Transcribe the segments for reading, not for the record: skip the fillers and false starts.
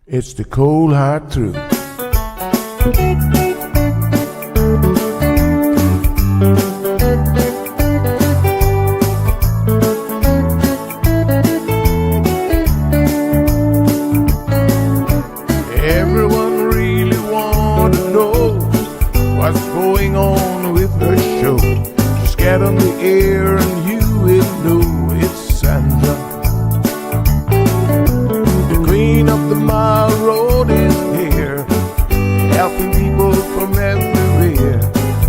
It's the cold hard truth. Everyone really want to know what's going on with her show. Just get on the air and you will know it's Sandra. The queen of the mile road is here, helping people from everywhere.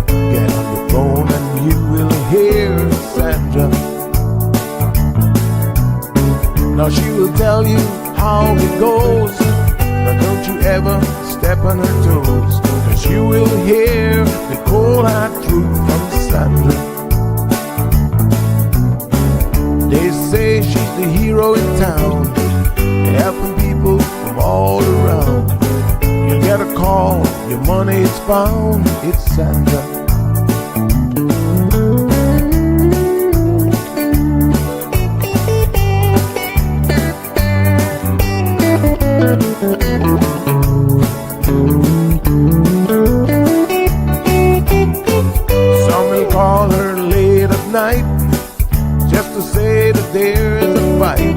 Get on the phone and you will hear Sandra. Now she will tell you how it goes, but don't you ever step on her toes, 'cause you will hear the cold hard truth from Sandra. They say she's the hero in town, helping people from all around. You get a call, your money is found, it's Sandra. Some will call her late at night just to say that there is a fight,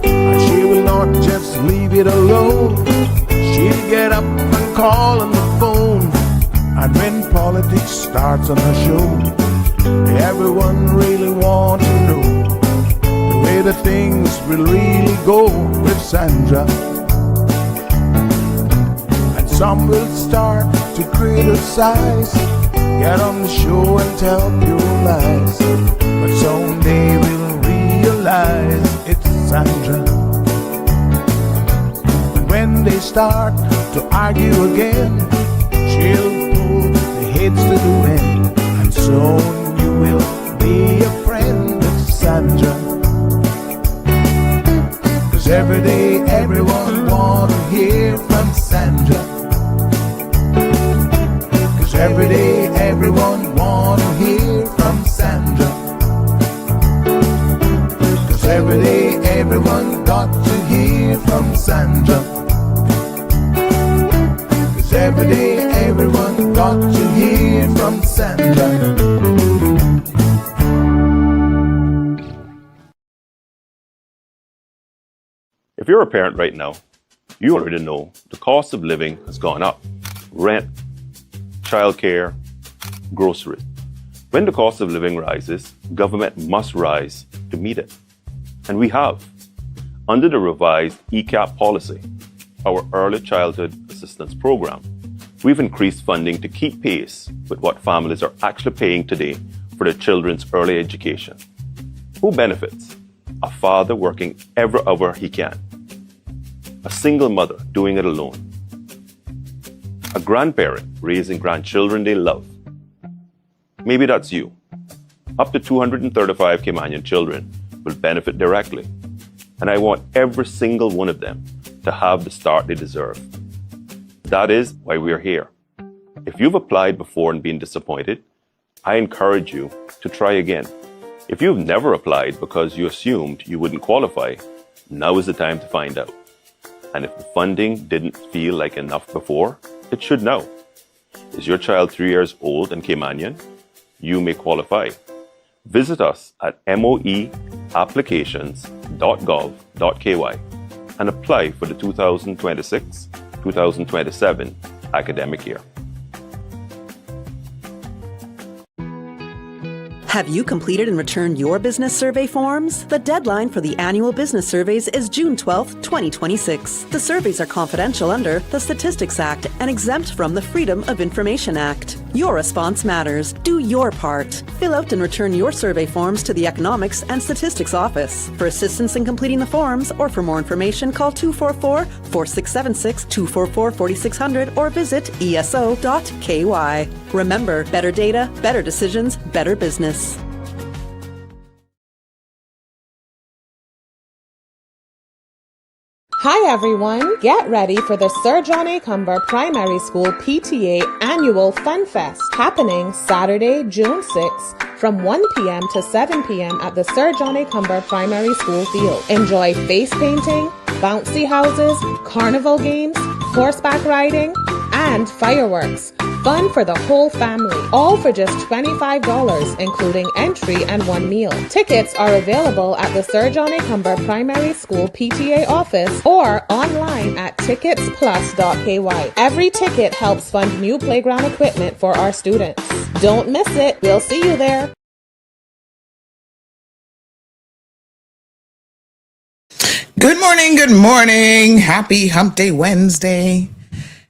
and she will not just leave it alone. She'll get up and call on the phone, and when politics starts on her show, everyone really wants to know the way the things will really go with Sandra. And some will start to criticize, get on the show and tell pure lies, but someday we'll realize it's Sandra. And when they start to argue again, she'll pull the heads to the wind, and soon you will be a friend of Sandra. 'Cause every day everyone wanna hear from Sandra. 'Cause every day everyone wanna hear from Sandra. 'Cause every day everyone got to hear from Sandra. 'Cause every day everyone got to hear from Sandra. If you're a parent right now, you already know the cost of living has gone up. Rent, childcare, groceries. When the cost of living rises, government must rise to meet it. And we have. Under the revised ECAP policy, our Early Childhood Assistance Program, we've increased funding to keep pace with what families are actually paying today for their children's early education. Who benefits? A father working every hour he can. A single mother doing it alone. A grandparent raising grandchildren they love. Maybe that's you. Up to 235 Caymanian children will benefit directly, and I want every single one of them to have the start they deserve. That is why we are here. If you've applied before and been disappointed, I encourage you to try again. If you've never applied because you assumed you wouldn't qualify, now is the time to find out. And if the funding didn't feel like enough before, it should now. Is your child 3 years old and Caymanian? You may qualify. Visit us at moeapplications.gov.ky and apply for the 2026-2027 academic year. Have you completed and returned your business survey forms? The deadline for the annual business surveys is June 12, 2026. The surveys are confidential under the Statistics Act and exempt from the Freedom of Information Act. Your response matters. Do your part. Fill out and return your survey forms to the Economics and Statistics Office. For assistance in completing the forms or for more information, call 244-4676, 244-4600 or visit eso.ky. Remember, better data, better decisions, better business. Hi everyone! Get ready for the Sir John A. Cumber Primary School PTA Annual Fun Fest happening Saturday, June 6th from 1 p.m. to 7 p.m. at the Sir John A. Cumber Primary School field. Enjoy face painting, bouncy houses, carnival games, horseback riding, and fireworks. Fun for the whole family, all for just $25, including entry and one meal. Tickets are available at the Sir John A. Cumber Primary School PTA office or online at ticketsplus.ky. Every ticket helps fund new playground equipment for our students. Don't miss it. We'll see you there. Good morning, good morning. Happy Hump Day Wednesday.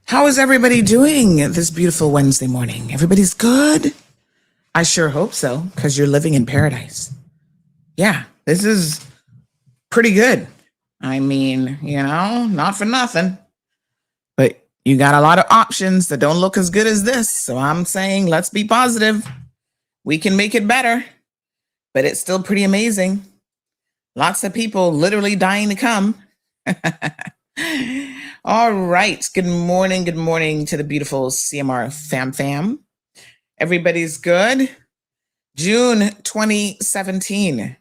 How is everybody doing this beautiful Wednesday morning? Everybody's good? I sure hope so, because you're living in paradise. Yeah, this is pretty good. I mean, not for nothing, but you got a lot of options that don't look as good as this. So I'm saying, let's be positive. We can make it better, but it's still pretty amazing. Lots of people literally dying to come. All right. Good morning to the beautiful CMR fam. Everybody's good. June 2017.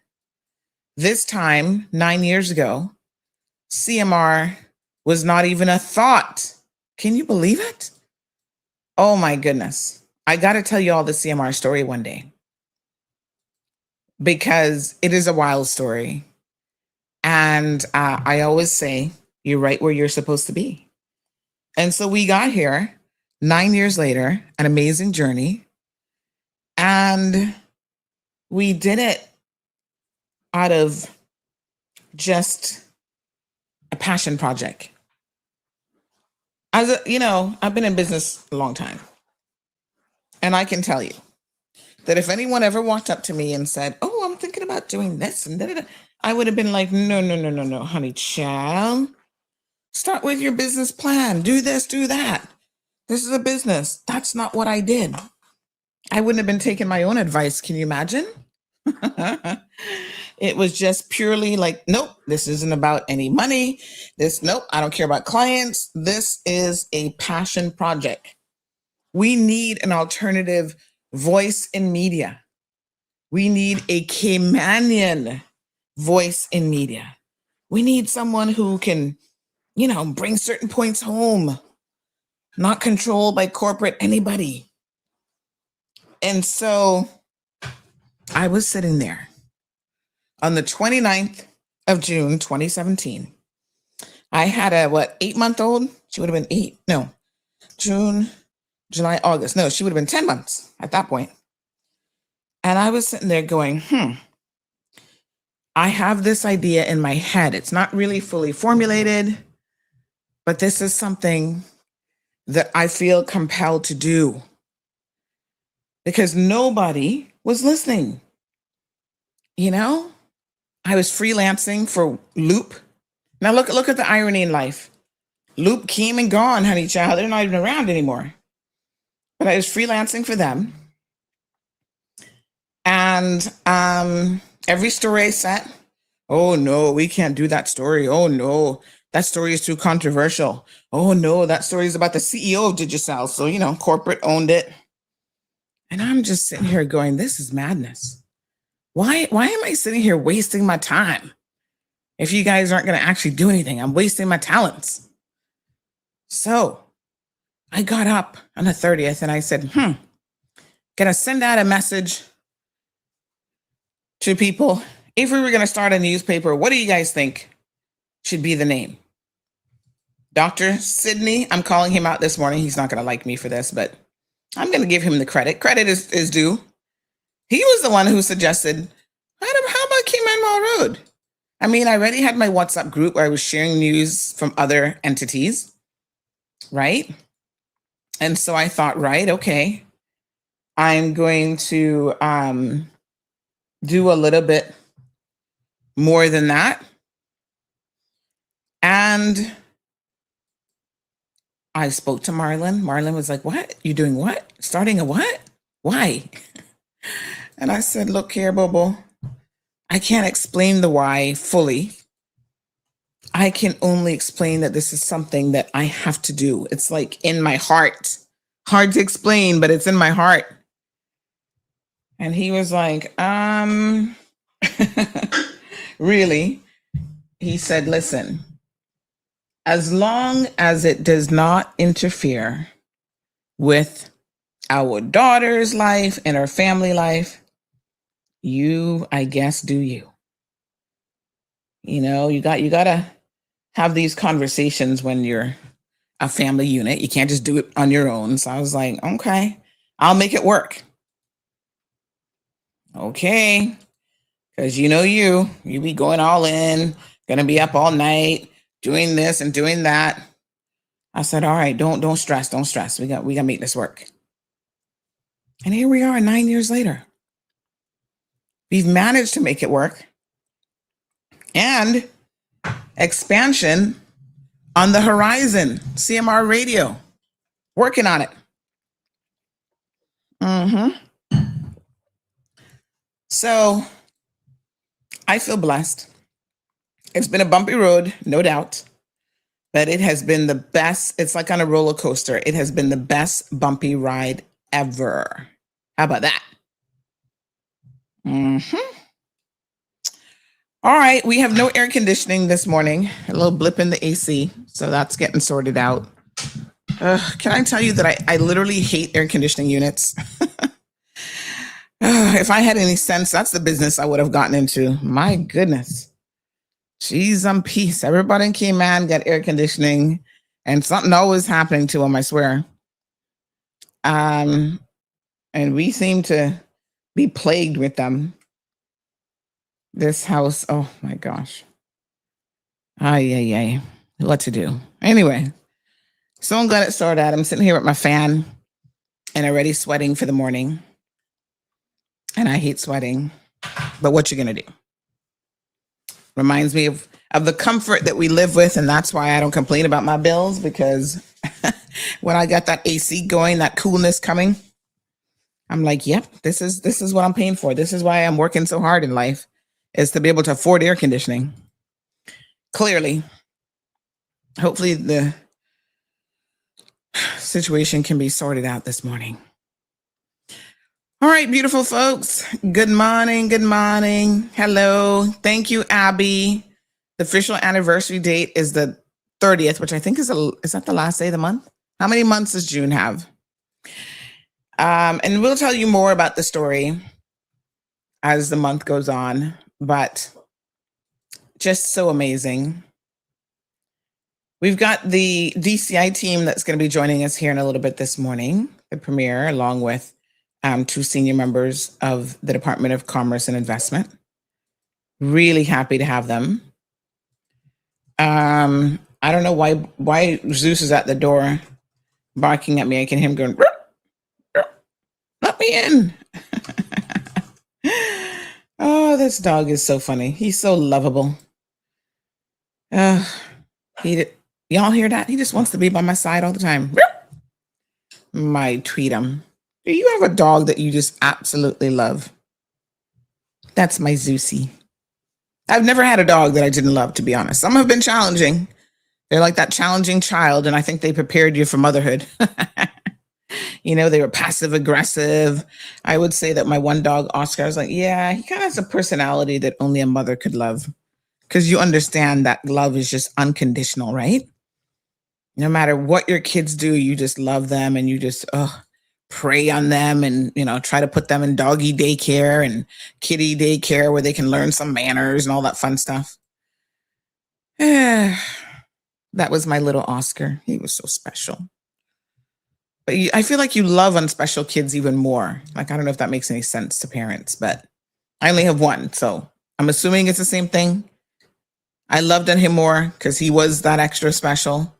This time, 9 years ago, CMR was not even a thought. Can you believe it? Oh my goodness. I got to tell you all the CMR story one day, because it is a wild story. And I always say, you're right where you're supposed to be. And so we got here 9 years later, an amazing journey. And we did it out of just a passion project. I've been in business a long time. And I can tell you that if anyone ever walked up to me and said, "Oh, I'm thinking about doing this," and da-da-da, I would have been like, no, honey child. Start with your business plan. Do this, do that. This is a business. That's not what I did. I wouldn't have been taking my own advice. Can you imagine? It was just purely like, nope, this isn't about any money. Nope, I don't care about clients. This is a passion project. We need an alternative voice in media. We need a Caymanian voice in media. We need someone who can, bring certain points home, not controlled by corporate anybody. And so I was sitting there on the 29th of June, 2017. I had a 8-month-old? She would have been 8. No, June, July, August. No, she would have been 10 months at that point. And I was sitting there going, I have this idea in my head. It's not really fully formulated, but this is something that I feel compelled to do because nobody was listening. I was freelancing for Loop. Now look at the irony in life. Loop came and gone, honey child. They're not even around anymore. But I was freelancing for them. And every story I sent, oh no, we can't do that story. Oh no, that story is too controversial. Oh no, that story is about the CEO of Digicel. So, corporate owned it. And I'm just sitting here going, this is madness. Why am I sitting here wasting my time? If you guys aren't going to actually do anything, I'm wasting my talents. So I got up on the 30th and I said, gonna send out a message to people. If we were going to start a newspaper, what do you guys think should be the name? Dr. Sidney, I'm calling him out this morning. He's not going to like me for this, but I'm going to give him the credit. Credit is due. He was the one who suggested, how about Cayman Mall Road? I mean, I already had my WhatsApp group where I was sharing news from other entities, right? And so I thought, right, okay, I'm going to do a little bit more than that. And I spoke to Marlon. Marlon was like, what? You doing what? Starting a what? Why? And I said, look here, Bobo, I can't explain the why fully. I can only explain that this is something that I have to do. It's like in my heart. Hard to explain, but it's in my heart. And he was like, really? He said, listen, as long as it does not interfere with our daughter's life and our family life, you, I guess, do you. You know, you gotta have these conversations when you're a family unit. You can't just do it on your own. So I was like, okay, I'll make it work. Okay. Because you be going all in, gonna be up all night, doing this and doing that. I said, all right, don't stress, don't stress. We gotta make this work. And here we are 9 years later. We've managed to make it work. And expansion on the horizon. CMR radio, working on it. So I feel blessed. It's been a bumpy road, no doubt, but it has been the best. It's like on a roller coaster. It has been the best bumpy ride ever. How about that? All right, we have no air conditioning this morning. A little blip in the AC, so that's getting sorted out. Can I tell you that I literally hate air conditioning units? If I had any sense, that's the business I would have gotten into. My goodness. Jeez, I'm peace. Everybody in Cayman got air conditioning, and something always happening to them, I swear. And we seem to be plagued with them. This house, oh my gosh. Ay. What to do? Anyway, so I'm glad it started out. I'm sitting here with my fan and already sweating for the morning. And I hate sweating, but what you gonna do? Reminds me of the comfort that we live with, and that's why I don't complain about my bills, because when I got that AC going, that coolness coming, I'm like, yep, this is what I'm paying for. This is why I'm working so hard in life, is to be able to afford air conditioning. Clearly, hopefully the situation can be sorted out this morning. All right, beautiful folks. Good morning. Good morning. Hello. Thank you, Abby. The official anniversary date is the 30th, which I think is that the last day of the month? How many months does June have? And we'll tell you more about the story as the month goes on, but just so amazing. We've got the DCI team that's going to be joining us here in a little bit this morning, the premier, along with two senior members of the Department of Commerce and Investment. Really happy to have them. I don't know why Zeus is at the door barking at me. I can hear him going, "Ruh, ruh, let me in." Oh, this dog is so funny. He's so lovable. Y'all hear that? He just wants to be by my side all the time. Might tweet him. Do you have a dog that you just absolutely love? That's my Zeusy. I've never had a dog that I didn't love, to be honest. Some have been challenging. They're like that challenging child, and I think they prepared you for motherhood. They were passive aggressive. I would say that my one dog, Oscar, I was like, yeah, he kind of has a personality that only a mother could love. Because you understand that love is just unconditional, right? No matter what your kids do, you just love them, and you just prey on them, and try to put them in doggy daycare and kitty daycare where they can learn some manners and all that fun stuff. That was my little Oscar. He was so special. But I feel like you love unspecial kids even more. Like, I don't know if that makes any sense to parents, but I only have one, so I'm assuming it's the same thing. I loved him more because he was that extra special.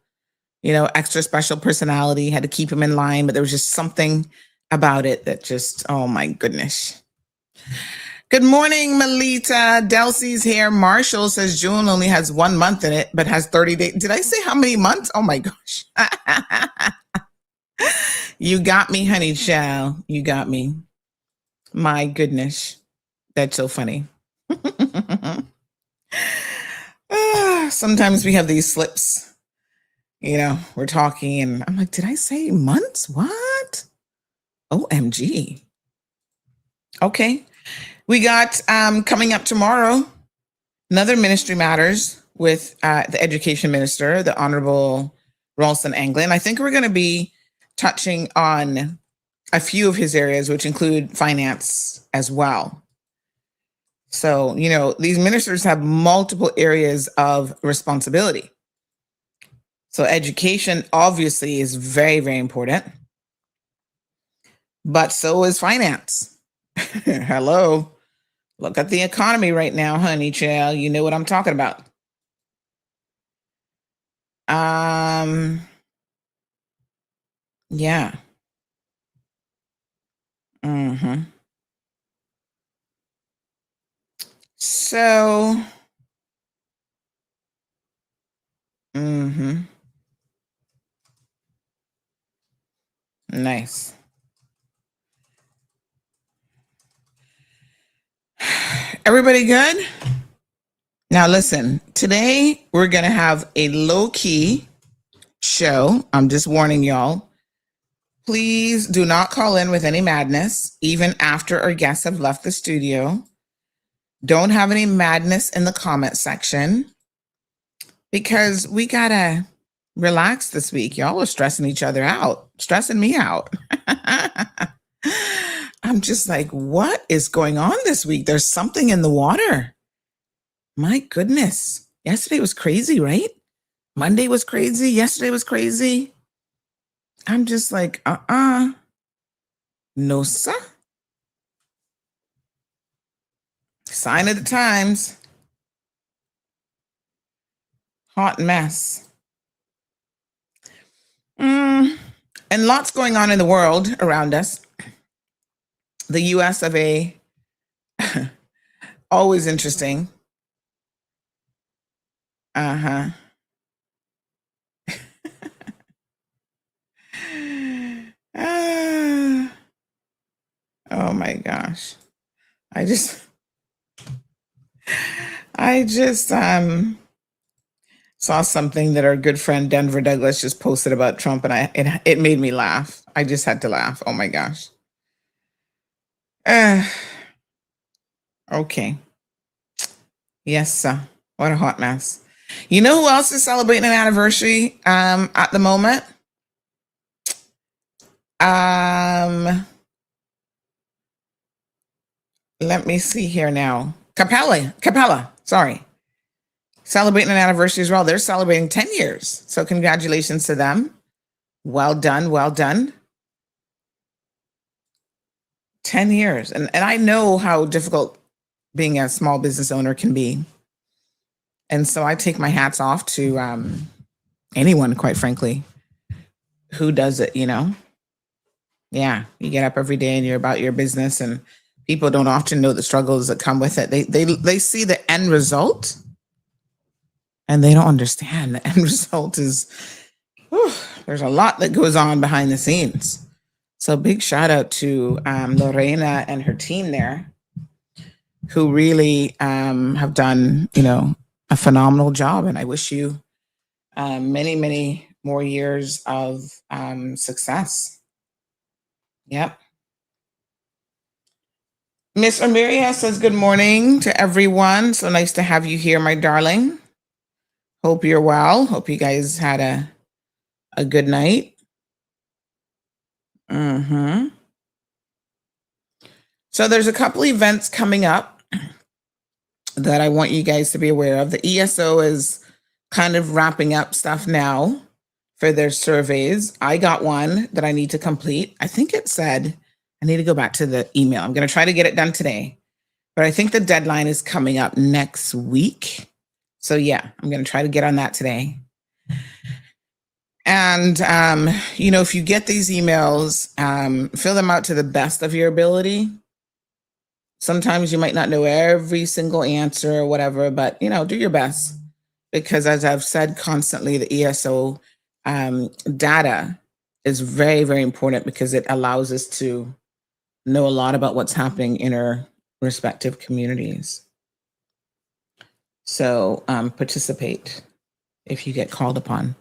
Extra special personality, had to keep him in line, but there was just something about it that just, oh my goodness. Good morning, Melita. Delsey's here. Marshall says June only has 1 month in it, but has 30 days. Did I say how many months? Oh my gosh. You got me, honey child. You got me. My goodness. That's so funny. Sometimes we have these slips. We're talking and I'm like, did I say months? What? OMG. Okay. We got coming up tomorrow, another Ministry Matters with the Education Minister, the Honorable Ralston Anglin. I think we're going to be touching on a few of his areas, which include finance as well. So, these ministers have multiple areas of responsibility. So education obviously is very, very important, but so is finance. Hello. Look at the economy right now, honey child. You know what I'm talking about. Yeah. So, nice. Everybody good? Now listen, today we're going to have a low-key show. I'm just warning y'all. Please do not call in with any madness, even after our guests have left the studio. Don't have any madness in the comment section because we got to relax this week. Y'all are stressing each other out, stressing me out. I'm just like, what is going on this week? There's something in the water. My goodness. Yesterday was crazy, right? Monday was crazy. Yesterday was crazy. I'm just like, no, sir. Sign of the times. Hot mess. And lots going on in the world around us. The US of A, always interesting. Oh my gosh. I just saw something that our good friend Denver Douglas just posted about Trump, and it made me laugh. I just had to laugh. Oh my gosh. Okay. Yes, sir. What a hot mess. You know who else is celebrating an anniversary at the moment? Let me see here now. Capella, sorry. Celebrating an anniversary as well. They're celebrating 10 years. So congratulations to them. Well done, well done. 10 years. And I know how difficult being a small business owner can be. And so I take my hats off to anyone, quite frankly, who does it, Yeah, you get up every day and you're about your business, and people don't often know the struggles that come with it. They see the end result, and they don't understand the end result is, there's a lot that goes on behind the scenes. So big shout out to Lorena and her team there, who really have done, a phenomenal job. And I wish you many, many more years of success. Yep. Miss Amiria says good morning to everyone. So nice to have you here, my darling. Hope you're well. Hope you guys had a good night. So there's a couple events coming up that I want you guys to be aware of. The ESO is kind of wrapping up stuff now for their surveys. I got one that I need to complete. I think it said, I need to go back to the email. I'm going to try to get it done today, but I think the deadline is coming up next week. So yeah, I'm going to try to get on that today. And, if you get these emails, fill them out to the best of your ability. Sometimes you might not know every single answer or whatever, but, do your best. Because as I've said constantly, the ESO data is very, very important because it allows us to know a lot about what's happening in our respective communities. So participate if you get called upon.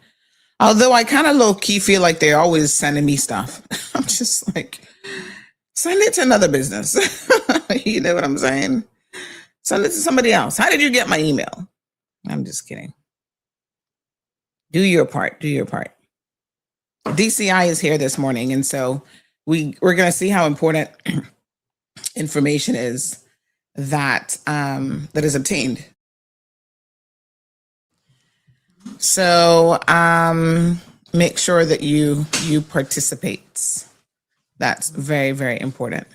Although I kind of low key feel like they're always sending me stuff. I'm just like, send it to another business. You know what I'm saying? Send it to somebody else. How did you get my email? I'm just kidding. Do your part. Do your part. DCI is here this morning, and so we're going to see how important information is that that is obtained. So make sure that you participate. That's very, very important.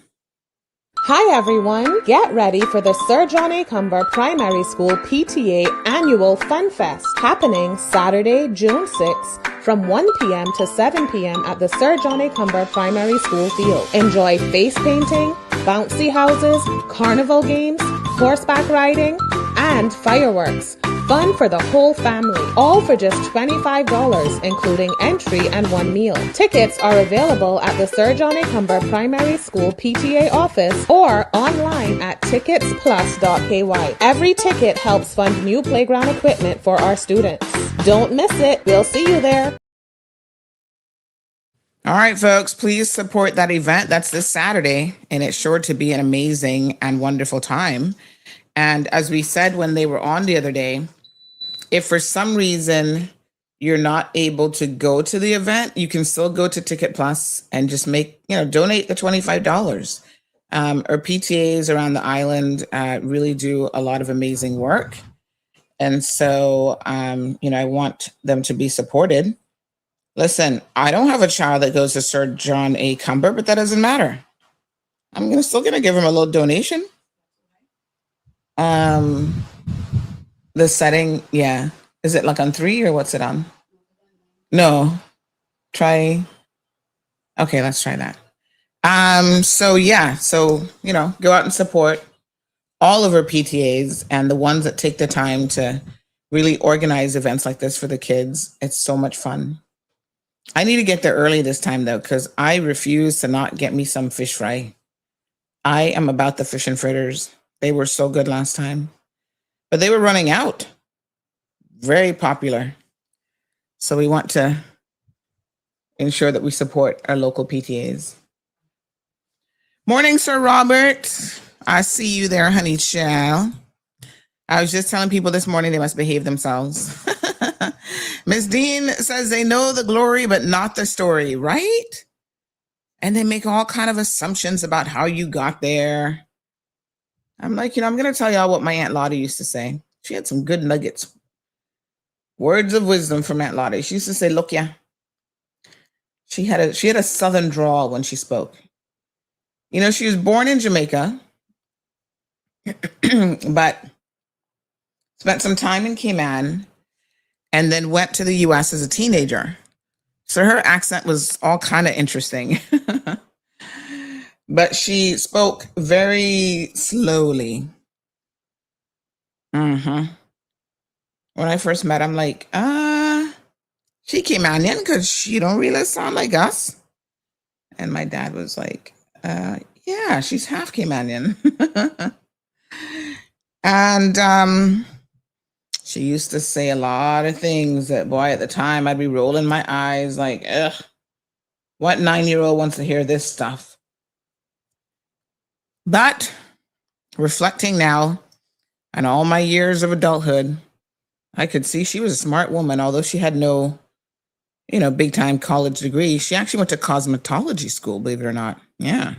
Hi everyone! Get ready for the Sir John A. Cumber Primary School PTA Annual Fun Fest happening Saturday, June 6th from 1 p.m. to 7 p.m. at the Sir John A. Cumber Primary School field. Enjoy face painting, bouncy houses, carnival games, horseback riding, and fireworks. Fun for the whole family, all for just $25, including entry and one meal. Tickets are available at the Sir John A. Cumber Primary School PTA office or online at ticketsplus.ky. Every ticket helps fund new playground equipment for our students. Don't miss it. We'll see you there. All right, folks, please support that event. That's this Saturday, and it's sure to be an amazing and wonderful time. And as we said when they were on the other day, if for some reason you're not able to go to the event, you can still go to Ticket Plus and just donate the $25. Our PTAs around the island really do a lot of amazing work. And so, I want them to be supported. Listen, I don't have a child that goes to Sir John A. Cumber, but that doesn't matter. I'm still going to give him a little donation. The setting, yeah. Is it like on 3 or what's it on? No. Okay, let's try that. Go out and support all of our PTAs and the ones that take the time to really organize events like this for the kids. It's so much fun. I need to get there early this time though, because I refuse to not get me some fish fry. I am about the fish and fritters. They were so good last time, but they were running out. Very popular. So we want to ensure that we support our local PTAs. Morning, Sir Robert. I see you there, honey child. I was just telling people this morning they must behave themselves. Miss Dean says they know the glory, but not the story, right? And they make all kind of assumptions about how you got there. I'm like, I'm going to tell y'all what my Aunt Lottie used to say. She had some good nuggets. Words of wisdom from Aunt Lottie. She used to say, look, yeah. She had a southern drawl when she spoke. She was born in Jamaica, but spent some time in Cayman and then went to the US as a teenager. So her accent was all kind of interesting. But she spoke very slowly. When I first met, I'm like, she Caymanian because she don't really sound like us. And my dad was like, yeah, she's half Caymanian. And she used to say a lot of things that, boy, at the time I'd be rolling my eyes like, ugh, what 9-year-old wants to hear this stuff? But reflecting now on all my years of adulthood, I could see she was a smart woman, although she had no, big time college degree. She actually went to cosmetology school, believe it or not. Yeah.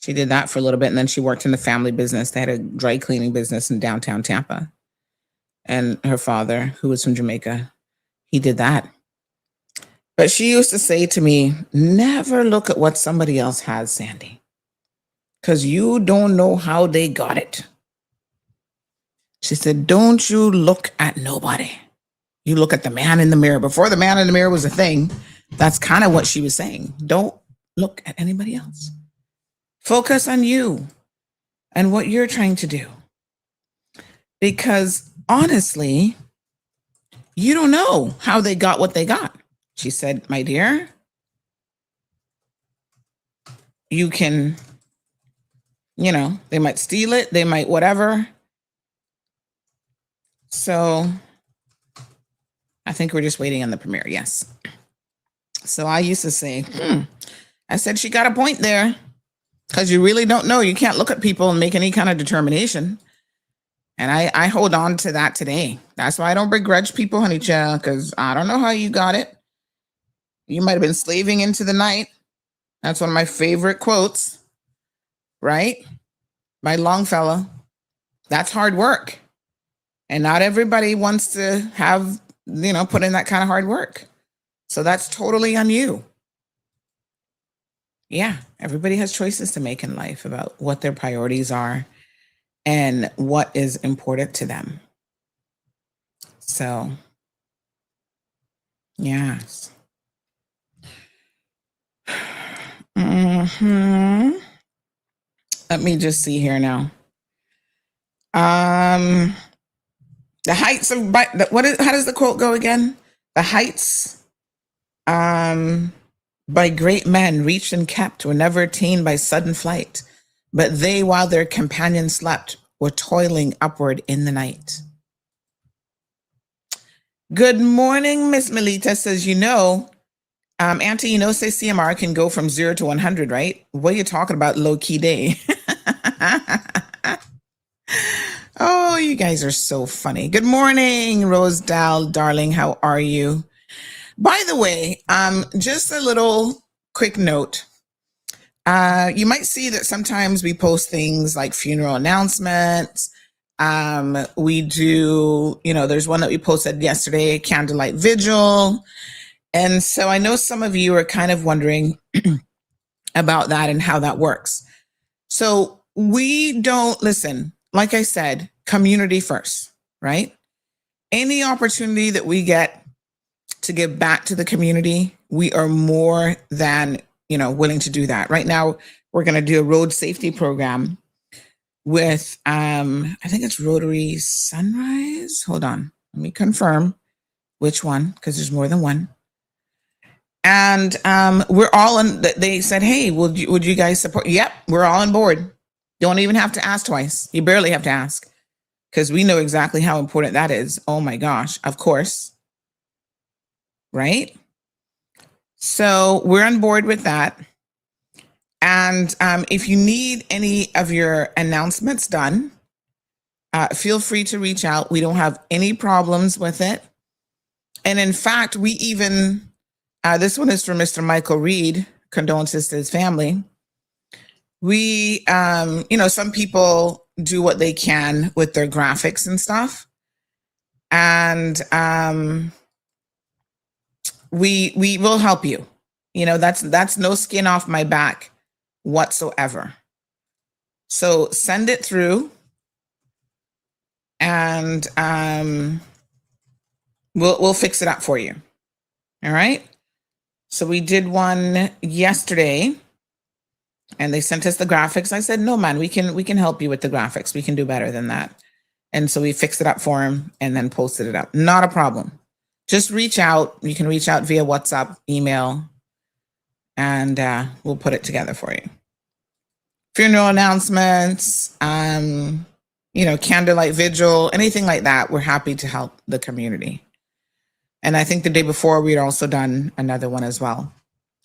She did that for a little bit. And then she worked in the family business. They had a dry cleaning business in downtown Tampa. And her father, who was from Jamaica, he did that. But she used to say to me, never look at what somebody else has, Sandy, because you don't know how they got it. She said, don't you look at nobody. You look at the man in the mirror. Before the man in the mirror was a thing, that's kind of what she was saying. Don't look at anybody else. Focus on you and what you're trying to do. Because honestly, you don't know how they got what they got. She said, my dear, you can, they might steal it. They might whatever. So I think we're just waiting on the premiere. Yes. So I used to say, I said, she got a point there, because you really don't know. You can't look at people and make any kind of determination. And I hold on to that today. That's why I don't begrudge people, honey child, because I don't know how you got it. You might have been slaving into the night. That's one of my favorite quotes, right? By Longfellow. That's hard work. And not everybody wants to have, put in that kind of hard work. So that's totally on you. Yeah, everybody has choices to make in life about what their priorities are and what is important to them. So, yes. Let me just see here now. The heights of, how does the quote go again? The heights by great men reached and kept were never attained by sudden flight, but they, while their companions slept, were toiling upward in the night. Good morning, Miss Melita says, Auntie, say CMR can go from 0 to 100, right? What are you talking about, low-key day? Oh, you guys are so funny. Good morning, Rose Dal, darling. How are you? By the way, just a little quick note. You might see that sometimes we post things like funeral announcements. We do, there's one that we posted yesterday, a candlelight vigil. And so I know some of you are kind of wondering about that and how that works. So we don't listen, like I said, community first, right? Any opportunity that we get to give back to the community, we are more than, willing to do that. Right now, we're going to do a road safety program with, I think it's Rotary Sunrise. Hold on. Let me confirm which one, because there's more than one. And we're all in, they said, hey, would you guys support? Yep, we're all on board. Don't even have to ask twice. You barely have to ask, because we know exactly how important that is. Oh my gosh, of course. Right? So we're on board with that. And if you need any of your announcements done, feel free to reach out. We don't have any problems with it. And in fact, we even, this one is for Mr. Michael Reed, condolences to his family. We, some people do what they can with their graphics and stuff. And we will help you. That's no skin off my back whatsoever. So send it through, and we'll fix it up for you. All right. So we did one yesterday, and they sent us the graphics. I said, no, man, we can help you with the graphics. We can do better than that. And so we fixed it up for him and then posted it up. Not a problem. Just reach out. You can reach out via WhatsApp, email, and we'll put it together for you. Funeral announcements, candlelight vigil, anything like that. We're happy to help the community. And I think the day before we'd also done another one as well.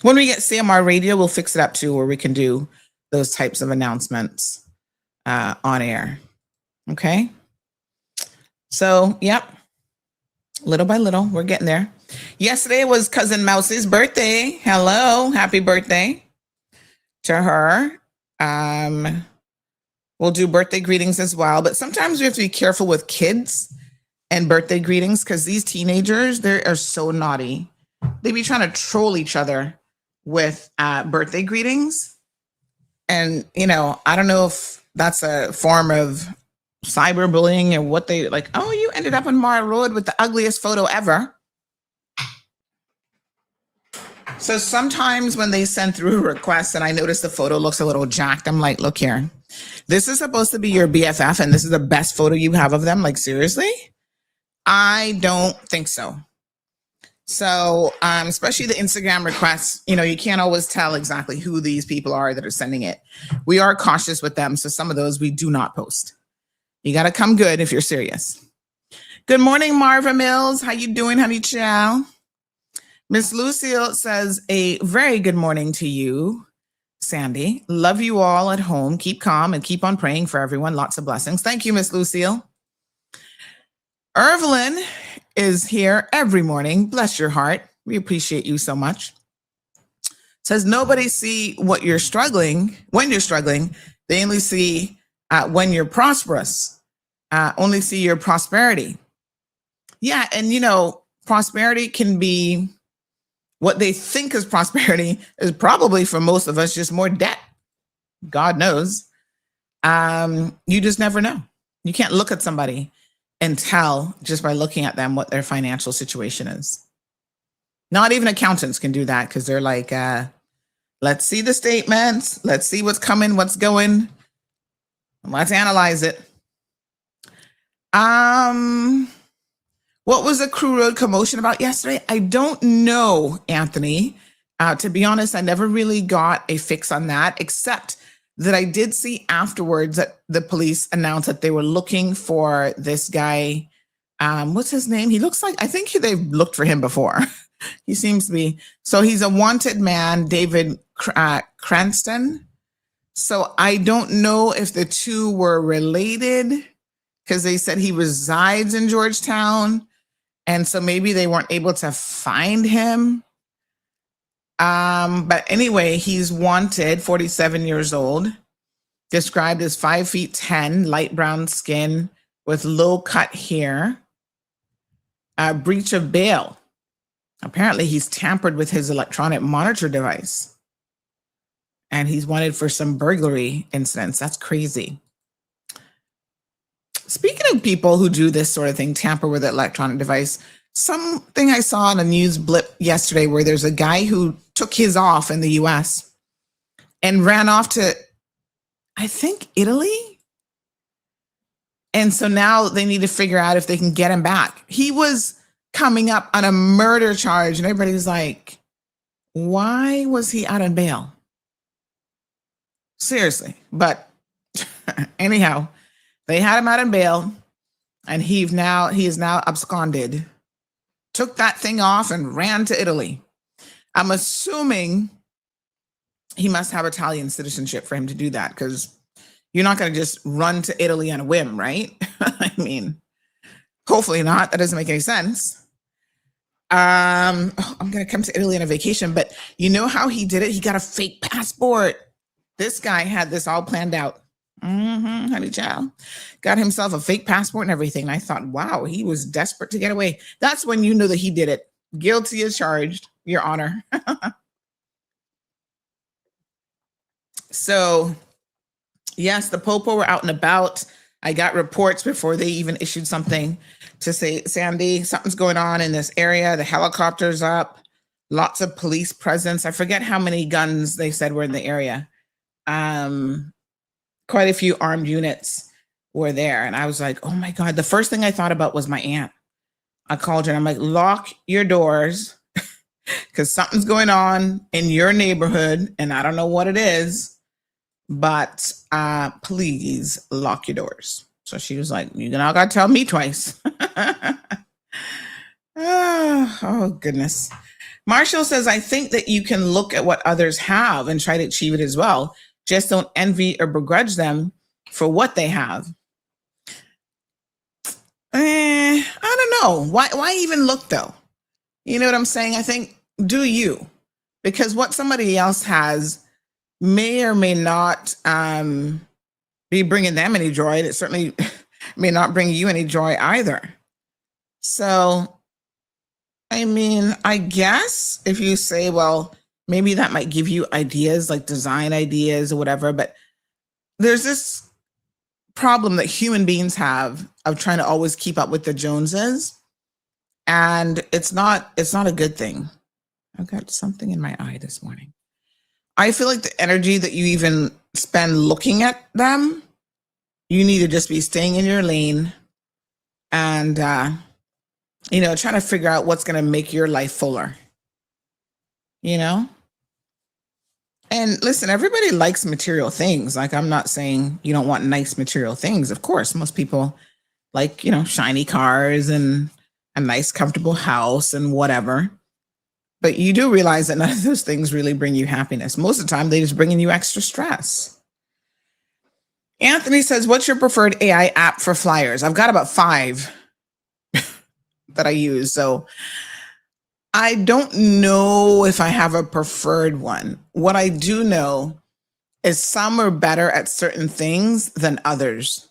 When we get CMR radio, we'll fix it up too, where we can do those types of announcements on air. Okay. So, yep. Little by little, we're getting there. Yesterday was Cousin Mousie's birthday. Hello, happy birthday to her. We'll do birthday greetings as well, but sometimes we have to be careful with kids and birthday greetings, because these teenagers, they are so naughty. They be trying to troll each other with birthday greetings. And, I don't know if that's a form of cyberbullying or what they like. Oh, you ended up on Mara Road with the ugliest photo ever. So sometimes when they send through requests and I notice the photo looks a little jacked, I'm like, look here, this is supposed to be your BFF and this is the best photo you have of them. Like, seriously? I don't think so. So, especially the Instagram requests, you can't always tell exactly who these people are that are sending it. We are cautious with them. So some of those we do not post. You got to come good if you're serious. Good morning, Marva Mills. How you doing, honey child? Miss Lucille says a very good morning to you, Sandy. Love you all at home. Keep calm and keep on praying for everyone. Lots of blessings. Thank you, Miss Lucille. Evelyn is here every morning. Bless your heart. We appreciate you so much. Says nobody see what you're struggling when you're struggling. They only see when you're prosperous. Only see your prosperity. Yeah, and prosperity can be what they think is prosperity is probably for most of us just more debt. God knows. You just never know. You can't look at somebody and tell just by looking at them what their financial situation is. Not even accountants can do that because they're like, let's see the statements. Let's see what's coming, what's going. Let's analyze it. What was the Crew Road commotion about yesterday? I don't know, Anthony. To be honest, I never really got a fix on that, except that I did see afterwards that the police announced that they were looking for this guy. What's his name? He looks like, I think they've looked for him before. He seems to be. So he's a wanted man, David Cranston. So I don't know if the two were related because they said he resides in Georgetown. And so maybe they weren't able to find him. But anyway, he's wanted, 47 years old, described as 5'10", light brown skin with low cut hair, breach of bail. Apparently he's tampered with his electronic monitor device and he's wanted for some burglary incidents. That's crazy. Speaking of people who do this sort of thing, tamper with an electronic device, something I saw on a news blip yesterday where there's a guy who took his off in the US and ran off to, I think, Italy. And so now they need to figure out if they can get him back. He was coming up on a murder charge and everybody's like, why was he out on bail? Seriously. But anyhow, they had him out on bail and he is now absconded. Took that thing off and ran to Italy. I'm assuming he must have Italian citizenship for him to do that because you're not going to just run to Italy on a whim, right? I mean, hopefully not. That doesn't make any sense. I'm going to come to Italy on a vacation, but you know how he did it? He got a fake passport. This guy had this all planned out. Honey child. Got himself a fake passport and everything. And I thought, wow, he was desperate to get away. That's when you know that he did it. Guilty as charged, Your Honor. So, yes, the Popo were out and about. I got reports before they even issued something to say, Sandy, something's going on in this area. The helicopter's up. Lots of police presence. I forget how many guns they said were in the area. Quite a few armed units were there. And I was like, oh my God. The first thing I thought about was my aunt. I called her and I'm like, lock your doors because something's going on in your neighborhood. And I don't know what it is, but please lock your doors. So she was like, you're not going to tell me twice. Oh, goodness. Marshall says, I think that you can look at what others have and try to achieve it as well. Just don't envy or begrudge them for what they have. I don't know. Why even look though? You know what I'm saying? I think do you, because what somebody else has may or may not be bringing them any joy. It certainly may not bring you any joy either. So, I mean, I guess if you say, well, maybe that might give you ideas like design ideas or whatever, but there's this problem that human beings have of trying to always keep up with the Joneses. And it's not a good thing. I've got something in my eye this morning. I feel like the energy that you even spend looking at them, you need to just be staying in your lane and, trying to figure out what's going to make your life fuller, And listen, everybody likes material things. Like, I'm not saying you don't want nice material things. Of course, most people like, shiny cars and a nice, comfortable house and whatever. But you do realize that none of those things really bring you happiness. Most of the time, they just bring in you extra stress. Anthony says, what's your preferred AI app for flyers? I've got about 5 that I use. So I don't know if I have a preferred one. What I do know is some are better at certain things than others.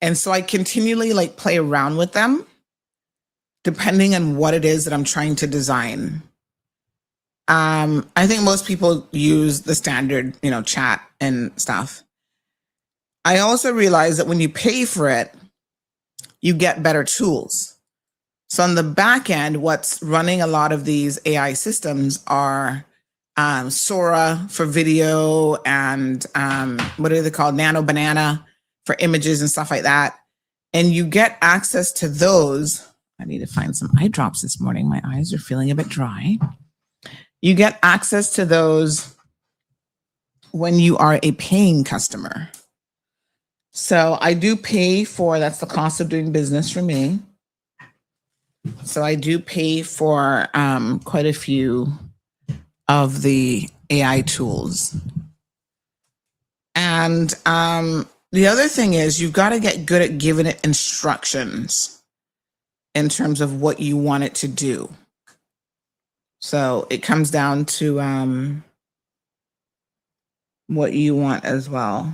And so I continually play around with them depending on what it is that I'm trying to design. I think most people use the standard, chat and stuff. I also realize that when you pay for it, you get better tools. So on the back end, what's running a lot of these AI systems are Sora for video and what are they called? Nano Banana for images and stuff like that. And you get access to those. I need to find some eye drops this morning. My eyes are feeling a bit dry. You get access to those when you are a paying customer. So I do pay for, that's the cost of doing business for me. So I do pay for quite a few of the AI tools. And the other thing is you've got to get good at giving it instructions in terms of what you want it to do. So it comes down to what you want as well.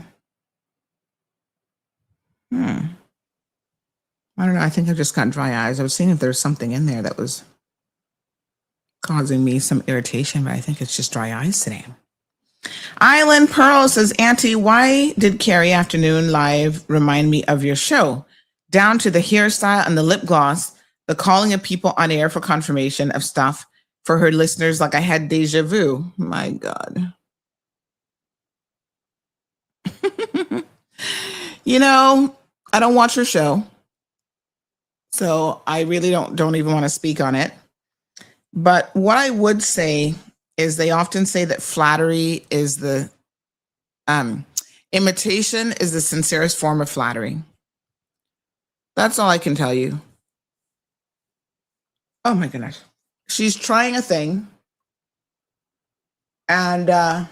I don't know. I think I've just got dry eyes. I was seeing if there's something in there that was causing me some irritation, but I think it's just dry eyes today. Island Pearl says, Auntie, why did Carrie Afternoon Live remind me of your show? Down to the hairstyle and the lip gloss, the calling of people on air for confirmation of stuff for her listeners, like I had deja vu. My God. I don't watch her show. So I really don't even want to speak on it. But what I would say is they often say that flattery is the imitation is the sincerest form of flattery. That's all I can tell you. Oh my goodness. She's trying a thing. And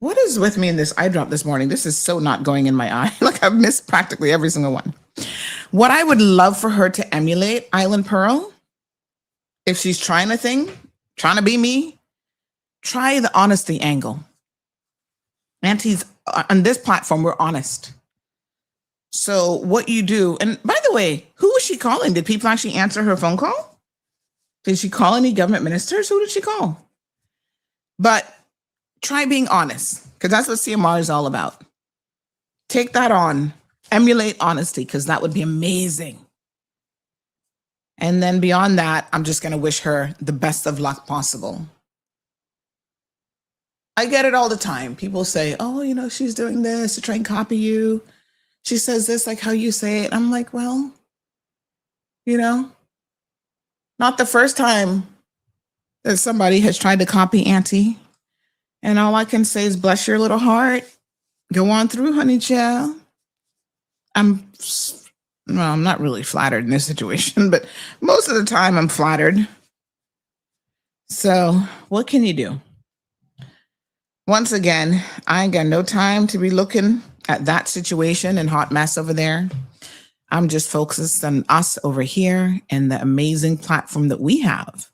what is with me in this eye drop this morning? This is so not going in my eye. I've missed practically every single one. What I would love for her to emulate, Island Pearl, if she's trying a thing, trying to be me, try the honesty angle. Aunties, on this platform, we're honest. So what you do, and by the way, who was she calling? Did people actually answer her phone call? Did she call any government ministers? Who did she call? But try being honest, because that's what CMR is all about. Take that on, emulate honesty, because that would be amazing. And then beyond that, I'm just going to wish her the best of luck possible. I get it all the time. People say, oh, she's doing this to try and copy you. She says this like how you say it. I'm like, well, not the first time that somebody has tried to copy Auntie. And all I can say is bless your little heart. Go on through, honey child. I'm not really flattered in this situation, but most of the time I'm flattered. So what can you do? Once again, I ain't got no time to be looking at that situation and hot mess over there. I'm just focused on us over here and the amazing platform that we have.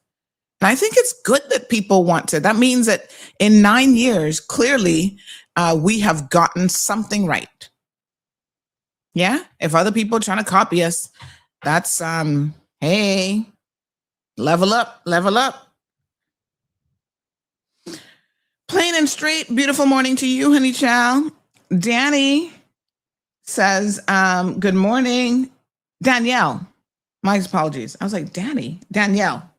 And I think it's good that people want to. That means that in 9 years, clearly, we have gotten something right. Yeah? If other people are trying to copy us, that's, hey, level up, level up. Plain and straight, beautiful morning to you, honey child. Danny says, good morning. Danielle. My apologies. I was like, Danielle.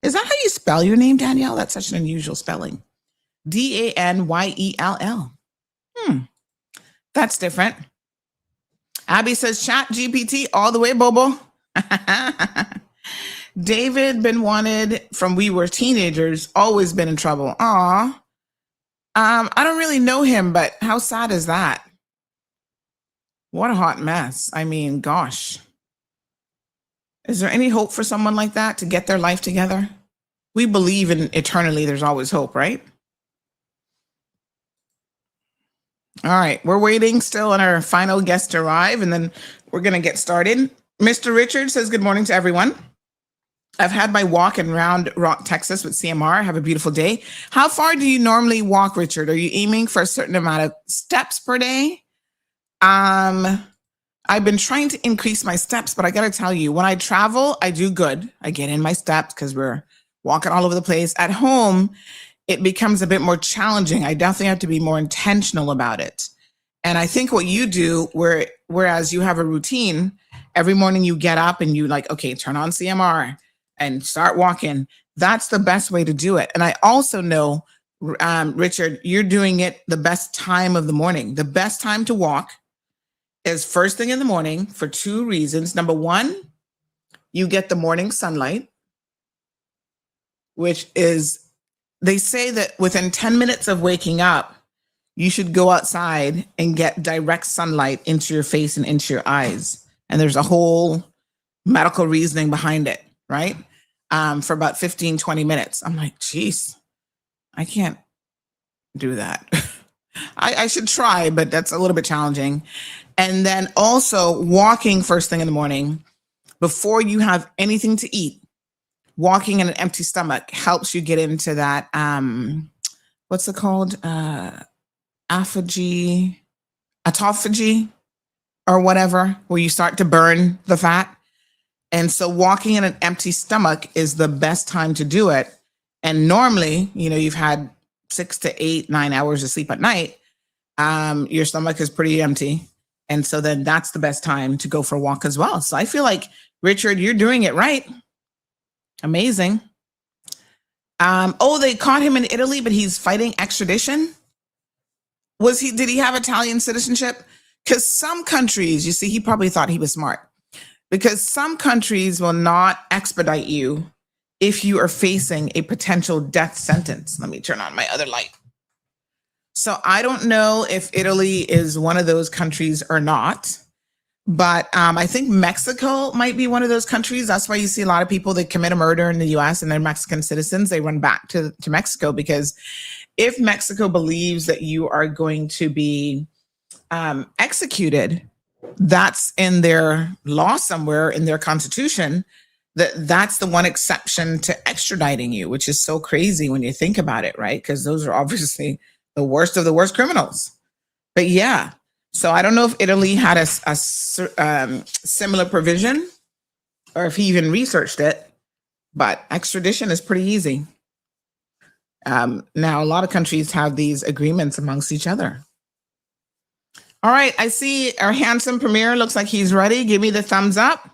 Is that how you spell your name, Danielle? That's such an unusual spelling. Danyell. That's different. Abby says, chat GPT all the way, Bobo. David been wanted from we were teenagers, always been in trouble. Aw. I don't really know him, but how sad is that? What a hot mess. I mean, gosh. Is there any hope for someone like that to get their life together? We believe in eternally, there's always hope, right? All right, we're waiting still on our final guest to arrive, and then we're going to get started. Mr. Richard says, good morning to everyone. I've had my walk in Round Rock, Texas with CMR. Have a beautiful day. How far do you normally walk, Richard? Are you aiming for a certain amount of steps per day? I've been trying to increase my steps, but I got to tell you, when I travel, I do good. I get in my steps because we're walking all over the place. At home, it becomes a bit more challenging. I definitely have to be more intentional about it. And I think what you do, whereas you have a routine, every morning you get up and you like, okay, turn on CMR and start walking. That's the best way to do it. And I also know, Richard, you're doing it the best time of the morning. The best time to walk is first thing in the morning for two reasons. Number one, you get the morning sunlight, which is, they say that within 10 minutes of waking up, you should go outside and get direct sunlight into your face and into your eyes. And there's a whole medical reasoning behind it, right? For about 15, 20 minutes. I'm like, geez, I can't do that. I should try, but that's a little bit challenging. And then also walking first thing in the morning before you have anything to eat, walking in an empty stomach helps you get into that, what's it called? Autophagy or whatever, where you start to burn the fat. And so walking in an empty stomach is the best time to do it. And normally, you've had 6 to 8, 9 hours of sleep at night. Your stomach is pretty empty. And so then that's the best time to go for a walk as well. So I feel like, Richard, you're doing it right. Amazing. They caught him in Italy, but he's fighting extradition. Did he have Italian citizenship? Because some countries, you see, he probably thought he was smart, because some countries will not expedite you if you are facing a potential death sentence. Let me turn on my other light. So I don't know if Italy is one of those countries or not, but I think Mexico might be one of those countries. That's why you see a lot of people that commit a murder in the US and they're Mexican citizens. They run back to Mexico, because if Mexico believes that you are going to be executed, that's in their law somewhere in their constitution, that's the one exception to extraditing you, which is so crazy when you think about it, right? Because those are obviously the worst of the worst criminals. But yeah, so I don't know if Italy had a similar provision or if he even researched it, but extradition is pretty easy. Now, a lot of countries have these agreements amongst each other. All right, I see our handsome premier looks like he's ready. Give me the thumbs up.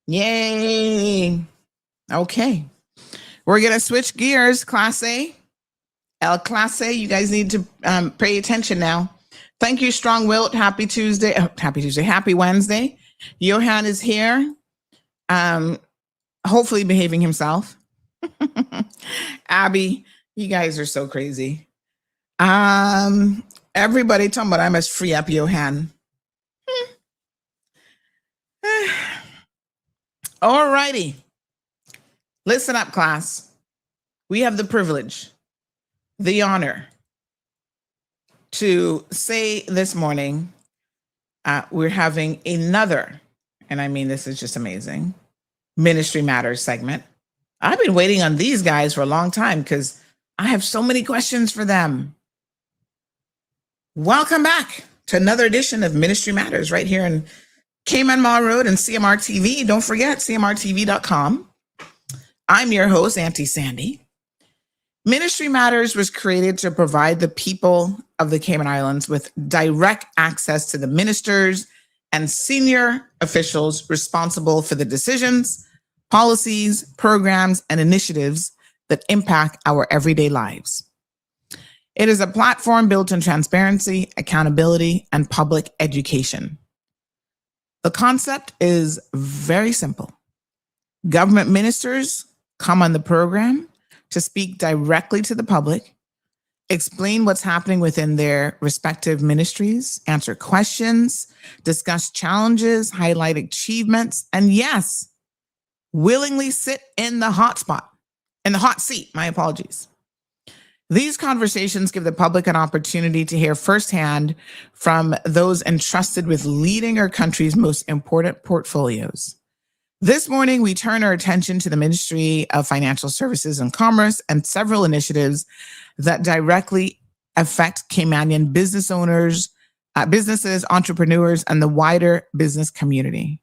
Yay. Okay. We're going to switch gears, Class A. El Clase, you guys need to pay attention now. Thank you, Strong Wilt. Happy Tuesday. Happy Wednesday. Johan is here. Hopefully behaving himself. Abby, you guys are so crazy. Everybody talking about I must free up Johan. All righty. Listen up, class. We have the privilege, the honor to say this morning, we're having another, and I mean, this is just amazing, Ministry Matters segment. I've been waiting on these guys for a long time because I have so many questions for them. Welcome back to another edition of Ministry Matters right here in Cayman Mall Road and CMR TV. Don't forget, CMRTV.com. I'm your host, Auntie Sandy. Ministry Matters was created to provide the people of the Cayman Islands with direct access to the ministers and senior officials responsible for the decisions, policies, programs, and initiatives that impact our everyday lives. It is a platform built on transparency, accountability, and public education. The concept is very simple. Government ministers come on the program to speak directly to the public, explain what's happening within their respective ministries, answer questions, discuss challenges, highlight achievements, and yes, willingly sit in the hot seat. My apologies. These conversations give the public an opportunity to hear firsthand from those entrusted with leading our country's most important portfolios. This morning, we turn our attention to the Ministry of Financial Services and Commerce and several initiatives that directly affect Caymanian business owners, businesses, entrepreneurs, and the wider business community.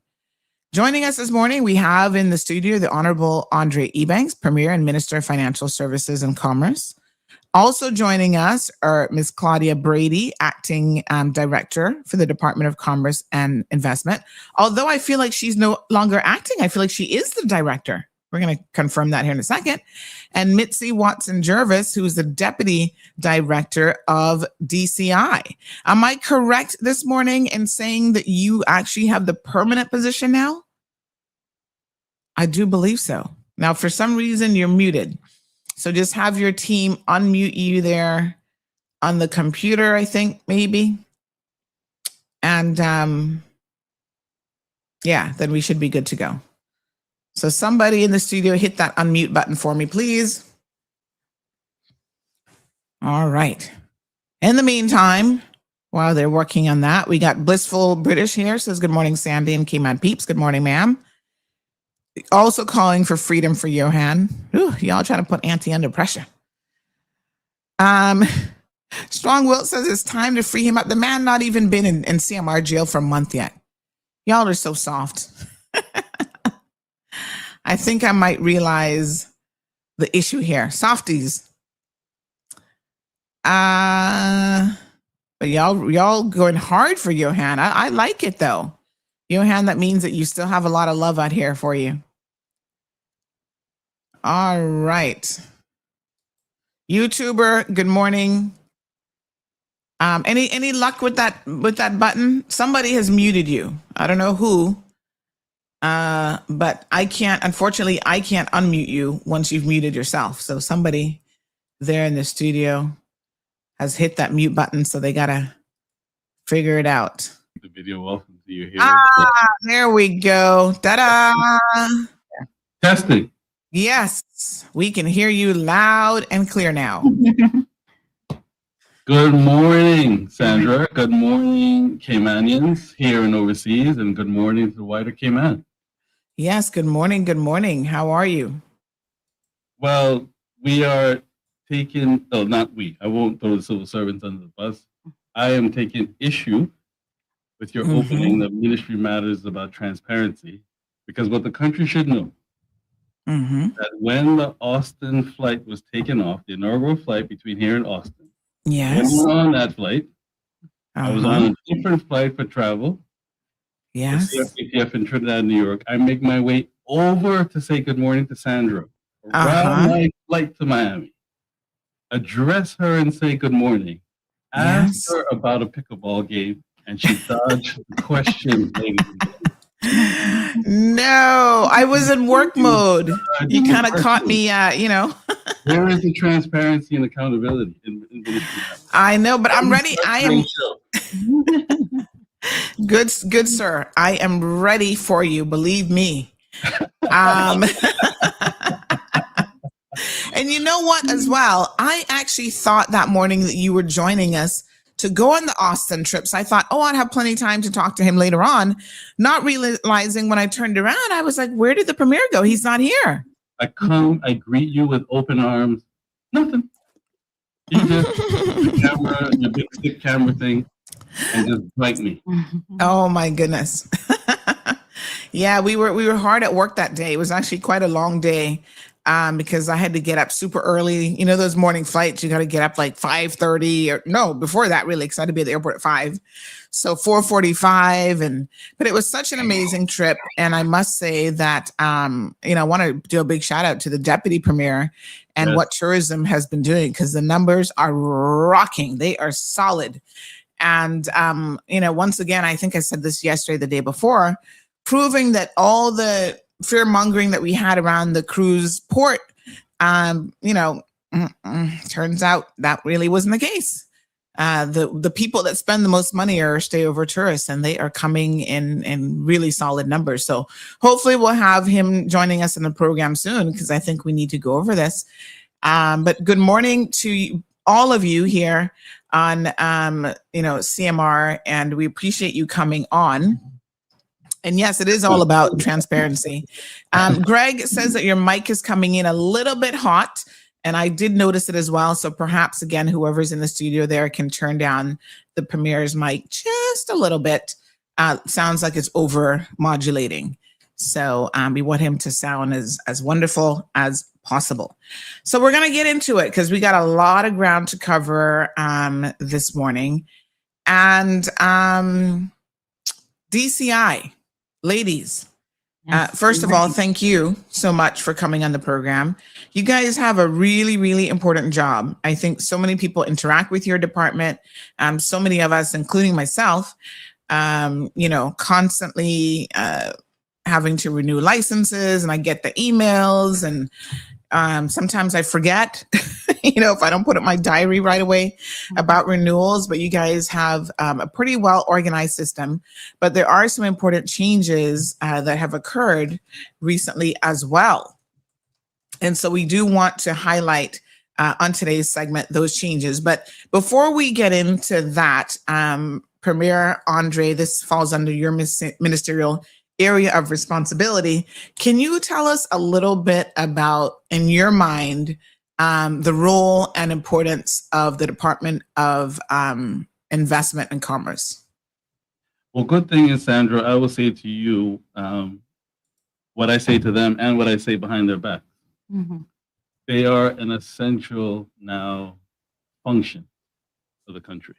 Joining us this morning, we have in the studio the Honorable Andre Ebanks, Premier and Minister of Financial Services and Commerce. Also joining us are Ms. Claudia Brady, Acting Director for the Department of Commerce and Investment. Although I feel like she's no longer acting, I feel like she is the director. We're going to confirm that here in a second. And Mitzi Watson-Jervis, who is the Deputy Director of DCI. Am I correct this morning in saying that you actually have the permanent position now? I do believe so. Now, for some reason, you're muted. So just have your team unmute you there on the computer, I think, maybe. And yeah, then we should be good to go. So somebody in the studio hit that unmute button for me, please. All right. In the meantime, while they're working on that, we got Blissful British here. Says, good morning, Sandy and Cayman peeps. Good morning, ma'am. Also calling for freedom for Johan. Ooh, y'all trying to put Auntie under pressure. Strong Wilt says it's time to free him up. The man not even been in CMR jail for a month yet. Y'all are so soft. I think I might realize the issue here. Softies. But y'all going hard for Johan. I like it though. Johan, that means that you still have a lot of love out here for you. All right. YouTuber, good morning. Any luck with that button? Somebody has muted you. I don't know who. But unfortunately, I can't unmute you once you've muted yourself. So somebody there in the studio has hit that mute button, so they gotta figure it out. The video, welcome to you here. There we go. Ta-da! Testing. Yes, we can hear you loud and clear now. Good morning, Sandra. Good morning, Caymanians here and overseas, and good morning to the wider Cayman. Yes, good morning. Good morning. How are you? Well, we are taking, not we, I won't throw the civil servants under the bus. I am taking issue with your opening of Ministry Matters about transparency, because what the country should know, that when the Austin flight was taken off, the inaugural flight between here and Austin, yes, when we were on that flight, I was on a different flight for travel. Yes. CFPTF in Trinidad, New York. I make my way over to say good morning to Sandra. Around my flight to Miami. Address her and say good morning. Ask her about a pickleball game, and she dodged the question. No, I was in work mode. You kind of caught me, There is the transparency and accountability in I know, but I'm ready. I am good, sir. I am ready for you. Believe me. And you know what, as well, I actually thought that morning that you were joining us to go on the Austin trips. I thought, I'd have plenty of time to talk to him later on, not realizing when I turned around, I was like, where did the premier go? He's not here. I greet you with open arms. Nothing. You just the camera, your big stick camera thing, and just like me. Oh my goodness. Yeah, we were hard at work that day. It was actually quite a long day. Because I had to get up super early. You know, those morning flights, you got to get up like 5:30 or no, before that really, because I had to be at the airport at 5. So 4:45. But it was such an amazing trip. And I must say that, I want to do a big shout out to the deputy premier and what tourism has been doing, because the numbers are rocking. They are solid. And, once again, I think I said this yesterday, the day before, proving that all the fear mongering that we had around the cruise port, Turns out that really wasn't the case. The people that spend the most money are stayover tourists, and they are coming in really solid numbers. So hopefully we'll have him joining us in the program soon, because I think we need to go over this. But good morning to all of you here on CMR, and we appreciate you coming on. And yes, it is all about transparency. Greg says that your mic is coming in a little bit hot, and I did notice it as well. So perhaps, again, whoever's in the studio there can turn down the Premier's mic just a little bit. Sounds like it's over modulating. So we want him to sound as wonderful as possible. So we're going to get into it, because we got a lot of ground to cover this morning. And DCI, ladies, first of all, thank you so much for coming on the program. You guys have a really, really important job. I think so many people interact with your department. So many of us, including myself, constantly having to renew licenses, and I get the emails, and sometimes I forget, if I don't put up my diary right away about renewals. But you guys have a pretty well organized system. But there are some important changes that have occurred recently as well. And so we do want to highlight on today's segment those changes. But before we get into that, Premier Andre, this falls under your ministerial area of responsibility. Can you tell us a little bit about, in your mind, the role and importance of the Department of Investment and Commerce? Well, good thing is, Sandra, I will say to you what I say to them and what I say behind their back. Mm-hmm. They are an essential now function for the country.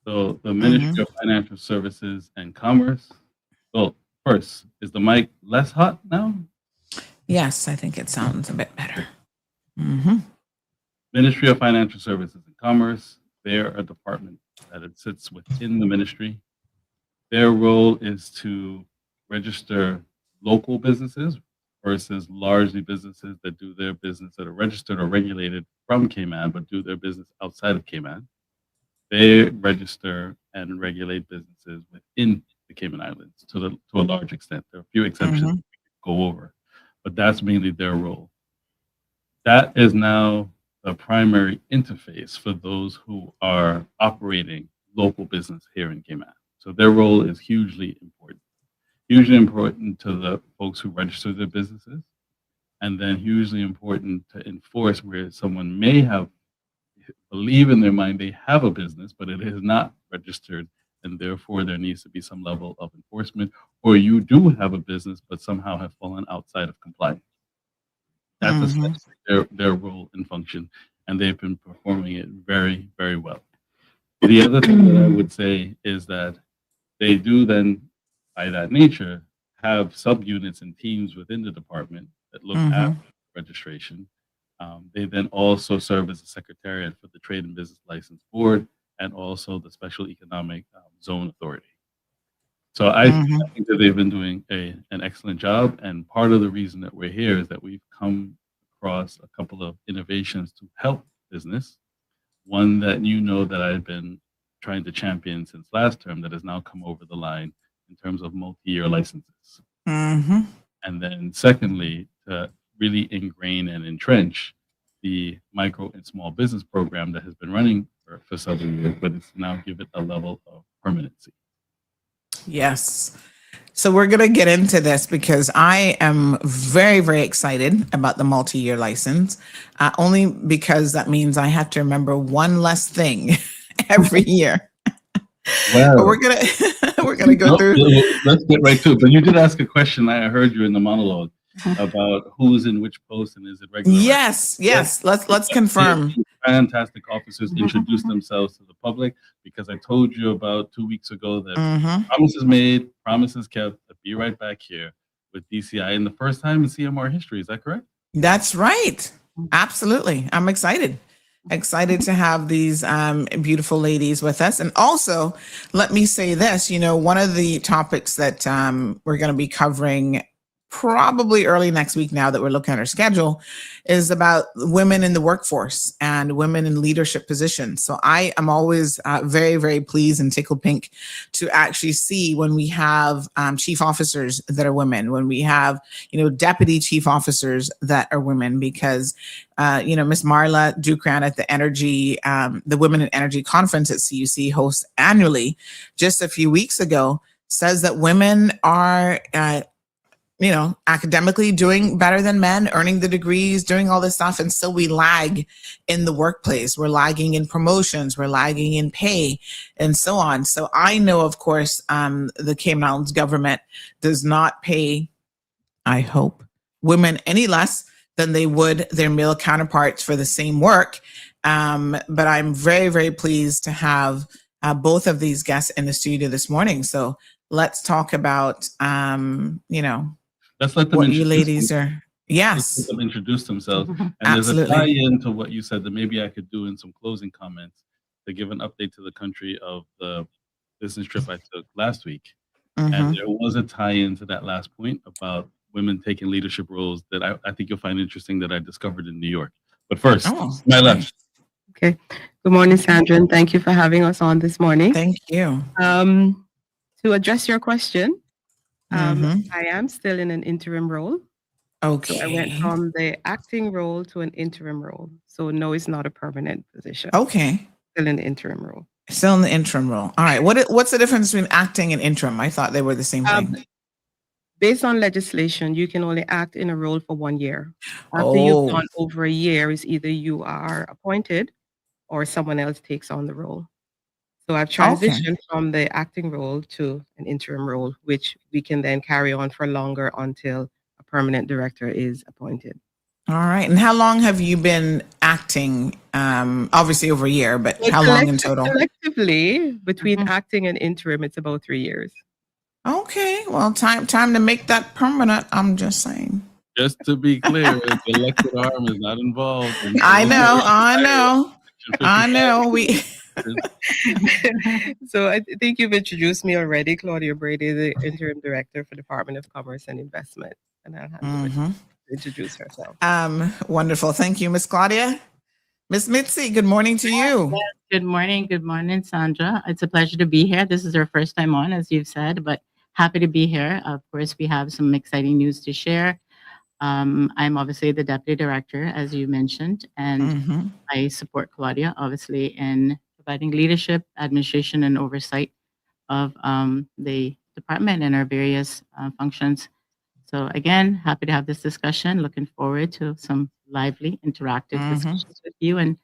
So the Ministry of Financial Services and Commerce. Well, first, is the mic less hot now? Yes, I think it sounds a bit better. Ministry of Financial Services and Commerce, they're a department that it sits within the ministry. Their role is to register local businesses versus largely businesses that do their business, that are registered or regulated from Cayman, but do their business outside of Cayman. They register and regulate businesses within the Cayman Islands to a large extent. There are a few exceptions we go over, but that's mainly their role. That is now the primary interface for those who are operating local business here in Cayman. So their role is hugely important to the folks who register their businesses, and then hugely important to enforce where someone may believe in their mind they have a business, but it is not registered, and therefore there needs to be some level of enforcement, or you do have a business but somehow have fallen outside of compliance. That's essentially their role and function, and they've been performing it very, very well. The other thing that I would say is that they do then, by that nature, have subunits and teams within the department that look at registration. They then also serve as a secretariat for the Trade and Business License Board and also the Special Economic Zone Authority. So I think that they've been doing an excellent job, and part of the reason that we're here is that we've come across a couple of innovations to help business. One that that I've been trying to champion since last term that has now come over the line in terms of multi-year licenses. And then secondly, to really ingrain and entrench the micro and small business program that has been running for several years, but it's now given a level of permanency. Yes. So we're going to get into this because I am very, very excited about the multi-year license, only because that means I have to remember one less thing every year. Wow. But we're gonna go through. Let's get right to it. But you did ask a question. I heard you in the monologue about who's in which post and is it regular? Yes. Let's confirm. Fantastic officers introduce themselves to the public, because I told you about 2 weeks ago that promises made, promises kept. I'll be right back here with DCI in the first time in CMR history. Is that correct? That's right. Absolutely. I'm excited to have these beautiful ladies with us. And also, let me say this, one of the topics that we're going to be covering probably early next week, now that we're looking at our schedule, is about women in the workforce and women in leadership positions. So I am always very, very pleased and tickled pink to actually see when we have chief officers that are women, when we have, deputy chief officers that are women, because, Miss Marla Dukran at the Women in Energy Conference at CUC hosts annually just a few weeks ago says that women are, academically doing better than men, earning the degrees, doing all this stuff. And still we lag in the workplace. We're lagging in promotions. We're lagging in pay and so on. So I know, of course, the Cayman Islands government does not pay, I hope, women any less than they would their male counterparts for the same work. But I'm very, very pleased to have both of these guests in the studio this morning. So let's talk about, Let's let them what you introduce ladies are. Let's Yes, let them introduce themselves. And Absolutely. there's a tie-in to what you said that maybe I could do in some closing comments to give an update to the country of the business trip I took last week. And there was a tie-in to that last point about women taking leadership roles that I think you'll find interesting, that I discovered in New York. But first, my left. Okay. Good morning, Sandra, and thank you for having us on this morning. Thank you. To address your question, Mhm. I am still in an interim role. Okay. So I went from the acting role to an interim role. So no, it's not a permanent position. Okay. Still in the interim role. Still in the interim role. All right. What's the difference between acting and interim? I thought they were the same thing. Based on legislation, you can only act in a role for 1 year. After you've gone over a year, is either you are appointed or someone else takes on the role. So I've transitioned from the acting role to an interim role, which we can then carry on for longer until a permanent director is appointed. All right. And how long have you been acting? Obviously over a year, but how long in total? Collectively, between acting and interim, it's about 3 years. Okay. Well, time to make that permanent. I'm just saying. Just to be clear, the elected arm is not involved. I know. We. So I think you've introduced me already, Claudia Brady, the interim director for Department of Commerce and Investment, and I'll have to introduce herself. Wonderful. Thank you, Miss Claudia. Miss Mitzi, good morning to you. Yes, good morning, Sandra. It's a pleasure to be here. This is our first time on, as you've said, but happy to be here. Of course, we have some exciting news to share. I'm obviously the deputy director, as you mentioned, and I support Claudia, obviously, in providing leadership, administration, and oversight of the department and our various functions. So again, happy to have this discussion. Looking forward to some lively, interactive discussions with you, and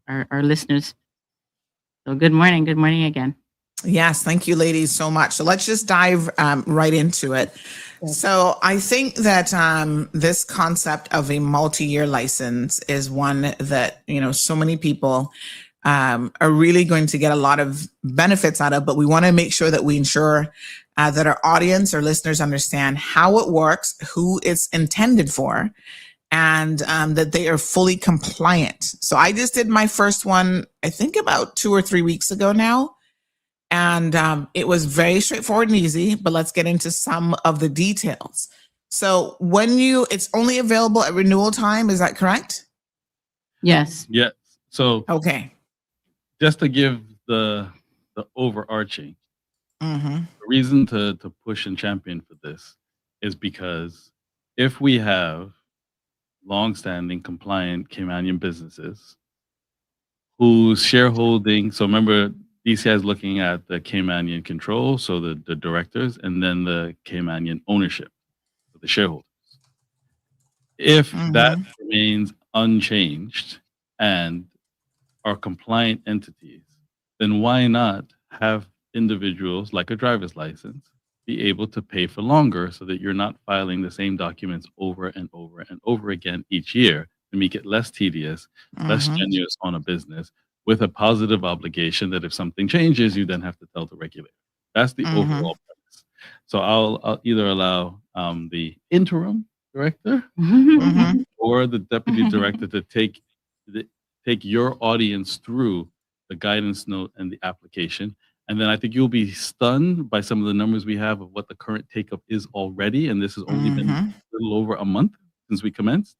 our listeners. So good morning again. Yes, thank you, ladies, so much. So let's just dive right into it. So I think that this concept of a multi-year license is one that, so many people are really going to get a lot of benefits out of, but we want to make sure that we ensure that our audience or listeners understand how it works, who it's intended for, and that they are fully compliant. So I just did my first one, I think about 2 or 3 weeks ago now. And it was very straightforward and easy, but let's get into some of the details. So it's only available at renewal time, is that correct? Yes. Yeah. So Okay. just to give the overarching, Mm-hmm. the reason to push and champion for this is because if we have longstanding compliant Caymanian businesses whose shareholding, so remember, DCI is looking at the Caymanian control, so the directors, and then the Caymanian ownership, the shareholders. If that remains unchanged and are compliant entities, then why not have individuals like a driver's license be able to pay for longer so that you're not filing the same documents over and over and over again each year to make it less tedious, less strenuous on a business, with a positive obligation that if something changes, you then have to tell the regulator. That's the overall premise. So I'll either allow the interim director or the deputy director to take your audience through the guidance note and the application, And then I think you'll be stunned by some of the numbers we have of what the current take-up is already. And this has only been a little over a month since we commenced.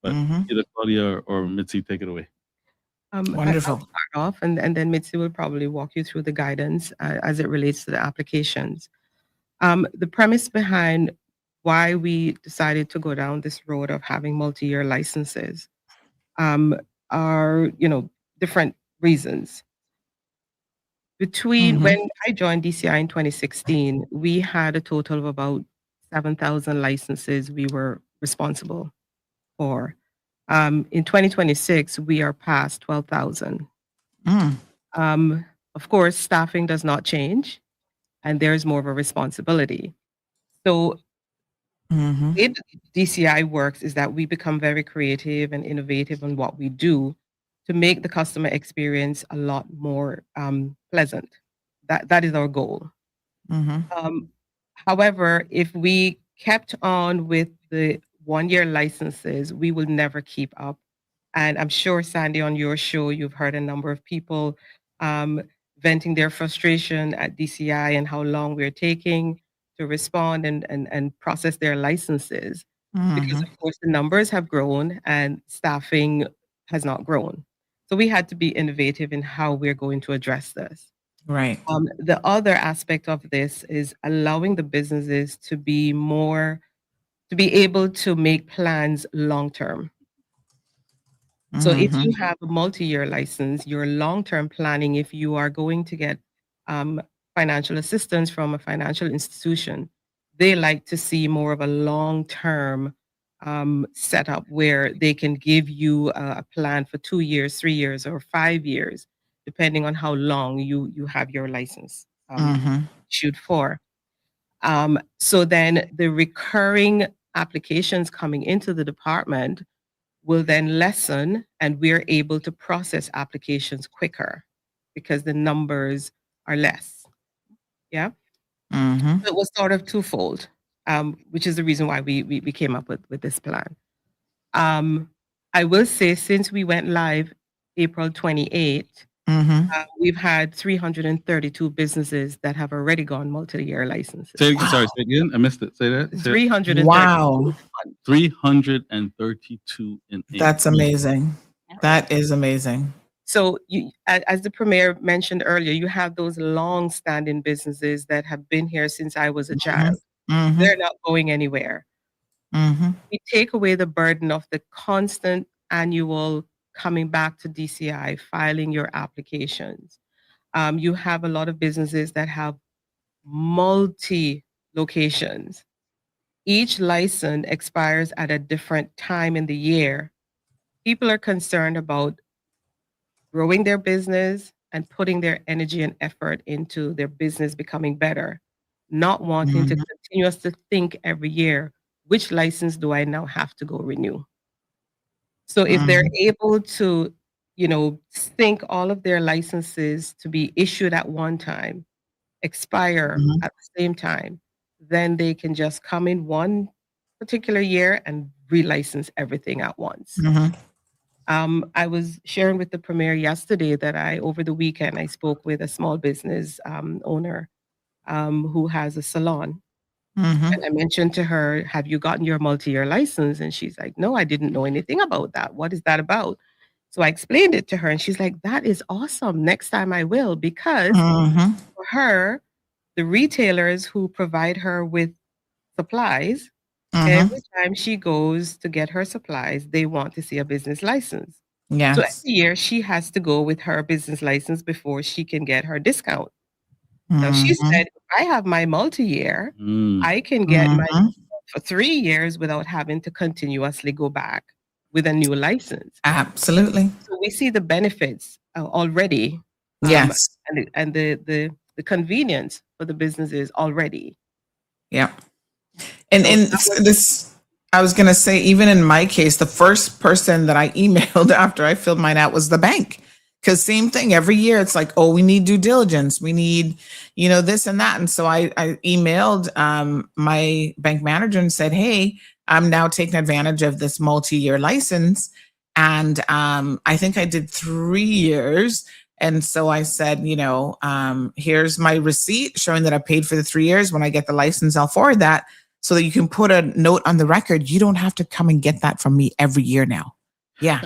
But either Claudia or Mitzi, take it away. Wonderful. I'll start off, and then Mitzi will probably walk you through the guidance as it relates to the applications. The premise behind why we decided to go down this road of having multi-year licenses are, different reasons. Between when I joined DCI in 2016, we had a total of about 7,000 licenses we were responsible for. In 2026, we are past 12,000. Of course, staffing does not change, and there's more of a responsibility. So the way DCI works is that we become very creative and innovative in what we do to make the customer experience a lot more pleasant. That is our goal. However, if we kept on with the one-year licenses, we will never keep up. And I'm sure, Sandy, on your show, you've heard a number of people venting their frustration at DCI and how long we're taking to respond and process their licenses. Because, of course, the numbers have grown and staffing has not grown. So we had to be innovative in how we're going to address this. Right. The other aspect of this is allowing the businesses to be able to make plans long-term. So if you have a multi-year license, your long-term planning, if you are going to get financial assistance from a financial institution, they like to see more of a long-term setup where they can give you a plan for 2 years, 3 years, or 5 years, depending on how long you have your license issued for. So then the recurring applications coming into the department will then lessen, and we're able to process applications quicker because the numbers are less. Yeah. So it was sort of twofold, which is the reason why we came up with this plan. I will say, since we went live April 28th, we've had 332 businesses that have already gone multi-year licenses. Sorry, say it again. I missed it. Say that. 332. Wow. 332 in That's amazing. That is amazing. So as the Premier mentioned earlier, you have those long-standing businesses that have been here since I was a child. They're not going anywhere. We take away the burden of the constant annual coming back to DCI, filing your applications. You have a lot of businesses that have multi-locations. Each license expires at a different time in the year. People are concerned about growing their business and putting their energy and effort into their business becoming better, not wanting to continuously think every year, which license do I now have to go renew? So if they're able to, sync all of their licenses to be issued at one time, expire at the same time, then they can just come in one particular year and relicense everything at once. I was sharing with the Premier yesterday that over the weekend, I spoke with a small business owner who has a salon. And I mentioned to her, have you gotten your multi-year license? And she's like, no, I didn't know anything about that. What is that about? So I explained it to her, and she's like, that is awesome. Next time I will, because for her, the retailers who provide her with supplies, every time she goes to get her supplies, they want to see a business license. Yes. So every year she has to go with her business license before she can get her discount. Now she said, if I have my multi-year, I can get my for 3 years without having to continuously go back with a new license. Absolutely. So we see the benefits already. Yes. And the convenience for the businesses already. Yeah. And this, I was going to say, even in my case, the first person that I emailed after I filled mine out was the bank. Because same thing, every year it's like, oh, we need due diligence. We need, this and that. And so I emailed my bank manager and said, hey, I'm now taking advantage of this multi-year license. And I think I did 3 years. And so I said, here's my receipt showing that I paid for the 3 years. When I get the license, I'll forward that so that you can put a note on the record. You don't have to come and get that from me every year now. Yeah.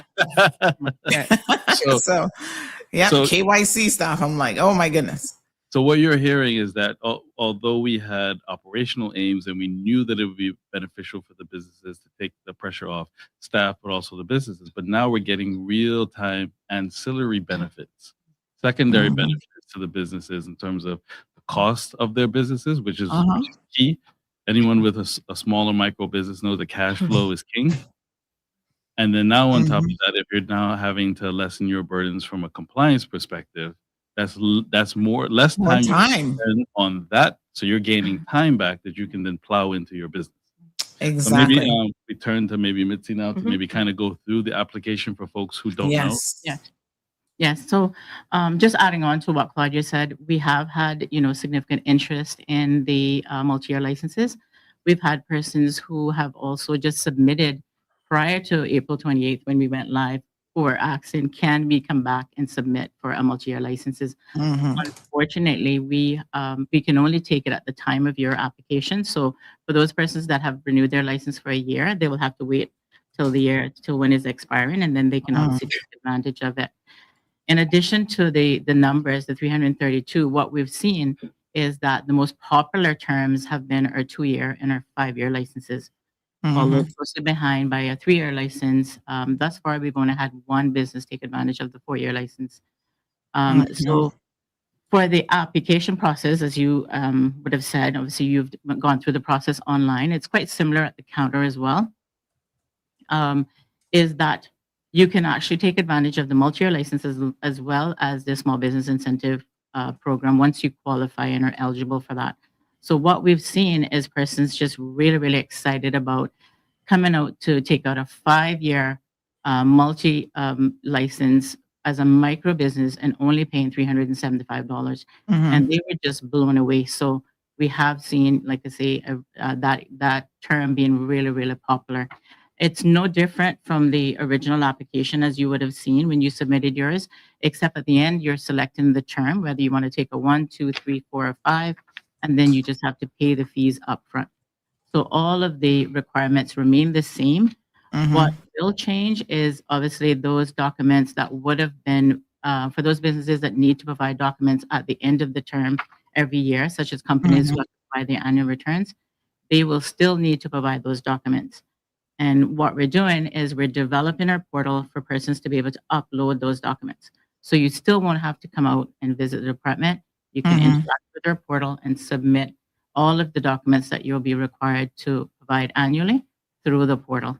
So- so KYC stuff. I'm like, oh my goodness. So what you're hearing is that although we had operational aims and we knew that it would be beneficial for the businesses to take the pressure off staff, but also the businesses, but now we're getting real-time ancillary benefits, secondary benefits to the businesses in terms of the cost of their businesses, which is key. Anyone with a smaller micro business knows that cash flow is king. And then now on top of that, if you're now having to lessen your burdens from a compliance perspective, that's less time you spend on that. So you're gaining time back that you can then plow into your business. Exactly. So maybe we turn to maybe Mitzi now to maybe kind of go through the application for folks who don't know. Yes. So just adding on to what Claudia said, we have had, significant interest in the multi-year licenses. We've had persons who have also just submitted prior to April 28th when we went live, who were asking, can we come back and submit for a multi-year licenses? Unfortunately, we can only take it at the time of your application. So for those persons that have renewed their license for a year, they will have to wait till when it's expiring, and then they can obviously take advantage of it. In addition to the numbers, the 332, what we've seen is that the most popular terms have been our 2-year and our 5-year licenses. Although closely behind by a 3-year license, thus far we've only had one business take advantage of the 4-year license. So for the application process, as you would have said, obviously you've gone through the process online. It's quite similar at the counter as well. Is that you can actually take advantage of the multi-year licenses as well as the small business incentive program once you qualify and are eligible for that. So what we've seen is persons just really, really excited about coming out to take out a 5-year multi license as a micro business and only paying $375. And they were just blown away. So we have seen, like I say, that term being really, really popular. It's no different from the original application as you would have seen when you submitted yours, except at the end, you're selecting the term, whether you want to take a 1, 2, 3, 4, or 5, and then you just have to pay the fees upfront. So all of the requirements remain the same. What will change is obviously those documents that would have been for those businesses that need to provide documents at the end of the term every year, such as companies who have to provide their annual returns, they will still need to provide those documents. And what we're doing is we're developing our portal for persons to be able to upload those documents. So you still won't have to come out and visit the department. You can interact with our portal and submit all of the documents that you'll be required to provide annually through the portal.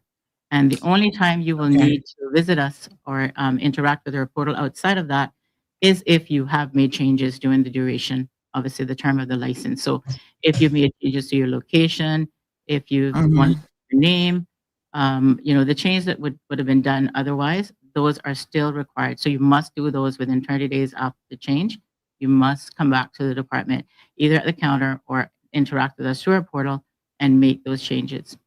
And the only time you will need to visit us or interact with our portal outside of that is if you have made changes during the duration, obviously the term of the license. So if you've made changes to your location, if you've wanted your name, the change that would have been done otherwise, those are still required. So you must do those within 30 days after the change. You must come back to the department, either at the counter or interact with us through our portal and make those changes.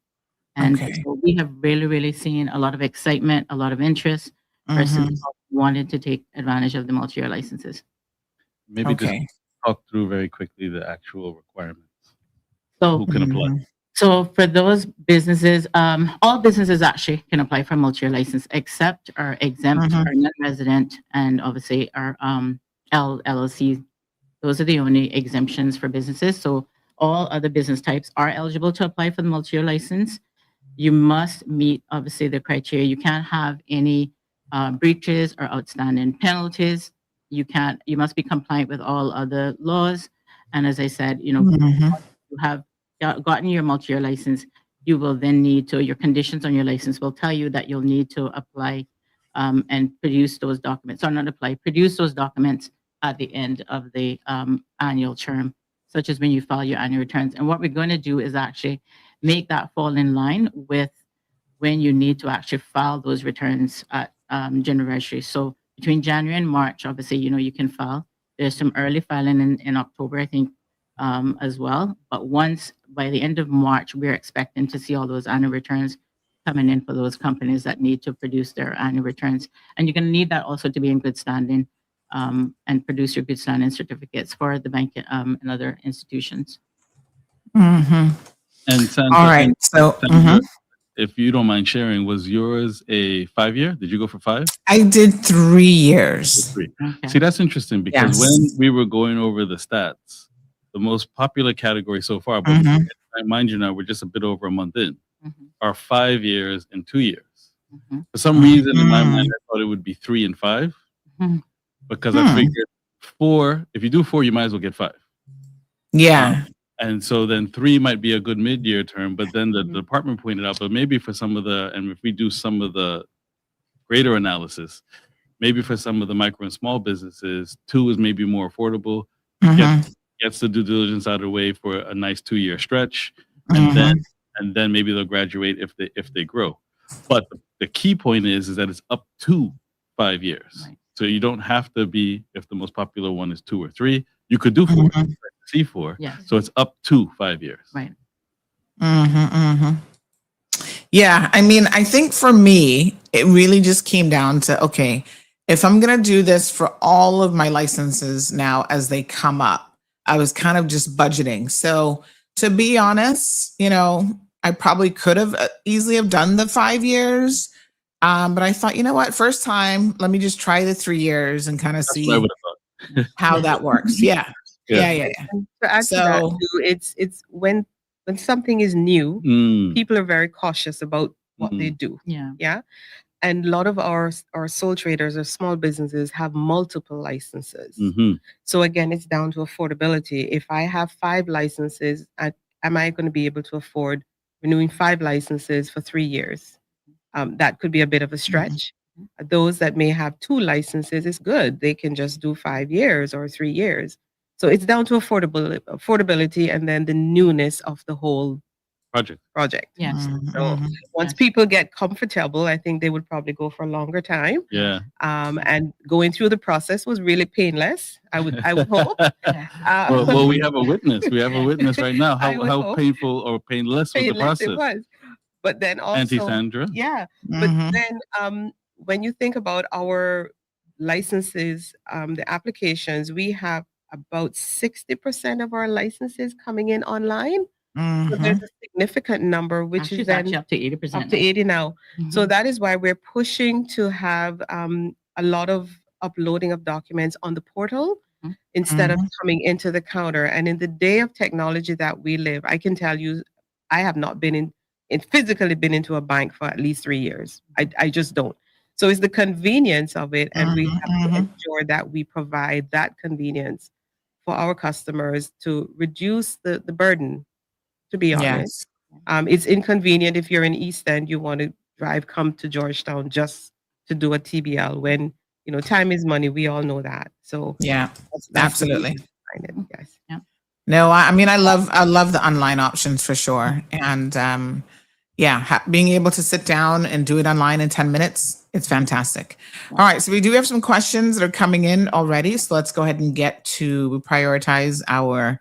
And so we have really, really seen a lot of excitement, a lot of interest, persons wanted to take advantage of the multi-year licenses. Maybe just talk through very quickly the actual requirements. So who can apply? So for those businesses, all businesses actually can apply for a multi-year license except our exempt, our non-resident, and obviously our LLC. Those are the only exemptions for businesses. So all other business types are eligible to apply for the multi-year license. You must meet, obviously, the criteria. You can't have any breaches or outstanding penalties. You must be compliant with all other laws. And as I said, once you have gotten your multi-year license, you will then need to, your conditions on your license will tell you that you'll need to apply and produce those documents, or not apply, produce those documents at the end of the annual term, such as when you file your annual returns. And what we're going to do is actually make that fall in line with when you need to actually file those returns at General Registry. So between January and March, obviously, you can file. There's some early filing in October, I think, as well. But once by the end of March, we're expecting to see all those annual returns coming in for those companies that need to produce their annual returns. And you're going to need that also to be in good standing and produce your good standing certificates for the bank and other institutions. Mm-hmm. And Sandra, All right. So Sandra, if you don't mind sharing, was yours a 5-year? Did you go for 5? I did 3 years. 3. Okay. See, that's interesting because Yes. when we were going over the stats, the most popular category so far, but mind you now, we're just a bit over a month in, are 5 years and 2 years. For some reason in my mind, I thought it would be 3 and 5 because I figured 4, if you do 4, you might as well get 5. Yeah. And so then 3 might be a good mid-year term, but then the department pointed out, but maybe for some of and if we do some of the greater analysis, maybe for some of the micro and small businesses, 2 is maybe more affordable, gets the due diligence out of the way for a nice 2-year stretch, and then maybe they'll graduate if they grow. But the key point is that it's up to 5 years. Right. So you don't have to be, if the most popular one is 2 or 3, you could do 4. C4. Yes. So it's up to 5 years. Right. Yeah. I mean, I think for me, it really just came down to, okay, if I'm going to do this for all of my licenses now as they come up, I was kind of just budgeting. So to be honest, I probably could have easily have done the 5 years. But I thought, you know what, first time, let me just try the 3 years and kind of see how that works. Yeah. Yeah. And to add to that too, it's when something is new, people are very cautious about what they do. Yeah. And a lot of our sole traders or small businesses have multiple licenses. So again, it's down to affordability. If I have 5 licenses, am I going to be able to afford renewing 5 licenses for 3 years? That could be a bit of a stretch. Those that may have 2 licenses is good. They can just do 5 years or 3 years. So it's down to affordability and then the newness of the whole project. Yes. So once people get comfortable, I think they would probably go for a longer time. Yeah. And going through the process was really painless. I would hope. Well, we have a witness. We have a witness right now. How painful or painless was the process? It was. But then also, Auntie Sandra. Yeah. But then when you think about our licenses, the applications, we have about 60% of our licenses coming in online. So there's a significant number, which Actually, is then actually up to 80%. Up to 80 now. So that is why we're pushing to have a lot of uploading of documents on the portal instead of coming into the counter. And in the day of technology that we live, I can tell you, I have not been physically been into a bank for at least 3 years. I just don't. So it's the convenience of it, and we have to ensure that we provide that convenience for our customers to reduce the burden, to be honest. Yes. It's inconvenient if you're in East End, you want to come to Georgetown just to do a TBL when, time is money. We all know that. So yeah, that's absolutely. Yes. Yeah. No, I mean, I love the online options for sure. And being able to sit down and do it online in 10 minutes, it's fantastic. All right. So we do have some questions that are coming in already. So let's go ahead and prioritize our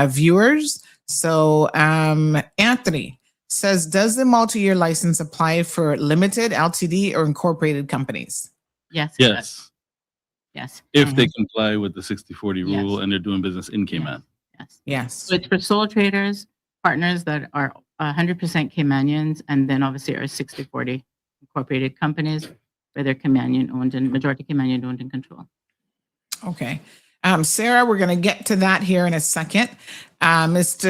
viewers. So Anthony says, does the multi-year license apply for limited, LTD, or incorporated companies? Yes. Yes. Yes. If they comply with the 60/40 rule and they're doing business in Cayman. Yes. So it's for sole traders, partners that are 100% Caymanians, and then obviously our 60/40 incorporated companies where they're Caymanian owned and majority Caymanian owned and controlled. Okay. Sarah, we're going to get to that here in a second. Miss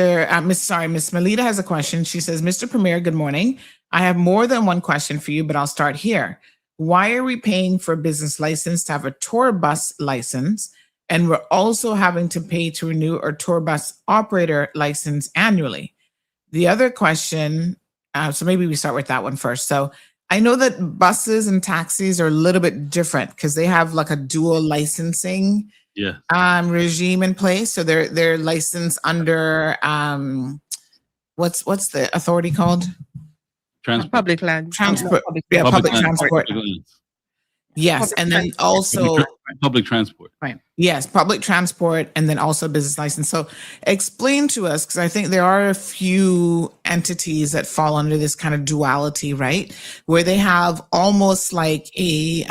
Melita has a question. She says, Mr. Premier, good morning. I have more than one question for you, but I'll start here. Why are we paying for a business license to have a tour bus license, and we're also having to pay to renew our tour bus operator license annually? The other question, so maybe we start with that one first. So I know that buses and taxis are a little bit different because they have like a dual licensing regime in place. So they're licensed under what's the authority called? Public land. Transport. Yeah, public transport. Yes, and then also public transport. Right. Yes, public transport, and then also business license. So explain to us, because I think there are a few entities that fall under this kind of duality, right? Where they have almost like a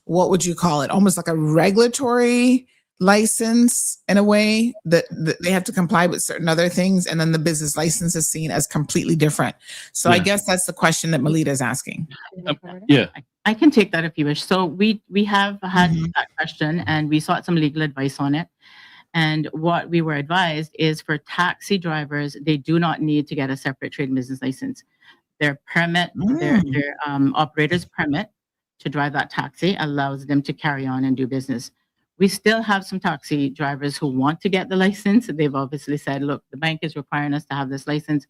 what would you call it? Almost like a regulatory license in a way that they have to comply with certain other things. And then the business license is seen as completely different. So I Yeah. guess that's the question that Melita is asking. Yeah. I can take that if you wish. So we have had Mhm. that question and we sought some legal advice on it. And what we were advised is for taxi drivers, they do not need to get a separate trade and business license. Their permit, their operator's permit to drive that taxi allows them to carry on and do business. We still have some taxi drivers who want to get the license. They've obviously said, look, the bank is requiring us to have this license.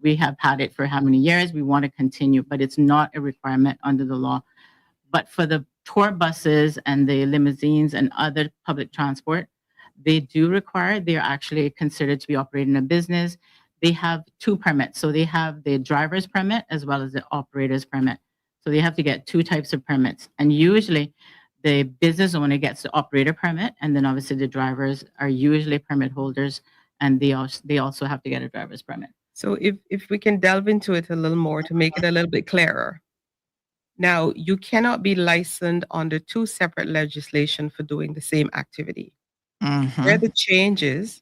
We have had it for how many years? We want to continue, but it's not a requirement under the law. But for the tour buses and the limousines and other public transport, they do require, they're actually considered to be operating a business. They have two permits. So they have the driver's permit as well as the operator's permit. So they have to get two types of permits. And usually the business owner gets the operator permit, and then obviously the drivers are usually permit holders, and they also have to get a driver's permit. So if we can delve into it a little more to make it a little bit clearer. Now, you cannot be licensed under two separate legislation for doing the same activity. Where the change is,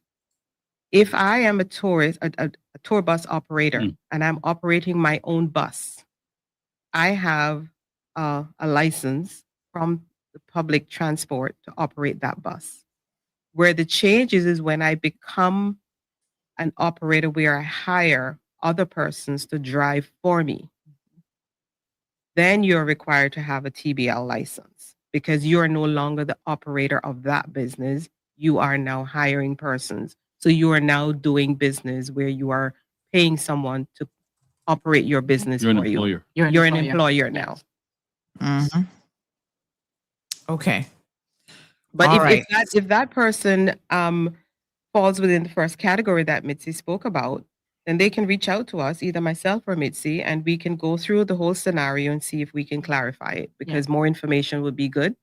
if I am a tourist, a tour bus operator, and I'm operating my own bus, I have a license from the public transport to operate that bus. Where the change is when I become an operator where I hire other persons to drive for me. Then you're required to have a TBL license because you're no longer the operator of that business. You are now hiring persons. So you are now doing business where you are paying someone to operate your business You're an for you. employer. You're an employer now. Okay. But All right. if that person falls within the first category that Mitzi spoke about, then they can reach out to us, either myself or Mitzi, and we can go through the whole scenario and see if we can clarify it, because more information would be good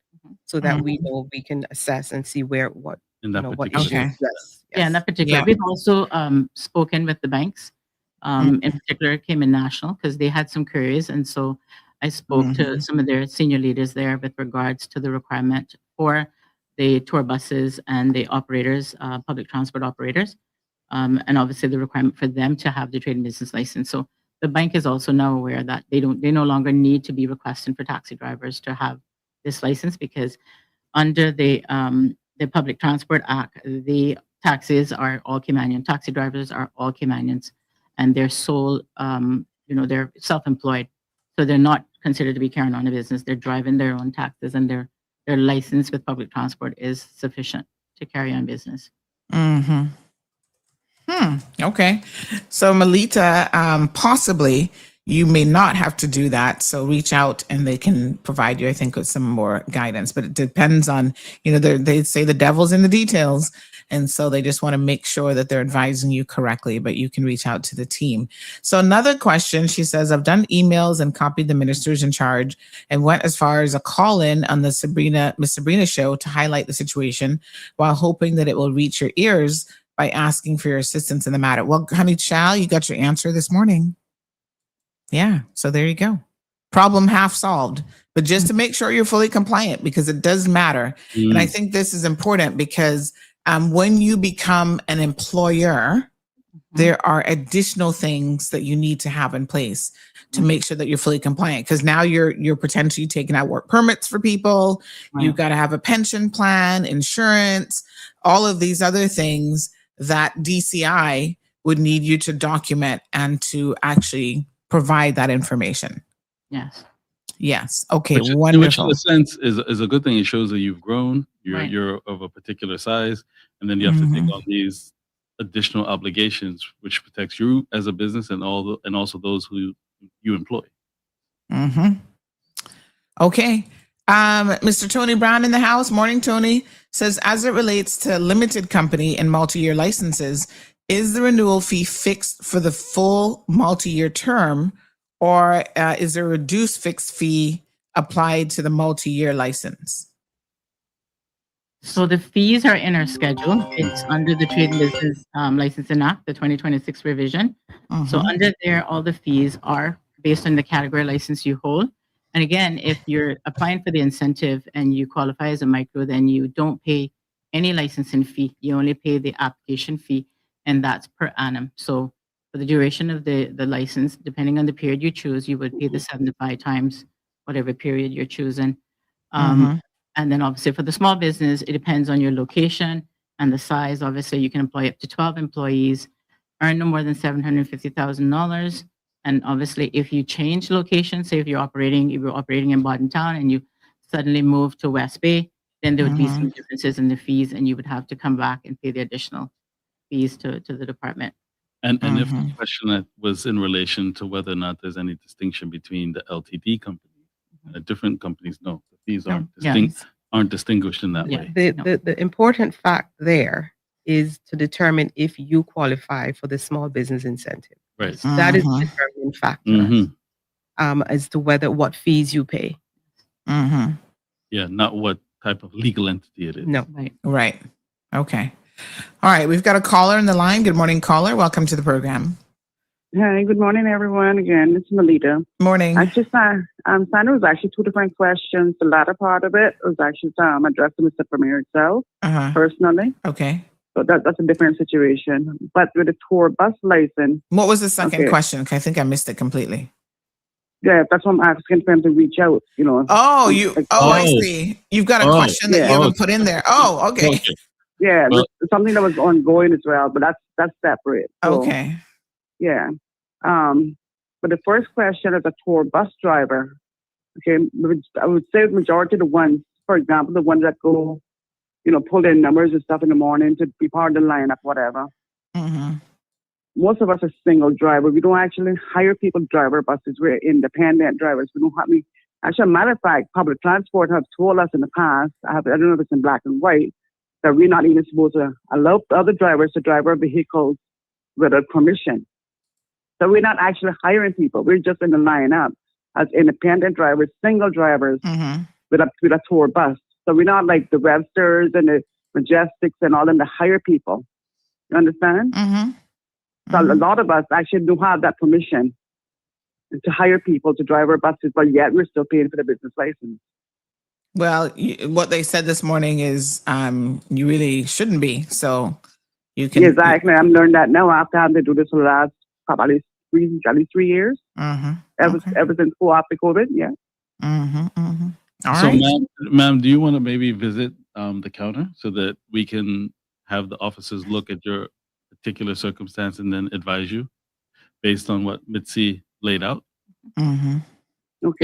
so that we know we can assess and see what In that what particular issues. Okay. Yes. Yeah, in that particular, Yeah. we've also spoken with the banks. In particular, Cayman National, because they had some queries. And so I spoke to some of their senior leaders there with regards to the requirement for the tour buses and the operators, public transport operators. And obviously the requirement for them to have the trade and business license. So the bank is also now aware that they no longer need to be requesting for taxi drivers to have this license, because under the Public Transport Act, the taxis are all Caymanian, taxi drivers are all Caymanians, and they're sole, they're self-employed. So they're not considered to be carrying on a business. They're driving their own taxes, and their license with public transport is sufficient to carry on business. Okay. So Melita, possibly you may not have to do that. So reach out and they can provide you, I think, with some more guidance. But it depends on, they say the devil's in the details. And so they just want to make sure that they're advising you correctly, but you can reach out to the team. So another question, she says, I've done emails and copied the ministers in charge and went as far as a call-in on the Miss Sabrina show to highlight the situation while hoping that it will reach your ears by asking for your assistance in the matter. Well, honey, Chal, you got your answer this morning. Yeah, so there you go. Problem half solved. But just to make sure you're fully compliant, because it does matter. And I think this is important because when you become an employer, there are additional things that you need to have in place to make sure that you're fully compliant. Because now you're potentially taking out work permits for people. Right. You've got to have a pension plan, insurance, all of these other things that DCI would need you to document and to actually provide that information. Yes. Yes. Okay. Which in Wonderful. a sense is a good thing. It shows that you've grown. Right. You're of a particular size, and then you have to take on these additional obligations, which protects you as a business and also those who you employ. Okay. Mr. Tony Brown in the house. Morning, Tony. Says, as it relates to limited company and multi-year licenses, is the renewal fee fixed for the full multi-year term, or is there a reduced fixed fee applied to the multi-year license? So the fees are in our schedule. It's under the Trade and Business Licensing Act, the 2026 revision. So under there, all the fees are based on the category license you hold. And again, if you're applying for the incentive and you qualify as a micro, then you don't pay any licensing fee. You only pay the application fee, and that's per annum. So for the duration of the license, depending on the period you choose, you would pay the 75 times whatever period you're choosing. And then obviously for the small business, it depends on your location and the size. Obviously, you can employ up to 12 employees, earn no more than $750,000. And obviously, if you change location, say if you're operating in Bodden Town and you suddenly move to West Bay, then there would be some differences in the fees, and you would have to come back and pay the additional fees to the department. And if the question that was in relation to whether or not there's any distinction between the LTD companies, different companies, no, the fees aren't distinguished in that way. The important fact there is to determine if you qualify for the small business incentive. Right. That is the determining factor as to what fees you pay. Yeah, not what type of legal entity it is. No. Right. Okay. All right. We've got a caller in the line. Good morning, caller. Welcome to the program. Hi, good morning, everyone. Again, it's Melita. Morning. I just, Sandra, was actually two different questions. The latter part of it was actually addressed to Mr. Premier itself, personally. Okay. So that's a different situation. But with the tour bus license. What was the second question? I think I missed it completely. Yeah, that's what I'm asking for him to reach out, you know. Oh, I see. You've got a question that you haven't put in there. Oh, okay. Yeah, it's something that was ongoing as well, but that's separate. So, okay. Yeah. But the first question is a tour bus driver. Okay, I would say the majority of the ones, for example, the ones that go, you know, pull in numbers and stuff in the morning to be part of the lineup, whatever. Most of us are single driver. We don't actually hire people to drive our buses. We're independent drivers. We don't have any. Actually, a matter of fact, public transport have told us in the past, I don't know if it's in black and white, that we're not even supposed to allow other drivers to drive our vehicles without permission. So we're not actually hiring people. We're just in the lineup as independent drivers, single drivers with a tour bus. So we're not like the Websters and the Majestics and all them to hire people. You understand? So a lot of us actually do have that permission to hire people to drive our buses, but yet we're still paying for the business license. Well, what they said this morning is you really shouldn't be. So you can. Exactly. I'm learning that now after having to do this for the last probably at least 3 years. Ever since after COVID, yeah. All so, right. ma'am, do you want to maybe visit the counter so that we can have the officers look at your particular circumstance and then advise you based on what Mitzi laid out? Okay,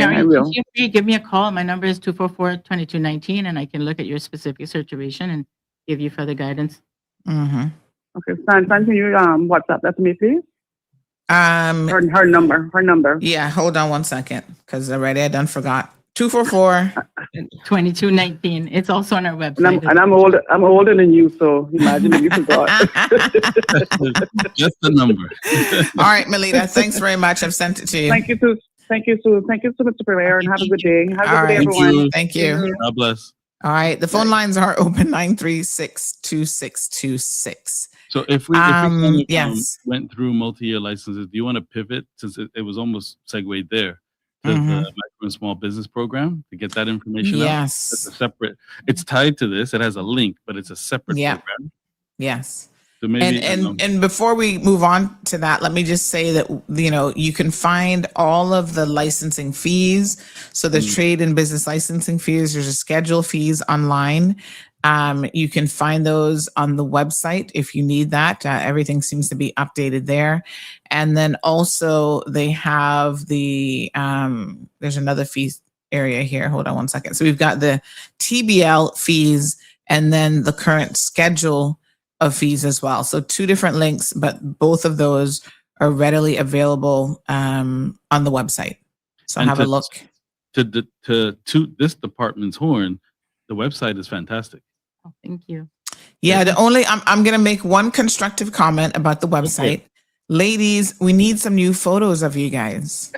I will. Give me a call. My number is 244-2219, and I can look at your specific situation and give you further guidance. Okay, San, can you WhatsApp that to me, please? Her number. Yeah, hold on 1 second, because already I done forgot. 244-2219. It's also on our website. And I'm older than you, so imagine if you forgot. Just the number. All right, Melita, thanks very much. I've sent it to you. Thank you, Sue. Thank you so much, Mr. Premier, and have a good day. Have a good day, everyone. Thank you. God bless. All right, the phone lines are open 936-2626. So if we kind of, yes. Went through multi-year licenses, do you want to pivot, since it was almost segued there, to the micro and small business program to get that information out? Yes. That's a separate, it's tied to this. It has a link, but it's a separate program. Yes. So maybe, and before we move on to that, let me just say that, you know, you can find all of the licensing fees. So the trade and business licensing fees, there's a schedule fees online. You can find those on the website if you need that. Everything seems to be updated there. And then also they have the, there's another fee area here. Hold on 1 second. So we've got the TBL fees and then the current schedule of fees as well. So two different links, but both of those are readily available on the website. So have a look. To this department's horn, the website is fantastic. Oh, thank you. Yeah, I'm going to make one constructive comment about the website. Okay. Ladies, we need some new photos of you guys.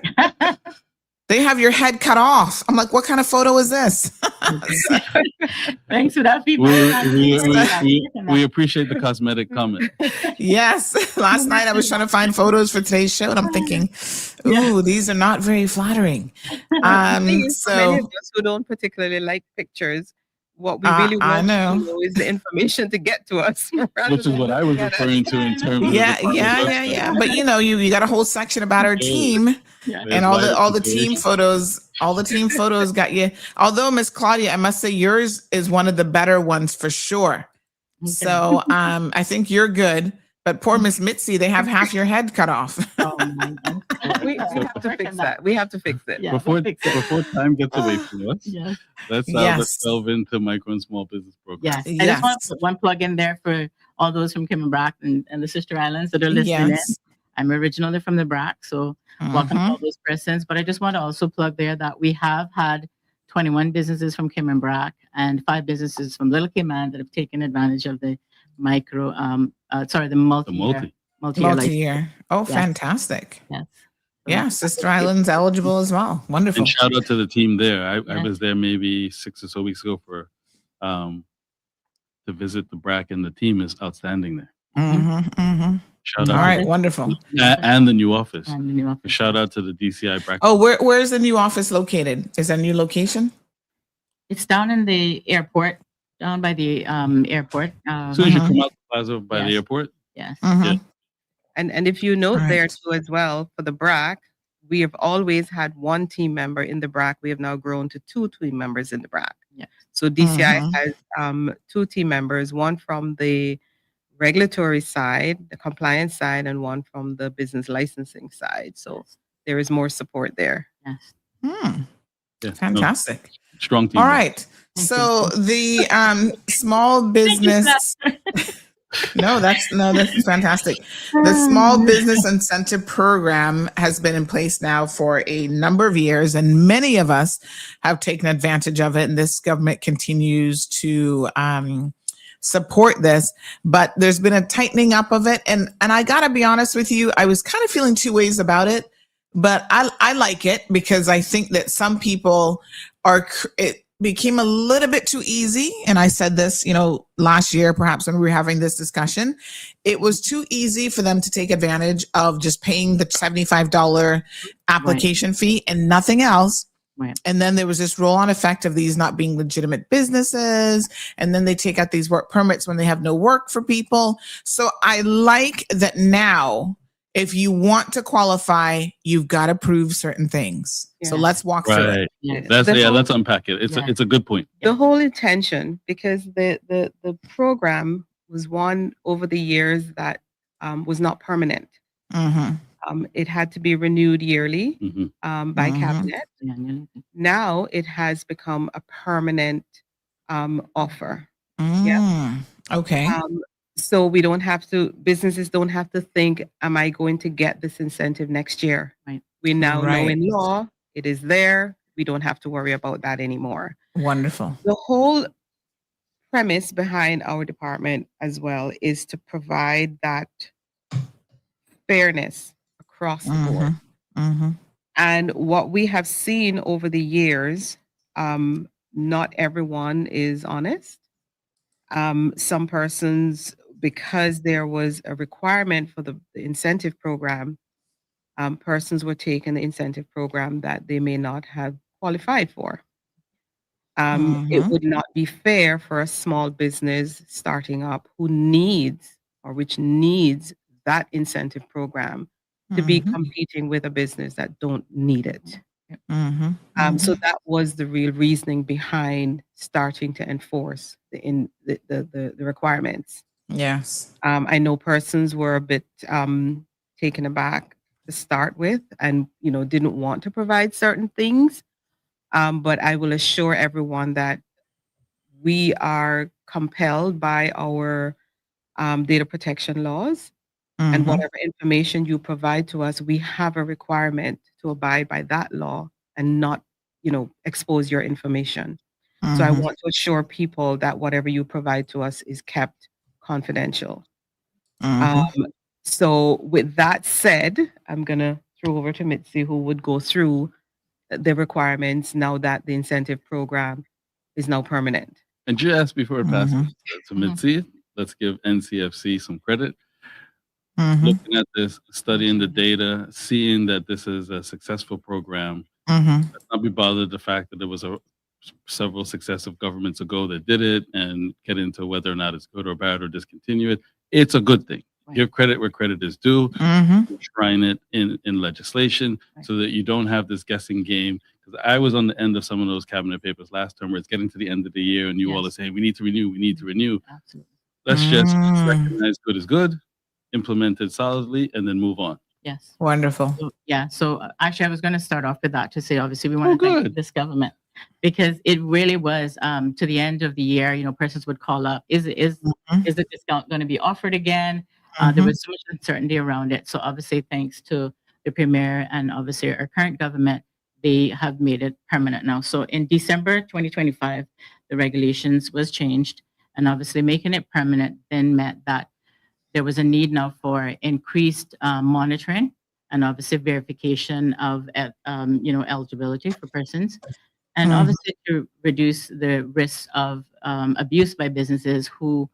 They have your head cut off. I'm like, what kind of photo is this? Thanks for that feedback. We appreciate the cosmetic comment. Yes. Last night I was trying to find photos for today's show, and I'm thinking, ooh, these are not very flattering. Many of So us who don't particularly like pictures, what we really I want know. to know is the information to get to us. Which is what I was referring to in terms of yeah. But you got a whole section about our team, and all the team photos. All the team photos got you. Although Miss Claudia, I must say yours is one of the better ones for sure. Okay. So I think you're good. But poor Miss Mitzi, they have half your head cut off. Oh my God. We have to fix that. We have to fix it. Yeah, before time gets away from us, let's delve into micro and small business programs. Yes. I just want to put one plug in there for all those from Kim and Brack and the sister islands that are listening in. I'm originally from the Brack, so welcome to all those persons. But I just want to also plug there that we have had 21 businesses from Kim and Brack and 5 businesses from Little Cayman that have taken advantage of the multi-year. Oh, fantastic. Yes. Yeah, Sister Islands eligible as well. Wonderful. And shout out to the team there. I was there maybe 6 or so weeks ago for to visit the Brack, and the team is outstanding there. Shout out. All right, wonderful. And the new office. Shout out to the DCI Brack. Oh, where's the new office located? Is that a new location? It's down in the airport, down by the airport. As soon as you come out the plaza by the airport. Yes. Yeah. And if you note there too as well, for the BRAC, we have always had one team member in the BRAC. We have now grown to 2 team members in the BRAC. Yes. So DCI has 2 team members, one from the regulatory side, the compliance side, and one from the business licensing side. So there is more support there. Yes. Fantastic. Strong team. All right. So the small business. No, that's fantastic. The small business incentive program has been in place now for a number of years, and many of us have taken advantage of it. And this government continues to support this, but there's been a tightening up of it. And I got to be honest with you, I was kind of feeling 2 ways about it, but I like it because I think that some people it became a little bit too easy. And I said this, last year, perhaps when we were having this discussion, it was too easy for them to take advantage of just paying the $75 application fee and nothing else. Right. And then there was this roll-on effect of these not being legitimate businesses. And then they take out these work permits when they have no work for people. So I like that now, if you want to qualify, you've got to prove certain things. Yeah. So let's walk through it. Let's unpack it. It's a good point. The whole intention, because the program was one over the years that was not permanent. It had to be renewed yearly by cabinet. Now it has become a permanent offer. Okay. So businesses don't have to think, am I going to get this incentive next year? Right. We now know in law, it is there. We don't have to worry about that anymore. Wonderful. The whole premise behind our department as well is to provide that fairness across the board. And what we have seen over the years, not everyone is honest. Some persons, because there was a requirement for the incentive program, persons were taking the incentive program that they may not have qualified for. It would not be fair for a small business starting up which needs that incentive program to be competing with a business that don't need it. So that was the real reasoning behind starting to enforce the requirements. Yes. I know persons were a bit taken aback to start with and, didn't want to provide certain things. But I will assure everyone that we are compelled by our data protection laws. And whatever information you provide to us, we have a requirement to abide by that law and not, expose your information. So I want to assure people that whatever you provide to us is kept confidential. So with that said, I'm going to throw over to Mitzi, who would go through the requirements now that the incentive program is now permanent. And just before it passes to Mhm. Mitzi, let's give NCFC some credit. Mhm. Looking at this, studying the data, seeing that this is a successful program, Mhm. let's not be bothered the fact that there was several successive governments ago that did it and get into whether or not it's good or bad or discontinue it. It's a good thing. Right. Give credit where credit is due. Mhm. Enshrine it in legislation Right. so that you don't have this guessing game. Because I was on the end of some of those cabinet papers last term where it's getting to the end of the year and you all are Yes. saying, we need to renew, we need to renew. Absolutely. Let's just Mm. recognize good is good, implement it solidly, and then move on. Yes. Wonderful. So, yeah. So actually, I was going to start off with that to say, obviously, we Oh, want to thank good. this government because it really was to the end of the year. You know, persons would call up, is the discount going to be offered again? There was so much uncertainty around it. So obviously, thanks to the premier and obviously our current government, they have made it permanent now. So in December 2025, the regulations was changed, and obviously making it permanent then meant that there was a need now for increased monitoring and obviously verification of eligibility for persons, and obviously to reduce the risk of abuse by businesses who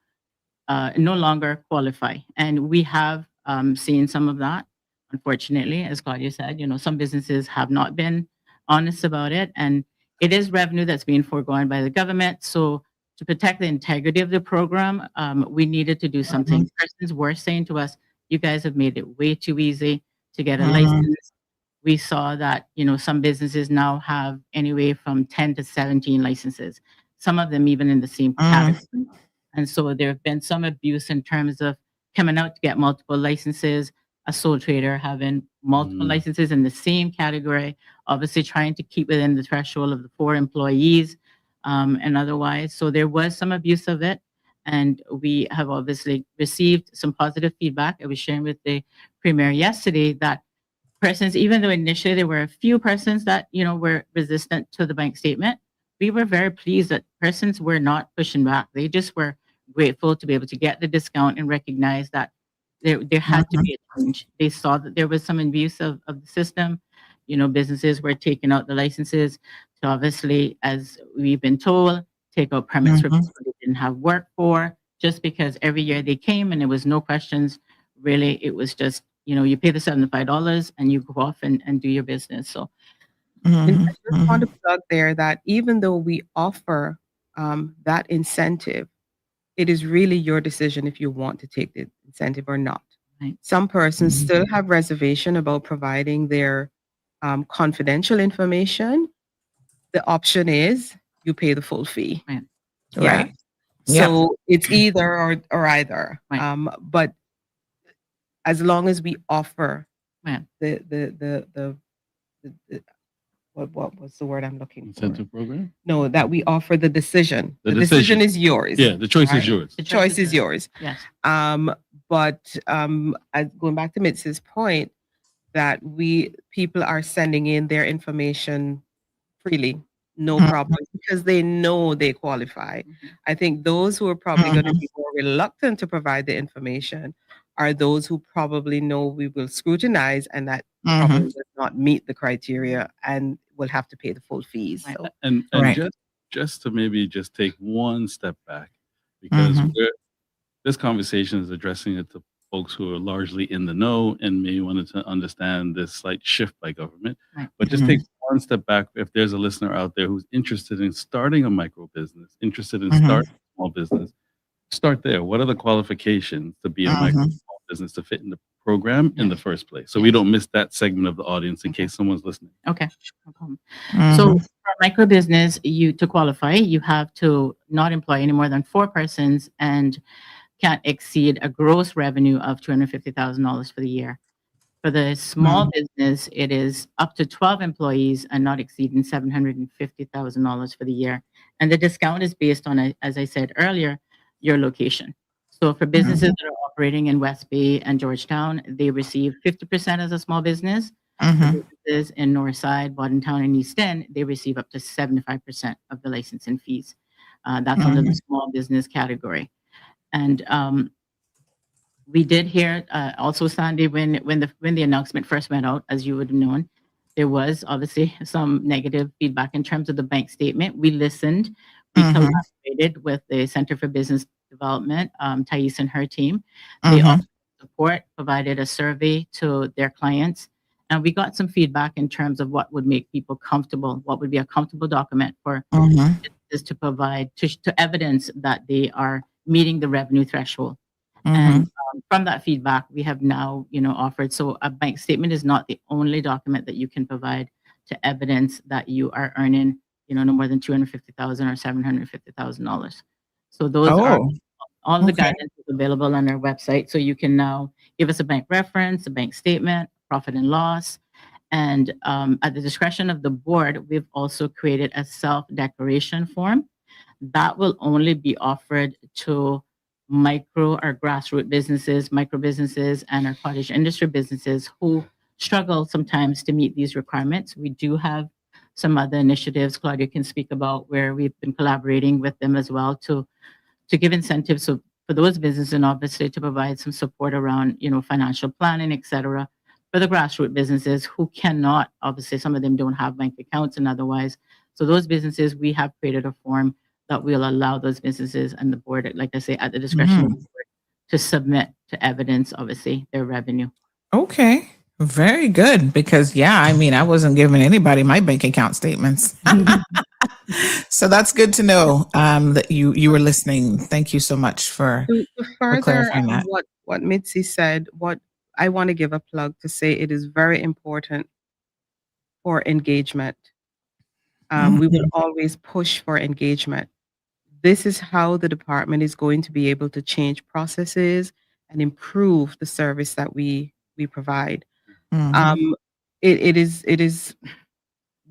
no longer qualify. And we have seen some of that, unfortunately, as Claudia said. You know, some businesses have not been honest about it, and it is revenue that's being foregone by the government. So to protect the integrity of the program, we needed to do something. Persons were saying to us, "You guys have made it way too easy to get a license." We saw that some businesses now have anywhere from 10 to 17 licenses. Some of them even in the same category. And so there have been some abuse in terms of coming out to get multiple licenses, a sole trader having multiple licenses in the same category, obviously trying to keep within the threshold of the 4 employees and otherwise. So there was some abuse of it. And we have obviously received some positive feedback. I was sharing with the premier yesterday that persons, even though initially there were a few persons that, were resistant to the bank statement, we were very pleased that persons were not pushing back. They just were grateful to be able to get the discount and recognize that there had to be a change. They saw that there was some abuse of the system. Businesses were taking out the licenses to obviously, as we've been told, take out permits for people they didn't have work for, just because every year they came and there was no questions. Really, it was just, you pay the $75 and you go off and do your business. So And I just want to plug there that even though we offer that incentive, it is really your decision if you want to take the incentive or not. Right. Some persons still have reservation about providing their confidential information. The option is you pay the full fee. Right. Yeah. Right. So it's either or either. Right. But as long as we offer Right. the what was the word I'm looking for? Incentive program? No, that we offer the decision. The The decision decision. is yours. Yeah, the choice right? is yours. The choice is yours. Yes. But going back to Mitzi's point, that people are sending in their information freely, no problem, because they know they qualify. I think those who are probably going to be more reluctant to provide the information are those who probably know we will scrutinize and that probably does not meet the criteria and will have to pay the full fees. So. And Right. just to maybe just take one step back, because this conversation is addressing it to folks who are largely in the know and may wanted to understand this slight shift by government. Right. But just take one step back. If there's a listener out there who's interested in starting a micro business, interested in starting a small business, start there. What are the qualifications to be a micro small business to fit in the program in the first place? So we don't miss that segment of the audience in case someone's listening. Okay. No problem. So for a micro business, to qualify, you have to not employ any more than 4 persons and can't exceed a gross revenue of $250,000 for the year. For the small business, it is up to 12 employees and not exceeding $750,000 for the year. And the discount is based on, as I said earlier, your location. So for businesses that are operating in West Bay and Georgetown, they receive 50% as a small business. For businesses in Northside, Bordentown, and East End, they receive up to 75% of the licensing fees. That's under the small business category. And we did hear also, Sandy, when the announcement first went out, as you would have known, there was obviously some negative feedback in terms of the bank statement. We listened. We collaborated with the Center for Business Development, Thais and her team. They offered support, provided a survey to their clients, and we got some feedback in terms of what would make people comfortable, what would be a comfortable document for businesses to provide to evidence that they are meeting the revenue threshold. And from that feedback, we have now, offered. So a bank statement is not the only document that you can provide to evidence that you are earning, no more than $250,000 or $750,000. So those are all the guidance is available on our website. So you can now give us a bank reference, a bank statement, profit and loss. And at the discretion of the board, we've also created a self-declaration form that will only be offered to micro or grassroots businesses, micro businesses, and our cottage industry businesses who struggle sometimes to meet these requirements. We do have some other initiatives Claudia can speak about where we've been collaborating with them as well to give incentives for those businesses and obviously to provide some support around, financial planning, et cetera, for the grassroots businesses who cannot, obviously some of them don't have bank accounts and otherwise. So those businesses, we have created a form that will allow those businesses and the board, like I say, at the discretion of the board, to submit to evidence, obviously, their revenue. Okay. Very good. Because I wasn't giving anybody my bank account statements. So that's good to know that you were listening. Thank you so much for further clarifying that. What Mitzi said, what I want to give a plug to say it is very important for engagement. We will always push for engagement. This is how the department is going to be able to change processes and improve the service that we provide. It is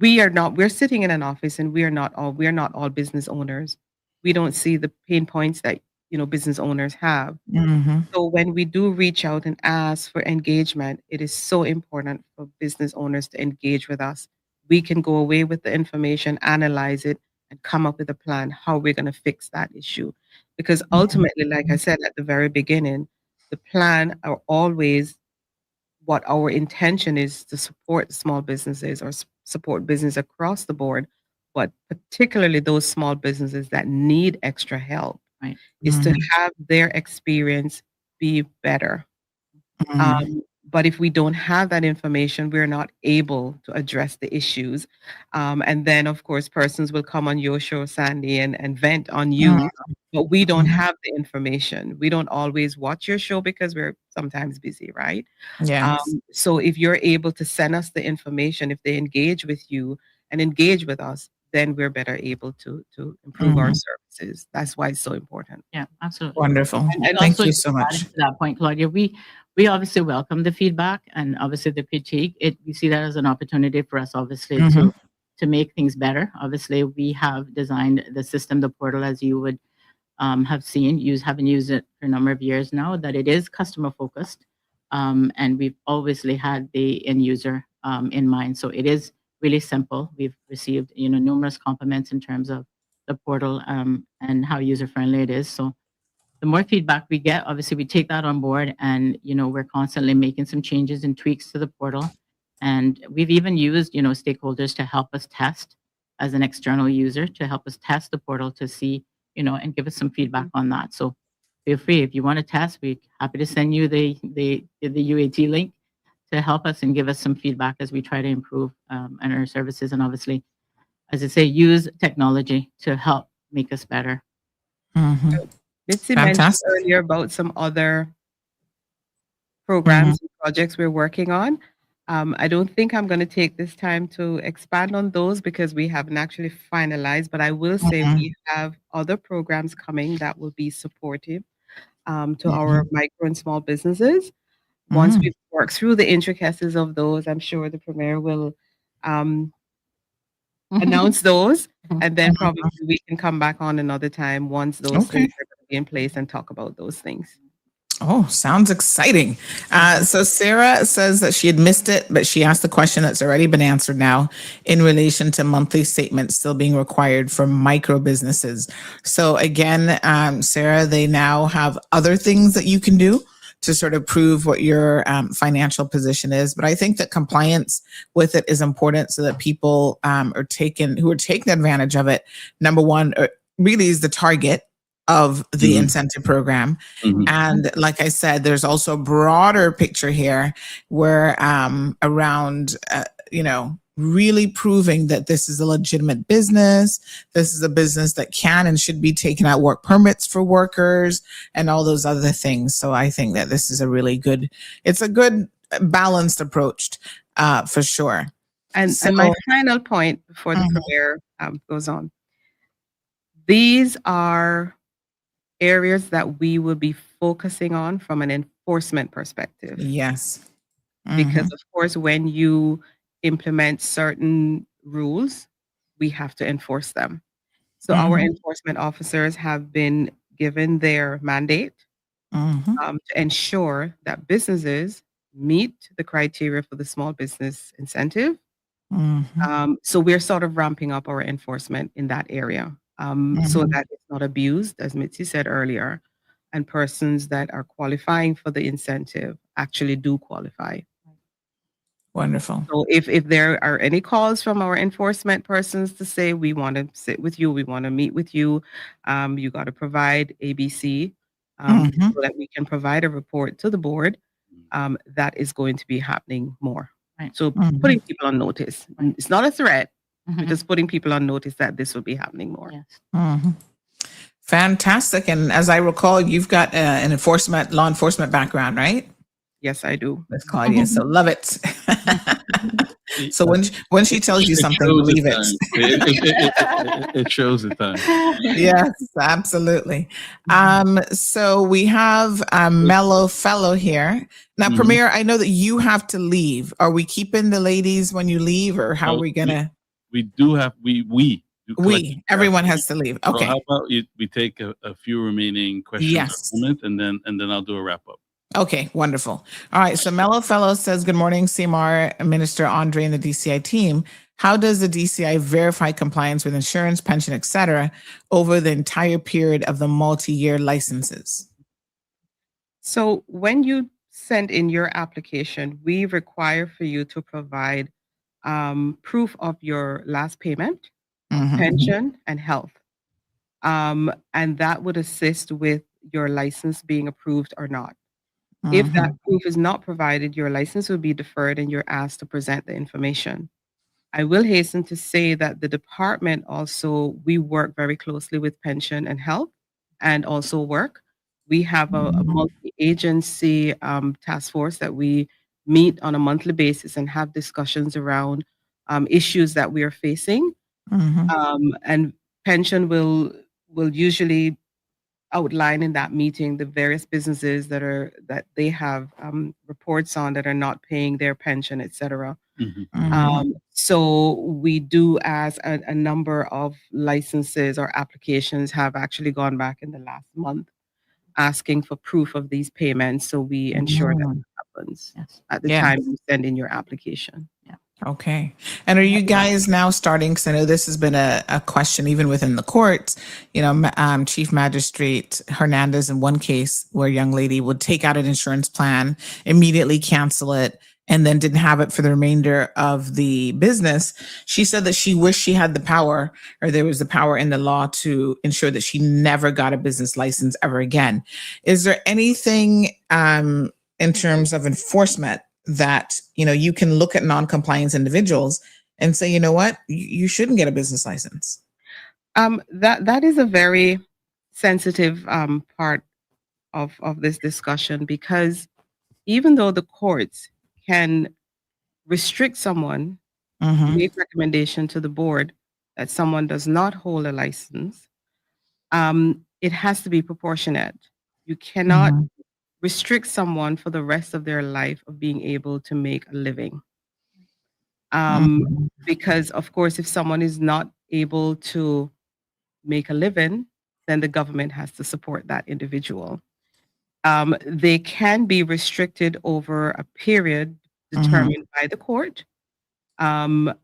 we're sitting in an office and we're not all business owners. We don't see the pain points that business owners have. So when we do reach out and ask for engagement, it is so important for business owners to engage with us. We can go away with the information, analyze it, and come up with a plan how we're going to fix that issue. Because ultimately, like I said at the very beginning, the plan are always what our intention is to support small businesses or support business across the board, but particularly those small businesses that need extra help, is to have their experience be better. But if we don't have that information, we're not able to address the issues. And then, of course, persons will come on your show, Sandy, and vent on you. But we don't have the information. We don't always watch your show because we're sometimes busy, right? So if you're able to send us the information, if they engage with you and engage with us, then we're better able to improve our services. That's why it's so important. Yeah, absolutely. Wonderful. And Thank also, you so much. to that point, Claudia, we obviously welcome the feedback and obviously the critique. We see that as an opportunity for us, obviously, to make things better. Obviously, we have designed the system, the portal, as you would have seen, having used it for a number of years now, that it is customer focused. And we've obviously had the end user in mind. So it is really simple. We've received, numerous compliments in terms of the portal and how user friendly it is. So the more feedback we get, obviously we take that on board, and we're constantly making some changes and tweaks to the portal. And we've even used, stakeholders to help us test as an external user to help us test the portal to see, and give us some feedback on that. So feel free if you want to test. We're happy to send you the UAT link to help us and give us some feedback as we try to improve on our services. And obviously, as I say, use technology to help make us better. Mitzi mentioned earlier about some other programs and projects we're working on. I don't think I'm going to take this time to expand on those because we haven't actually finalized, but I will say we have other programs coming that will be supportive to our micro and small businesses. Once we've worked through the intricacies of those, I'm sure the Premier will announce those, and then probably we can come back on another time once those things are going to be in place and talk about those things. Oh, sounds exciting. So Sarah says that she had missed it, but she asked the question that's already been answered now in relation to monthly statements still being required for micro businesses. So again, Sarah, they now have other things that you can do to sort of prove what your financial position is. But I think that compliance with it is important so that people who are taking advantage of it, number one, really is the target of the incentive program. And like I said, there's also a broader picture here where around, really proving that this is a legitimate business. This is a business that can and should be taking out work permits for workers and all those other things. So I think that this is it's a good balanced approach for sure. And my final point before the Premier goes on. These are areas that we will be focusing on from an enforcement perspective. Yes. Because of course, when you implement certain rules, we have to enforce them. So our enforcement officers have been given their mandate to ensure that businesses meet the criteria for the small business incentive. So we're sort of ramping up our enforcement in that area so that it's not abused, as Mitzi said earlier, and persons that are qualifying for the incentive actually do qualify. Wonderful. So if there are any calls from our enforcement persons to say, we want to sit with you, we want to meet with you, you got to provide ABC so that we can provide a report to the board, that is going to be happening more. Right. So putting people on notice. It's not a threat, we're just putting people on notice that this will be happening more. Yes. Fantastic. And as I recall, you've got an law enforcement background, right? Yes, I do. Miss Claudia, so love it. So when she tells you something, believe it. It shows the time. Yes, absolutely. So we have a Mellow Fellow here. Now, Premier, I know that you have to leave. Are we keeping the ladies when you leave, or how are we gonna? We do have everyone has to leave. Okay. So how about we take a few remaining questions Yes. in a moment, and then I'll do a wrap up. Okay, wonderful. All right, so Mellow Fellow says, good morning, CMR, Minister Andre, and the DCI team. How does the DCI verify compliance with insurance, pension, et cetera, over the entire period of the multi-year licenses? So when you send in your application, we require for you to provide proof of your last payment, pension, and health. And that would assist with your license being approved or not. If that proof is not provided, your license will be deferred and you're asked to present the information. I will hasten to say that the department also, we work very closely with pension and health and also work. We have a multi-agency task force that we meet on a monthly basis and have discussions around issues that we are facing. And pension will usually outline in that meeting the various businesses that they have reports on that are not paying their pension, etc. So we do, as a number of licenses or applications have actually gone back in the last month asking for proof of these payments. So we ensure that happens at the time you send in your application. Okay. And are you guys now starting, because I know this has been a question even within the courts, Chief Magistrate Hernandez in one case where a young lady would take out an insurance plan, immediately cancel it, and then didn't have it for the remainder of the business. She said that she wished she had the power, or there was the power in the law to ensure that she never got a business license ever again. Is there anything in terms of enforcement that, you can look at non-compliance individuals and say, you know what, you shouldn't get a business license? That is a very sensitive part of this discussion, because even though the courts can restrict someone, make recommendation to the board that someone does not hold a license, it has to be proportionate. You cannot restrict someone for the rest of their life of being able to make a living. Because of course, if someone is not able to make a living, then the government has to support that individual. They can be restricted over a period determined by the court. And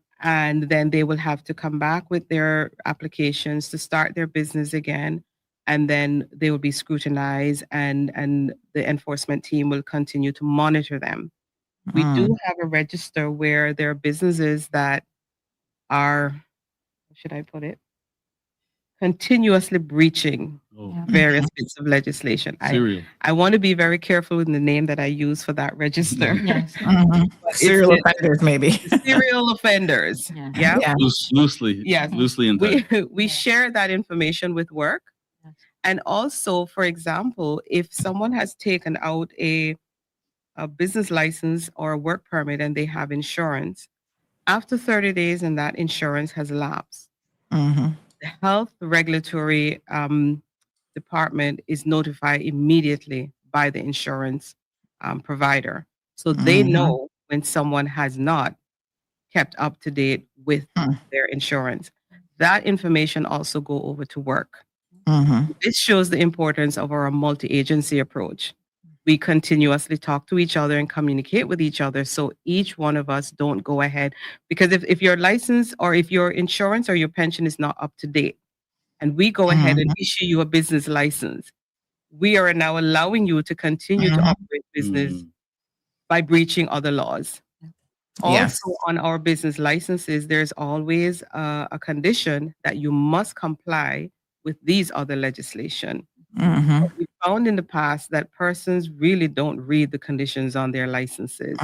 then they will have to come back with their applications to start their business again. and then they will be scrutinized, and the enforcement team will continue to monitor them. We do have a register where there are businesses that are, how should I put it, continuously breaching various bits of legislation. I want to be very careful with the name that I use for that register. Yes. Serial offenders, maybe. Serial offenders. Yeah. Yeah. Loosely. Yes. Loosely in that. We share that information with work. Yes. And also, for example, if someone has taken out a business license or a work permit and they have insurance, after 30 days and that insurance has lapsed, the health regulatory department is notified immediately by the insurance provider. So they know when someone has not kept up to date with their insurance. That information also go over to work. This shows the importance of our multi-agency approach. We continuously talk to each other and communicate with each other, so each one of us don't go ahead. Because if your license or if your insurance or your pension is not up to date, and we go ahead and issue you a business license, we are now allowing you to continue to operate business by breaching other laws. Yes. Also, on our business licenses, there's always a condition that you must comply with these other legislation. We found in the past that persons really don't read the conditions on their licenses,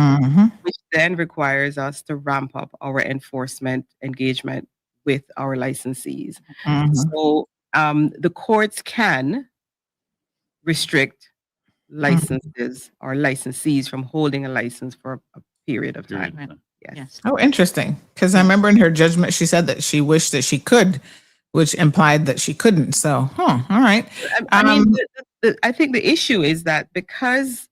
which then requires us to ramp up our enforcement engagement with our licensees. So the courts can restrict licenses or licensees from holding a license for a period of time. Yes. Oh, interesting. Because I remember in her judgment, she said that she wished that she could, which implied that she couldn't. So, all right. I mean, I think the issue is that because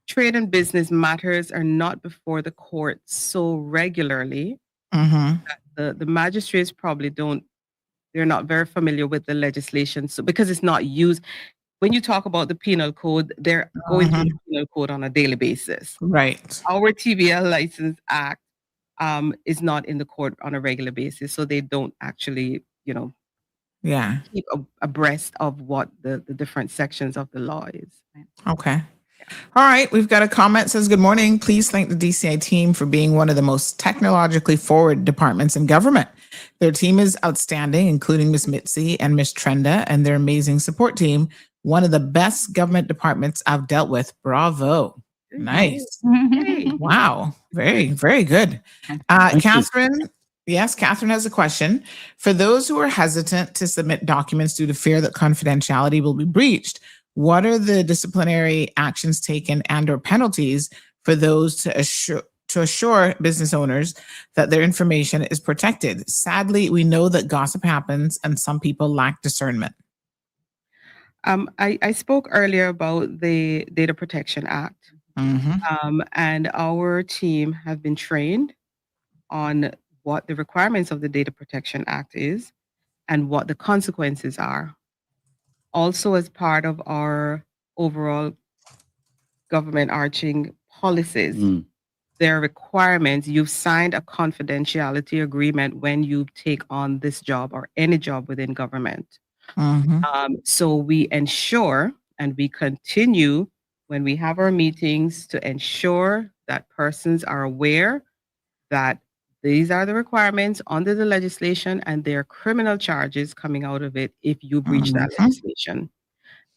trade and business matters are not before the court so regularly, the magistrates probably they're not very familiar with the legislation. So because it's not used, when you talk about the penal code, they're going through the penal code on a daily basis. Right. Our TBL License Act is not in the court on a regular basis, so they don't actually, keep abreast of what the different sections of the law is. Okay. All right. We've got a comment that says, good morning. Please thank the DCI team for being one of the most technologically forward departments in government. Their team is outstanding, including Miss Mitzi and Miss Trenda and their amazing support team. One of the best government departments I've dealt with. Bravo. Nice. Wow. Very, very good. Catherine. Yes, Catherine has a question. For those who are hesitant to submit documents due to fear that confidentiality will be breached, what are the disciplinary actions taken and/or penalties for those to assure business owners that their information is protected? Sadly, we know that gossip happens and some people lack discernment. I spoke earlier about the Data Protection Act, and our team have been trained on what the requirements of the Data Protection Act is and what the consequences are. Also, as part of our overall government arching policies, there are requirements. You've signed a confidentiality agreement when you take on this job or any job within government. So we ensure and we continue when we have our meetings to ensure that persons are aware that these are the requirements under the legislation and there are criminal charges coming out of it if you breach that legislation.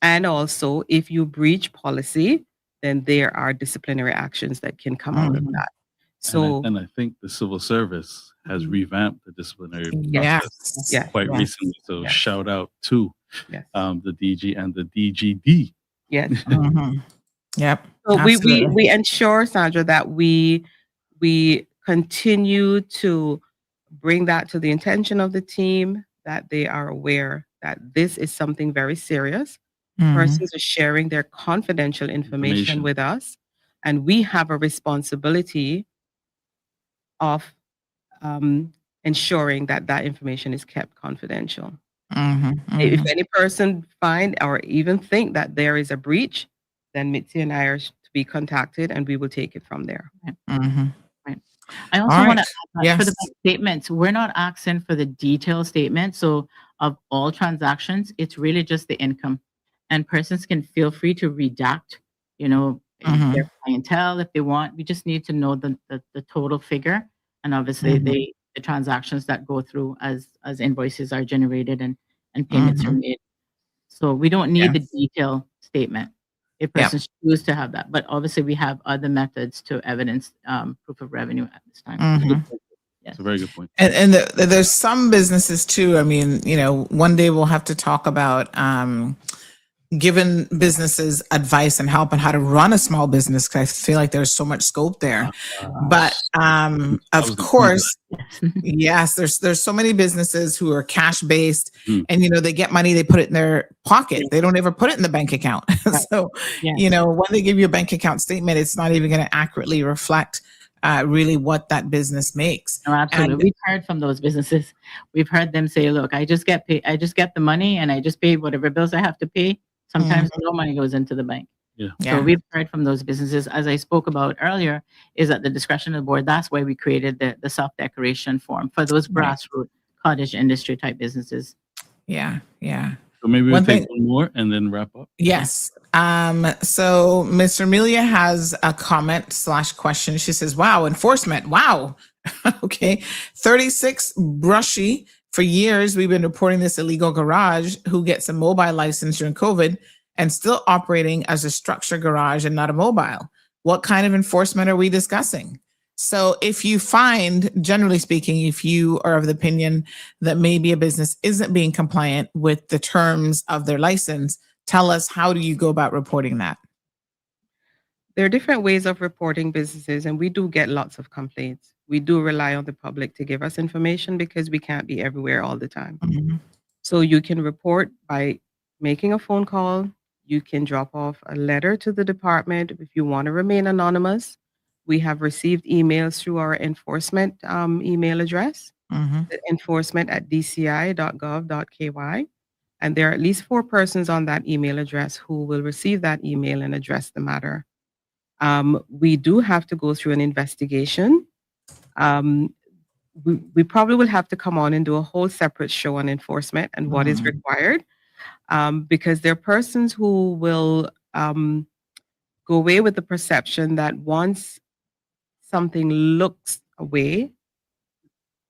And also, if you breach policy, then there are disciplinary actions that can come out of that. So, and I think the civil service has revamped the disciplinary process quite recently. So shout out to the DG and the DGD. Yes. Yep. So we ensure, Sandra, that we continue to bring that to the attention of the team, that they are aware that this is something very serious. Persons are sharing their confidential information with us, and we have a responsibility of ensuring that that information is kept confidential. If any person find or even think that there is a breach, then Mitzi and I are to be contacted and we will take it from there. I also want to add for the statements, we're not asking for the detailed statement. So of all transactions, it's really just the income. And persons can feel free to redact, their clientele if they want. We just need to know the total figure. And obviously the transactions that go through as invoices are generated and payments are made. So we don't need the detailed statement if persons choose to have that. But obviously we have other methods to evidence proof of revenue at this time. That's a very good point. And there's some businesses too. I mean, one day we'll have to talk about giving businesses advice and help on how to run a small business, because I feel like there's so much scope there. But of course, yes, there's so many businesses who are cash based, and they get money, they put it in their pocket. They don't ever put it in the bank account. So when they give you a bank account statement, it's not even going to accurately reflect really what that business makes. No, absolutely. We've heard from those businesses. We've heard them say, "Look, I just get paid. I just get the money, and I just pay whatever bills I have to pay." Sometimes no money goes into the bank. So we've heard from those businesses, as I spoke about earlier, is at the discretion of the board. That's why we created the self-declaration form for those grassroots cottage industry type businesses. Yeah. So maybe we'll take one more and then wrap up. Yes. So Ms. Amelia has a comment / question. She says, wow, enforcement. Wow. Okay. 36 Brushy. For years, we've been reporting this illegal garage who gets a mobile license during COVID and still operating as a structure garage and not a mobile. What kind of enforcement are we discussing? So if you find, generally speaking, if you are of the opinion that maybe a business isn't being compliant with the terms of their license, tell us, how do you go about reporting that? There are different ways of reporting businesses, and we do get lots of complaints. We do rely on the public to give us information because we can't be everywhere all the time. So you can report by making a phone call. You can drop off a letter to the department if you want to remain anonymous. We have received emails through our enforcement email address, enforcement@dci.gov.ky. And there are at least 4 persons on that email address who will receive that email and address the matter. We do have to go through an investigation. We probably will have to come on and do a whole separate show on enforcement and what is required, because there are persons who will go away with the perception that once something looks away,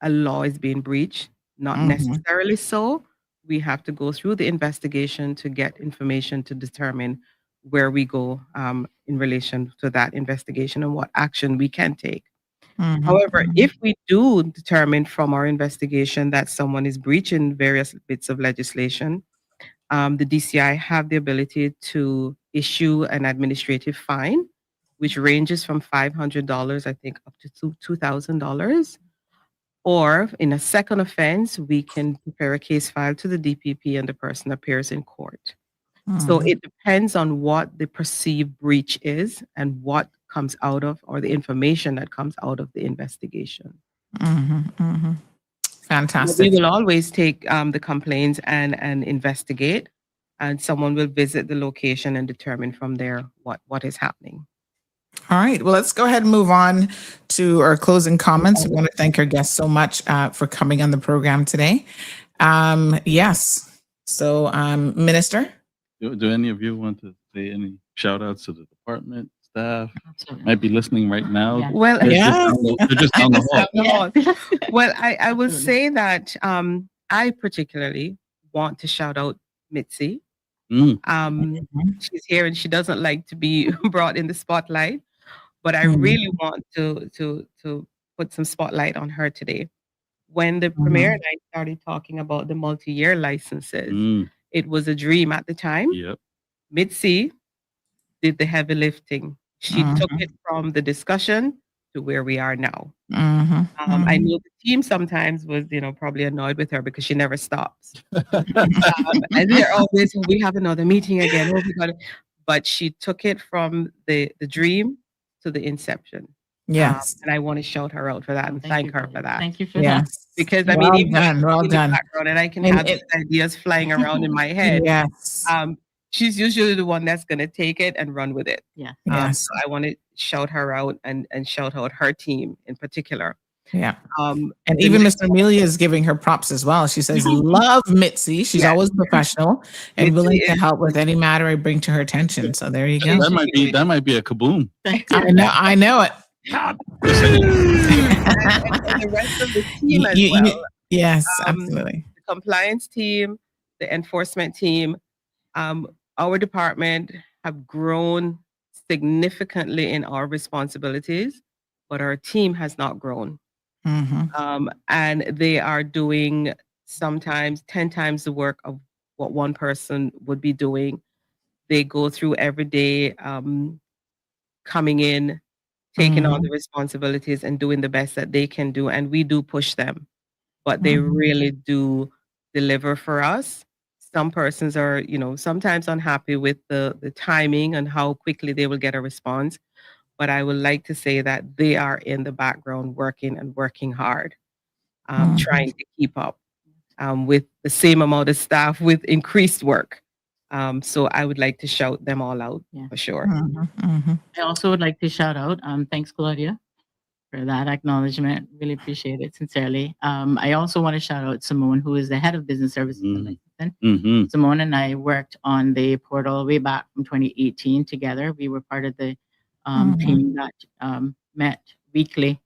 a law is being breached. Not necessarily so. We have to go through the investigation to get information to determine where we go in relation to that investigation and what action we can take. However, if we do determine from our investigation that someone is breaching various bits of legislation, the DCI have the ability to issue an administrative fine, which ranges from $500, I think, up to $2,000. Or in a second offense, we can prepare a case file to the DPP and the person appears in court. So it depends on what the perceived breach is and what comes out of, or the information that comes out of the investigation. Fantastic. We will always take the complaints and investigate, and someone will visit the location and determine from there what is happening. All right. Well, let's go ahead and move on to our closing comments. We want to thank our guests so much for coming on the program today. Yes. So, Minister? Do any of you want to say any shout outs to the department, staff? Might be listening right now. Yeah. Well, They're just down the hall. Well, I will say that I particularly want to shout out Mitzi. She's here and she doesn't like to be brought in the spotlight, but I really want to put some spotlight on her today. When the Premier and I started talking about the multi-year licenses, it was a dream at the time. Yep. Mitzi did the heavy lifting. She took it from the discussion to where we are now. I know the team sometimes was, probably annoyed with her because she never stops. And they're always, we have another meeting again. Oh, we got it. But she took it from the dream to the inception. Yes. And I want to shout her out for that and thank her for that. Thank you for that. Because I Well mean, even done, well in the done. background, and I can have these ideas flying around in my head. Yes. She's usually the one that's going to take it and run with it. Yeah. Yes. So I want to shout her out and shout out her team in particular. Yeah. And the even next- Miss Amelia is giving her props as well. She says, love Mitzi. She's Yes. always professional and Mitzi willing to is- help with any matter I bring to her attention. So there you go. That might be a kaboom. I know it. Just saying. and the rest of the team as well. Yes, absolutely. The compliance team, the enforcement team, our department have grown significantly in our responsibilities, but our team has not grown. And they are doing sometimes 10 times the work of what one person would be doing. They go through every day, coming in, taking on the responsibilities and doing the best that they can do. And we do push them, but they really do deliver for us. Some persons are, sometimes unhappy with the timing and how quickly they will get a response. But I would like to say that they are in the background working hard, trying to keep up with the same amount of staff with increased work. So I would like to shout them all out for sure. I also would like to shout out, thanks Claudia for that acknowledgement. Really appreciate it sincerely. I also want to shout out Simone, who is the head of business services in Lexington. Simone and I worked on the portal way back from 2018 together. We were part of the team that met weekly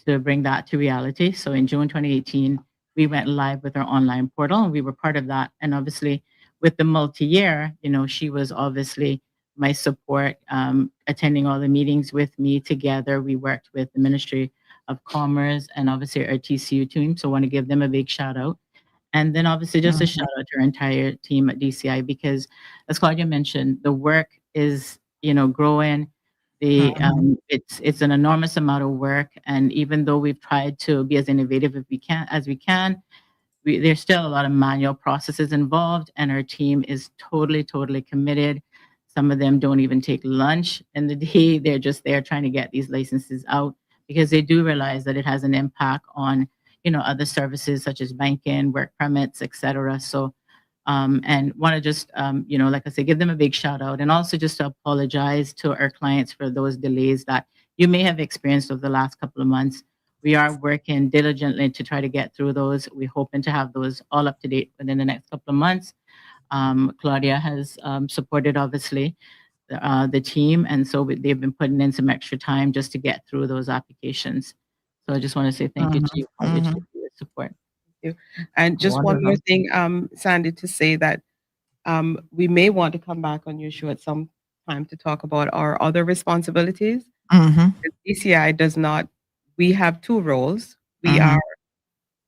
to bring that to reality. So in June 2018, we went live with our online portal and we were part of that. And obviously with the multi-year, she was obviously my support, attending all the meetings with me together. We worked with the Ministry of Commerce and obviously our TCU team. So I want to give them a big shout out. And then obviously just a shout out to our entire team at DCI, because as Claudia mentioned, the work is, growing. It's an enormous amount of work. And even though we've tried to be as innovative as we can, there's still a lot of manual processes involved, and our team is totally committed. Some of them don't even take lunch in the day. They're just there trying to get these licenses out because they do realize that it has an impact on, other services such as banking, work permits, etc. So, and want to just, like I said, give them a big shout out, and also just to apologize to our clients for those delays that you may have experienced over the last couple of months. We are working diligently to try to get through those. We're hoping to have those all up to date within the next couple of months. Claudia has supported, obviously, the team. And so they've been putting in some extra time just to get through those applications. So I just want to say thank you to you for your support. Thank you. And just one more thing, Sandy, to say that we may want to come back on your show at some time to talk about our other responsibilities. The DCI does not. We have two roles. We are,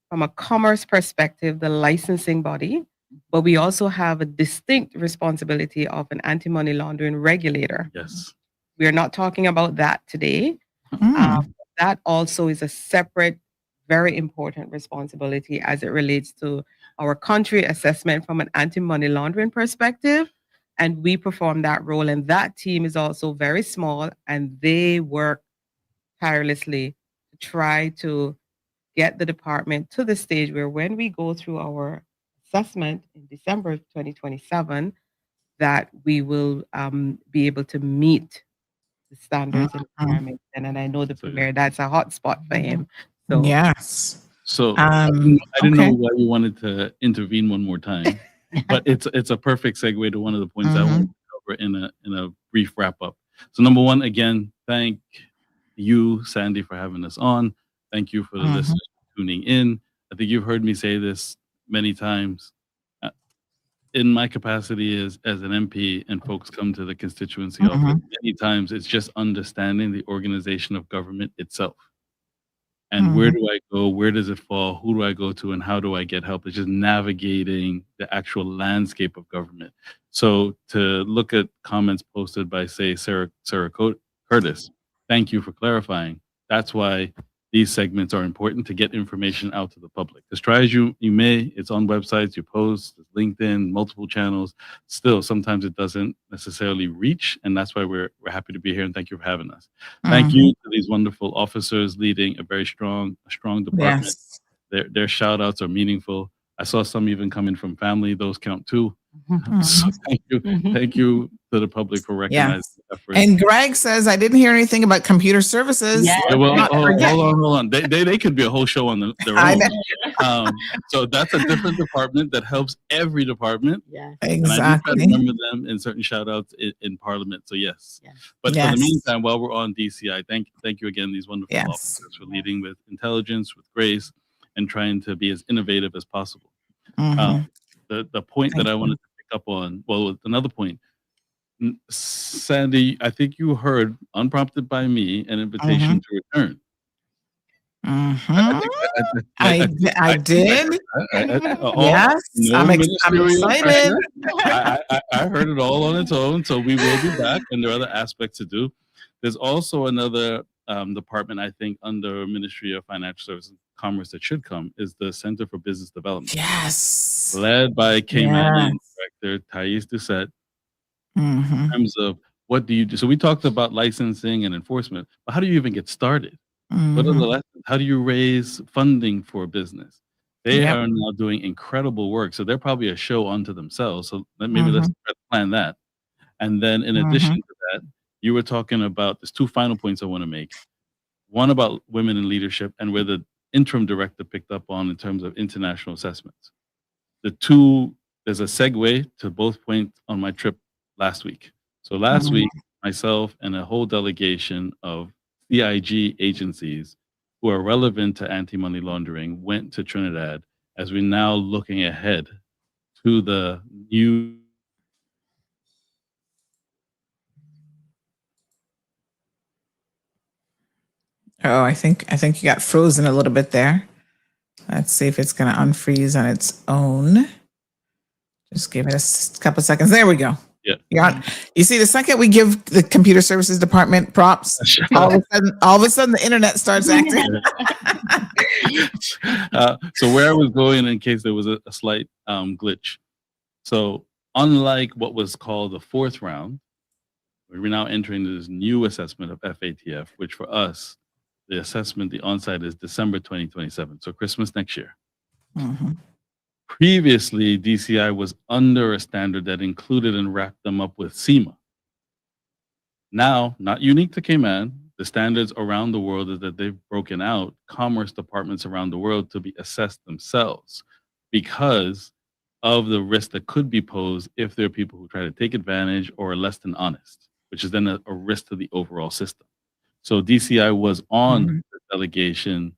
from a commerce perspective, the licensing body, but we also have a distinct responsibility of an anti-money laundering regulator. Yes. We are not talking about that today. That also is a separate, very important responsibility as it relates to our country assessment from an anti-money laundering perspective. And we perform that role. And that team is also very small, and they work tirelessly to try to get the department to the stage where when we go through our assessment in December of 2027, that we will be able to meet the standards and requirements. And I know the premier, that's a hot spot for him. So yes. So I didn't know why you wanted to intervene one more time, but it's a perfect segue to one of the points I want to cover in a brief wrap up. So number one, again, thank you, Sandy, for having us on. Thank you for the listeners for tuning in. I think you've heard me say this many times. In my capacity as an MP, and folks come to the constituency office, many times it's just understanding the organization of government itself. And where do I go? Where does it fall? Who do I go to? And how do I get help? It's just navigating the actual landscape of government. So to look at comments posted by, say, Sarah Curtis, thank you for clarifying. That's why these segments are important, to get information out to the public. Because try as you may, it's on websites, you post, LinkedIn, multiple channels. Still, sometimes it doesn't necessarily reach, and that's why we're happy to be here, and thank you for having us. Thank you to these wonderful officers leading a very strong department. Yes. Their shout outs are meaningful. I saw some even coming from family; those count too. So thank you to the public for recognizing effort. And Greg says, I didn't hear anything about computer services. Yes. Yeah, well, Not forget. hold on. They could be a whole show on their I own. know. So that's a different department that helps every department. Yeah. And I do try to Exactly. remember them in certain shout outs in Parliament. So yes. Yes. But for Yes. the meantime, while we're on DCI, thank you again, these wonderful Yes. officers for leading with intelligence, with grace, and trying to be as innovative as possible. Mhm. The point Thank that I you. wanted to pick up on, well, another point, Sandy, I think you heard, unprompted by me, an invitation to return. Mhm. I I did. all, Yes, no I'm ministerial excited. pressure. I heard it all on its own, so we will be back, and there are other aspects to do. There's also another department, I think, under Ministry of Financial Services and Commerce that should come, is the Center for Business Development, Yes. led by Caymanian Yes. Director Thais Doucette, Mhm. in terms of what do you do. So we talked about licensing and enforcement, but how do you even get started? What are the Mhm. lessons? How do you raise funding for a business? They Yep. are now doing incredible work, so they're probably a show unto themselves. So maybe let's Mhm. try to plan that. And then in addition Mhm. to that, you were talking about, there's two final points I want to make. One about women in leadership and where the interim director picked up on in terms of international assessments. There's a segue to both points on my trip last week. So last week, myself and a whole delegation of CIG agencies who are relevant to anti-money laundering went to Trinidad as we're now looking ahead to the new Oh, I think you got frozen a little bit there. Let's see if it's going to unfreeze on its own. Just give it a couple seconds. There we go. Yeah. You're on. You see, the second we give the computer services department props, all of a sudden the internet starts acting. So where I was going, in case there was a slight glitch. So unlike what was called the fourth round, we're now entering this new assessment of FATF, which for us, the assessment, the onsite is December 2027, so Christmas next year. Mhm. Previously, DCI was under a standard that included and wrapped them up with SEMA. Now, not unique to Cayman, the standards around the world is that they've broken out commerce departments around the world to be assessed themselves because of the risk that could be posed if there are people who try to take advantage or are less than honest, which is then a risk to the overall system. So DCI was on the delegation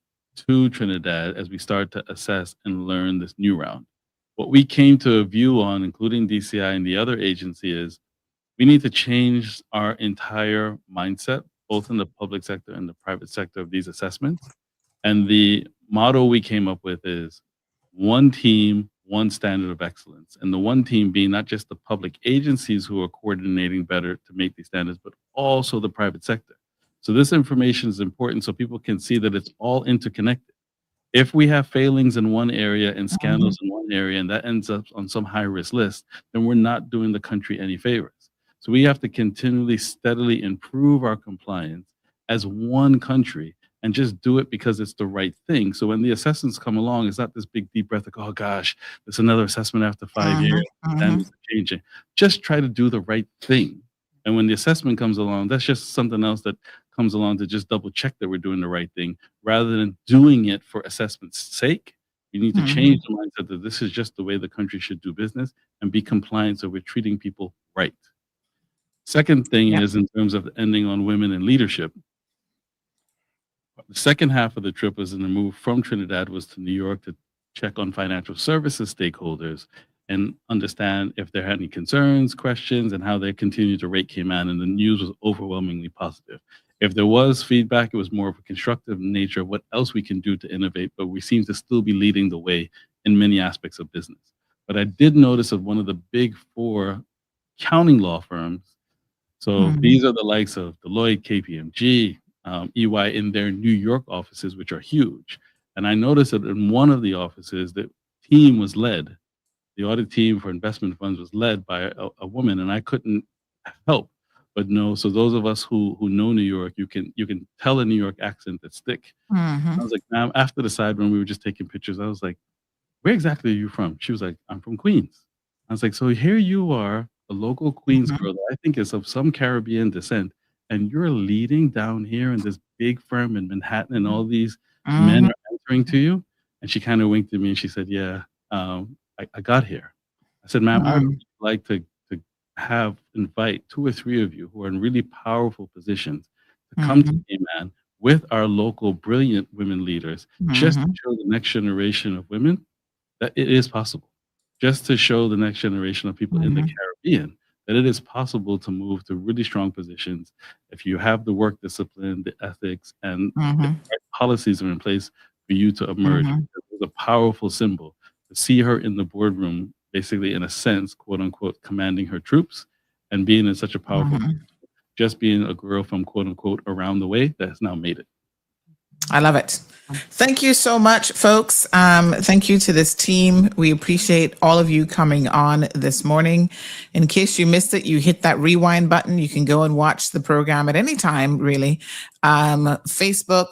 to Trinidad as we start to assess and learn this new round. What we came to a view on, including DCI and the other agency, is we need to change our entire mindset, both in the public sector and the private sector, of these assessments. And the motto we came up with is one team, one standard of excellence. And the one team being not just the public agencies who are coordinating better to make these standards, but also the private sector. So this information is important so people can see that it's all interconnected. If we have failings in one area and scandals in one area, and that ends up on some high-risk list, then we're not doing the country any favors. So we have to continually, steadily improve our compliance as one country and just do it because it's the right thing. So when the assessments come along, it's not this big deep breath like, oh gosh, there's another assessment after 5 years, standards are changing. Just try to do the right thing. And when the assessment comes along, that's just something else that comes along to just double check that we're doing the right thing rather than doing it for assessment's sake. We need to change the mindset that this is just the way the country should do business and be compliant so we're treating people right. Second thing is in terms of ending on women in leadership. The second half of the trip was in the move from Trinidad was to New York to check on financial services stakeholders and understand if there had any concerns, questions, and how they continue to rate Cayman. And the news was overwhelmingly positive. If there was feedback, it was more of a constructive nature of what else we can do to innovate, but we seem to still be leading the way in many aspects of business. But I did notice that one of the big four accounting law firms, so these are the likes of Deloitte, KPMG, EY in their New York offices, which are huge. And I noticed that in one of the offices, the team was led, the audit team for investment funds was led by a woman, and I couldn't help but know. So those of us who know New York, you can tell a New York accent that stick. I was like, ma'am, after the side when we were just taking pictures, I was like, where exactly are you from? She was like, I'm from Queens. I was like, so here you are a local Queens girl that I think is of some Caribbean descent, and you're leading down here in this big firm in Manhattan, and all these men are answering to you." And she kind of winked at me and she said, "Yeah, I got here." I said, "Ma'am, I would like to invite 2 or 3 of you who are in really powerful positions to come to Cayman with our local brilliant women leaders, just to show the next generation of women that it is possible, just to show the next generation of people in the Caribbean that it is possible to move to really strong positions if you have the work discipline, the ethics, and the right policies are in place for you to emerge." It was a powerful symbol to see her in the boardroom, basically, in a sense, quote unquote, commanding her troops and being in such a powerful, just being a girl from quote unquote around the way that has now made it. I love it. Thank you so much, folks. Thank you to this team. We appreciate all of you coming on this morning. In case you missed it, you hit that rewind button. You can go and watch the program at any time, really. Facebook,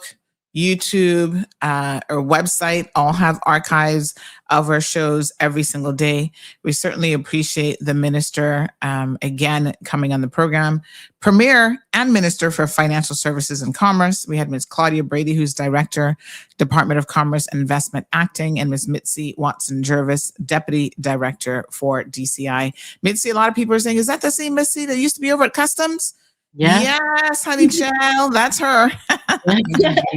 YouTube, or website all have archives of our shows every single day. We certainly appreciate the minister, again, coming on the program. Premier and Minister for Financial Services and Commerce. We had Ms. Claudia Brady, who's Director, Department of Commerce and Investment Acting, and Ms. Mitzi Watson-Jervis, Deputy Director for DCI. Mitzi, a lot of people are saying, is that the same Mitzi that used to be over at Customs? Yeah. Yes, honey child, that's her.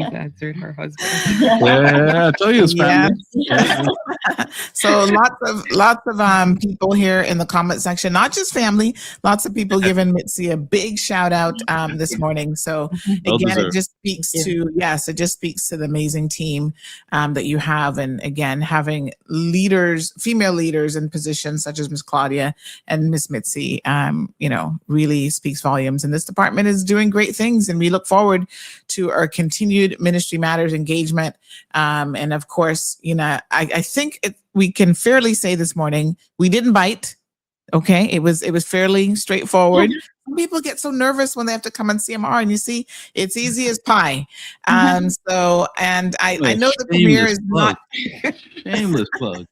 Answered her husband. Yeah, I tell you, it's family. Yes. So lots of people here in the comment section, not just family, lots of people giving Mitzi a big shout out this morning. So again, it just speaks to, it just speaks to the amazing team that you have. And again, having leaders, female leaders in positions such as Ms. Claudia and Ms. Mitzi, really speaks volumes. And this department is doing great things, and we look forward to our continued Ministry Matters engagement. And of course, I think we can fairly say this morning, we didn't bite. Okay. It was fairly straightforward. Some people get so nervous when they have to come on CMR, and you see, it's easy as pie. I know the Premier is not shameless plug.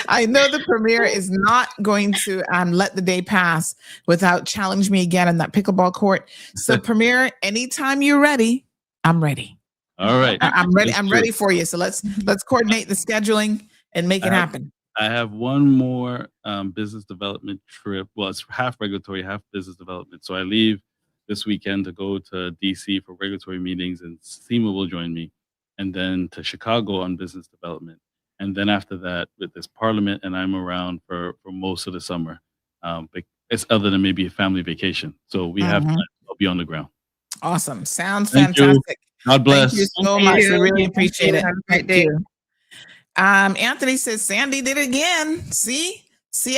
I know the Premier is not going to let the day pass without challenge me again in that pickleball court. So Premier, anytime you're ready, I'm ready. All right. I'm ready. I'm ready for you. So let's coordinate the scheduling and make it happen. I have one more business development trip. Well, it's half regulatory, half business development. So I leave this weekend to go to DC for regulatory meetings, and SEMA will join me, and then to Chicago on business development. And then after that, with this Parliament, and I'm around for most of the summer. But it's other than maybe a family vacation. So we have time. I'll be on the ground. Awesome. Sounds Thank fantastic. You. God bless. Thank you so much. We really appreciate it. Thank you. Anthony says, Sandy did it again. See,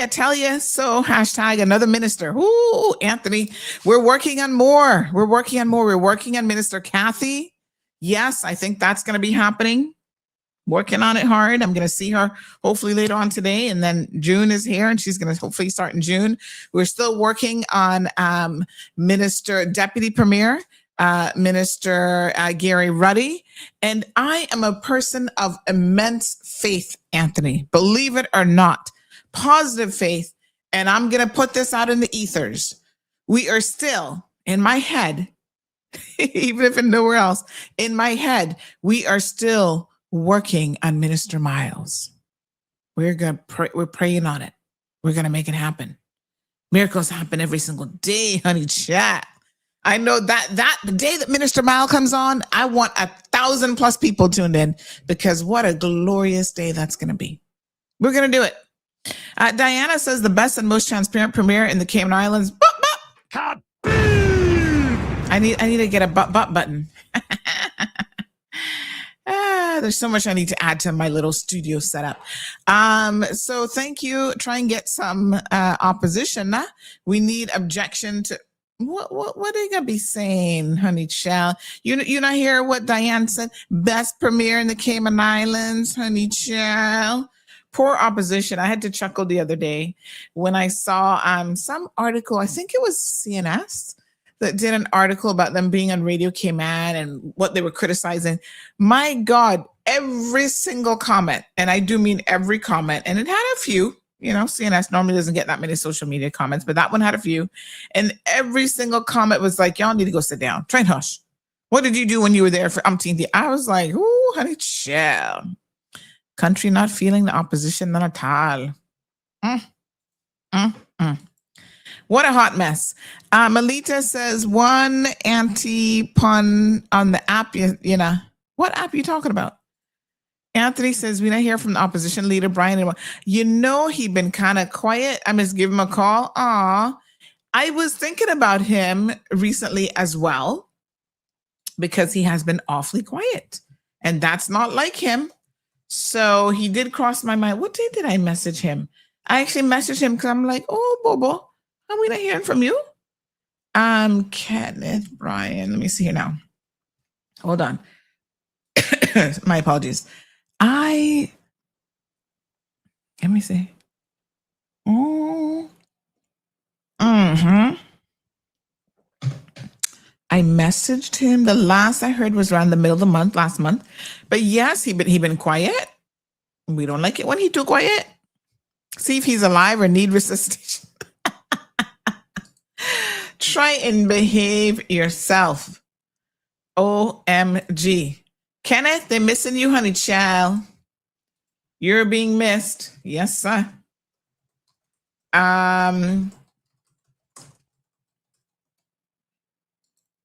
I tell you. So hashtag another minister. Ooh, Anthony, we're working on more. We're working on Minister Kathy. Yes, I think that's going to be happening. Working on it hard. I'm going to see her hopefully later on today. And then June is here, and she's going to hopefully start in June. We're still working on Deputy Premier, Minister Gary Ruddy. And I am a person of immense faith, Anthony, believe it or not, positive faith. And I'm going to put this out in the ethers. We are still, in my head, even if in nowhere else, in my head, we are still working on Minister Miles. We're praying on it. We're going to make it happen. Miracles happen every single day, honey chat. I know that the day that Minister Miles comes on, I want 1,000+ people tuned in, because what a glorious day that's going to be. We're going to do it. Diana says the best and most transparent Premier in the Cayman Islands. I need to get a butt button. There's so much I need to add to my little studio setup. So thank you. Try and get some opposition. We need objection to what are they gonna be saying, honey child? You not hear what Diane said? Best Premier in the Cayman Islands, honey child. Poor opposition. I had to chuckle the other day when I saw some article. I think it was CNS that did an article about them being on Radio Cayman and what they were criticizing. My God, every single comment, and I do mean every comment, and it had a few, CNS normally doesn't get that many social media comments, but that one had a few. And every single comment was like, y'all need to go sit down. Train hush. What did you do when you were there for umpteenth? I was like, ooh, honey, chill. Country not feeling the opposition none at all. What a hot mess. Melita says, one anti-pun on the app, what app are you talking about? Anthony says, we don't hear from the opposition leader, Brian. He'd been kind of quiet. I must give him a call. I was thinking about him recently as well, because he has been awfully quiet. And that's not like him. So he did cross my mind. What day did I message him? I actually messaged him because I'm like, oh, Bobo, are we not hearing from you? Kenneth, Brian, let me see here now. Hold on. My apologies. Let me see. I messaged him. The last I heard was around the middle of the month, last month. But yes, he been quiet. We don't like it when he too quiet. See if he's alive or need resuscitation. Try and behave yourself. OMG. Kenneth, they're missing you, honey child. You're being missed. Yes, sir.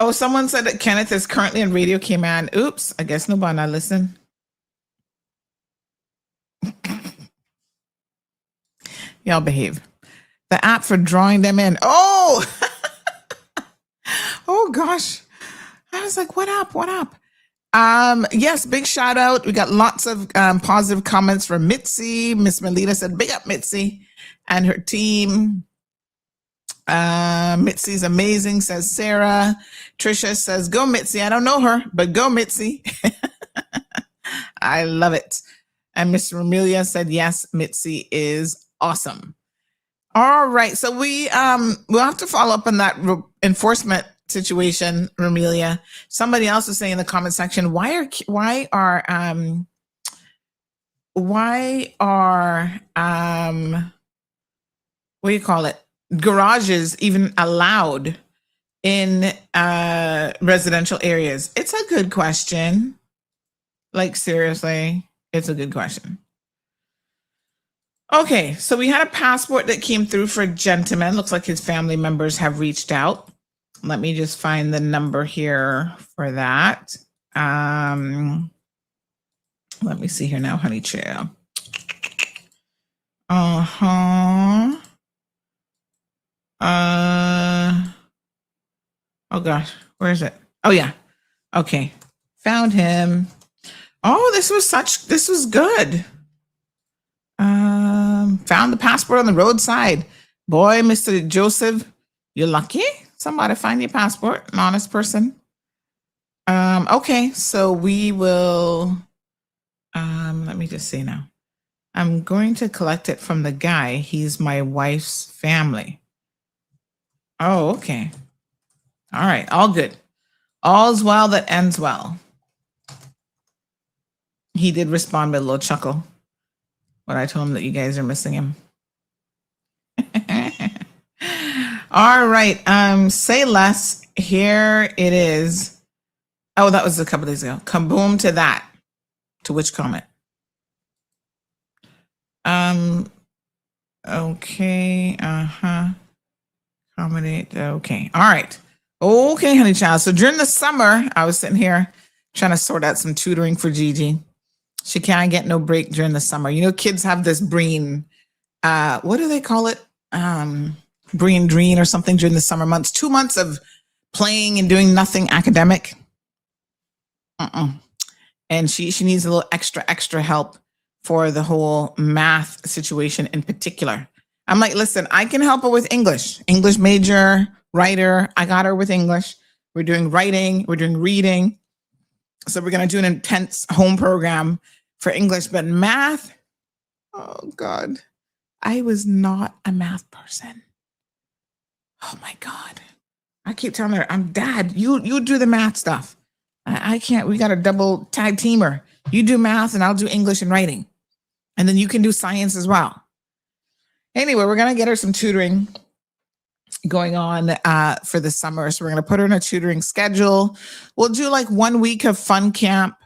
Oh, someone said that Kenneth is currently on Radio Cayman. Oops, I guess nobody not listen. Y'all behave. The app for drawing them in. Oh, oh gosh. I was like, what app? What app? Yes, big shout out. We got lots of positive comments from Mitzi. Miss Melita said, big up Mitzi and her team. Mitzi's amazing, says Sarah. Trisha says, go Mitzi. I don't know her, but go Mitzi. I love it. And Miss Romelia said, yes, Mitzi is awesome. All right. So we'll have to follow up on that enforcement situation, Romelia. Somebody else is saying in the comment section, why are what do you call it? Garages even allowed in residential areas? It's a good question. Like, seriously, it's a good question. Okay, so we had a passport that came through for a gentleman. Looks like his family members have reached out. Let me just find the number here for that. Let me see here now, honey child. Oh gosh, where is it? Oh yeah. Okay. Found him. Oh, this was good. Found the passport on the roadside. Boy, Mr. Joseph, you're lucky. Somebody find your passport, an honest person. Okay, so we will, let me just see now. I'm going to collect it from the guy. He's my wife's family. Oh, okay. All right, all good. All's well that ends well. He did respond with a little chuckle when I told him that you guys are missing him. All right, say less. Here it is. Oh, that was a couple days ago. Kaboom to that. To which comment? Okay, accommodate, okay, all right. Okay, honey child. So during the summer, I was sitting here trying to sort out some tutoring for Gigi. She can't get no break during the summer. You know, kids have this brain, what do they call it? Brain drain or something during the summer months. 2 months of playing and doing nothing academic. And she needs a little extra help for the whole math situation in particular. I'm like, listen, I can help her with English major, writer. I got her with English. We're doing writing, we're doing reading. So we're going to do an intense home program for English, but math, oh God, I was not a math person. Oh my God. I keep telling her, I'm dad, you do the math stuff. I can't, we got a double tag teamer. You do math and I'll do English and writing. And then you can do science as well. Anyway, we're going to get her some tutoring going on for the summer. So we're going to put her in a tutoring schedule. We'll do like 1 week of fun camp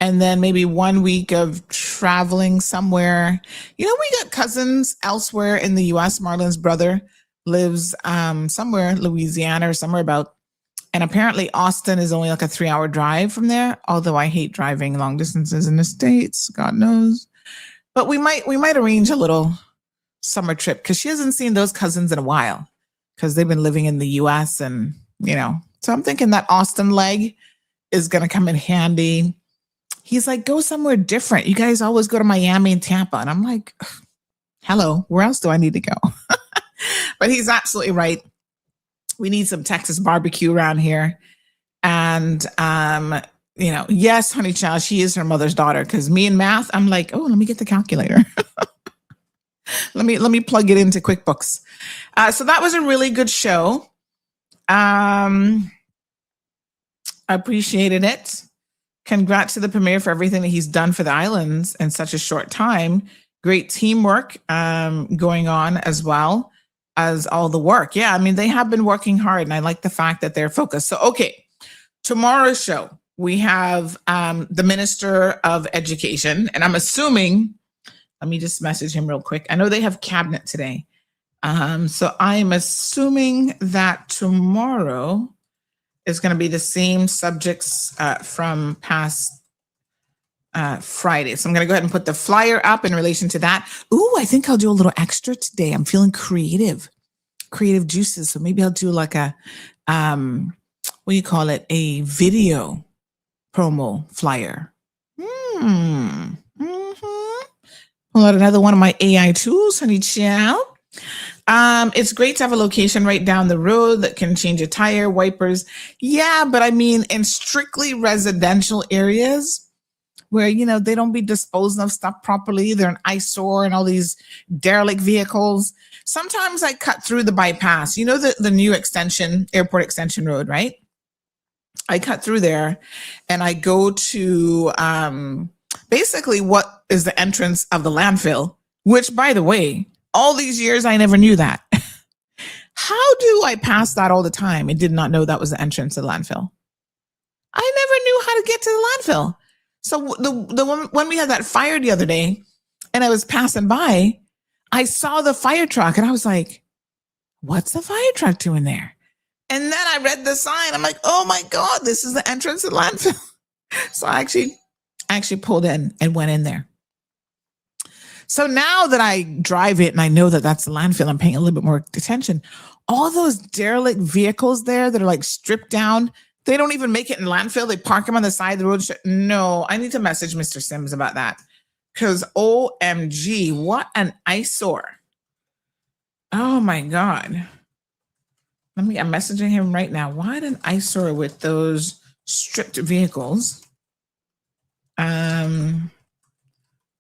and then maybe 1 week of traveling somewhere. You know, we got cousins elsewhere in the US. Marlon's brother lives somewhere, Louisiana or somewhere about. And apparently Austin is only like a 3-hour drive from there. Although I hate driving long distances in the States, God knows. But we might arrange a little summer trip because she hasn't seen those cousins in a while because they've been living in the US and, you know, so I'm thinking that Austin leg is going to come in handy. He's like, go somewhere different. You guys always go to Miami and Tampa. And I'm like, hello, where else do I need to go? But he's absolutely right. We need some Texas barbecue around here. And, you know, yes, honey child, she is her mother's daughter. Because me and math, I'm like, oh, let me get the calculator. Let me plug it into QuickBooks. So that was a really good show. I appreciated it. Congrats to the premier for everything that he's done for the islands in such a short time. Great teamwork going on as well as all the work. Yeah, I mean, they have been working hard and I like the fact that they're focused. So, okay, tomorrow's show, we have the Minister of Education, and I'm assuming, let me just message him real quick. I know they have cabinet today. So I'm assuming that tomorrow is going to be the same subjects from past Friday. So I'm going to go ahead and put the flyer up in relation to that. Ooh, I think I'll do a little extra today. I'm feeling creative juices. So maybe I'll do like a, what do you call it? A video promo flyer. Pull out another one of my AI tools, honey child. It's great to have a location right down the road that can change a tire, wipers. Yeah, but I mean, in strictly residential areas where, you know, they don't be disposing of stuff properly. They're an eyesore and all these derelict vehicles. Sometimes I cut through the bypass. You know, the new extension, airport extension road, right? I cut through there and I go to basically what is the entrance of the landfill, which, by the way, all these years, I never knew that. How do I pass that all the time and did not know that was the entrance to the landfill? I never knew how to get to the landfill. So the one, when we had that fire the other day and I was passing by, I saw the fire truck and I was like, what's the fire truck doing there? And then I read the sign. I'm like, oh my God, this is the entrance to the landfill. So I actually pulled in and went in there. So now that I drive it and I know that that's the landfill, I'm paying a little bit more attention. All those derelict vehicles there that are like stripped down, they don't even make it in landfill. They park them on the side of the road. No, I need to message Mr. Sims about that because OMG, what an eyesore. Oh my God. I'm messaging him right now. What an eyesore with those stripped vehicles.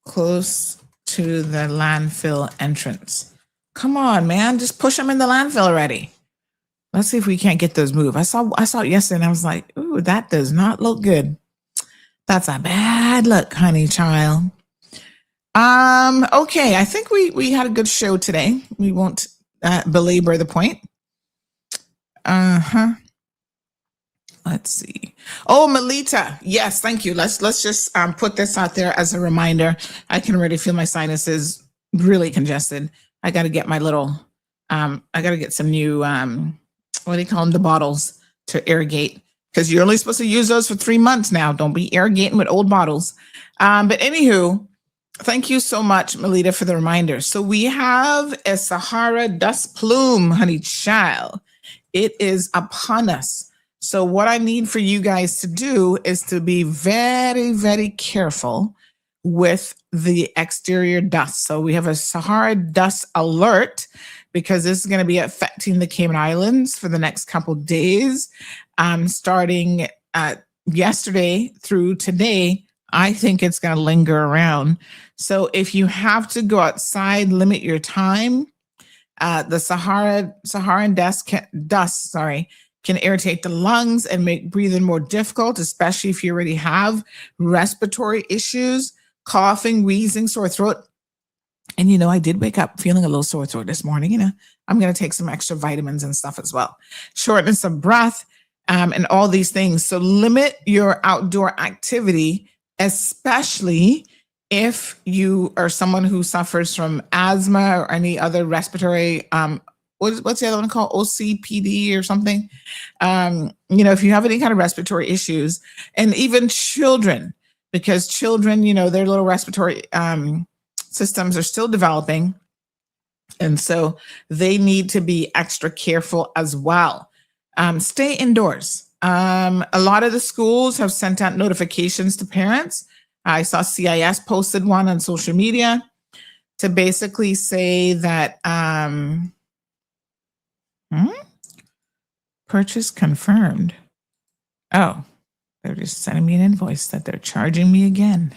Close to the landfill entrance. Come on, man. Just push them in the landfill already. Let's see if we can't get those moved. I saw it yesterday and I was like, ooh, that does not look good. That's a bad look, honey child. Okay, I think we had a good show today. We won't belabor the point. Let's see. Oh, Melita. Yes, thank you. Let's just put this out there as a reminder. I can already feel my sinuses really congested. I got to get my little, I got to get some new, what do you call them? The bottles to irrigate because you're only supposed to use those for 3 months now. Don't be irrigating with old bottles. But anywho, thank you so much, Melita, for the reminder. So we have a Sahara dust plume, honey child. It is upon us. So what I need for you guys to do is to be very, very careful with the exterior dust. So we have a Sahara dust alert because this is going to be affecting the Cayman Islands for the next couple of days. Starting yesterday through today, I think it's going to linger around. So if you have to go outside, limit your time. The Saharan dust can irritate the lungs and make breathing more difficult, especially if you already have respiratory issues, coughing, wheezing, sore throat. And, I did wake up feeling a little sore throat this morning. I'm going to take some extra vitamins and stuff as well. Shortness of breath, and all these things. So limit your outdoor activity, especially if you are someone who suffers from asthma or any other respiratory, what's the other one called? OCPD or something. If you have any kind of respiratory issues, and even children, because children, their little respiratory systems are still developing. And so they need to be extra careful as well. Stay indoors. A lot of the schools have sent out notifications to parents. I saw CIS posted one on social media to basically say that purchase confirmed. Oh, they're just sending me an invoice that they're charging me again.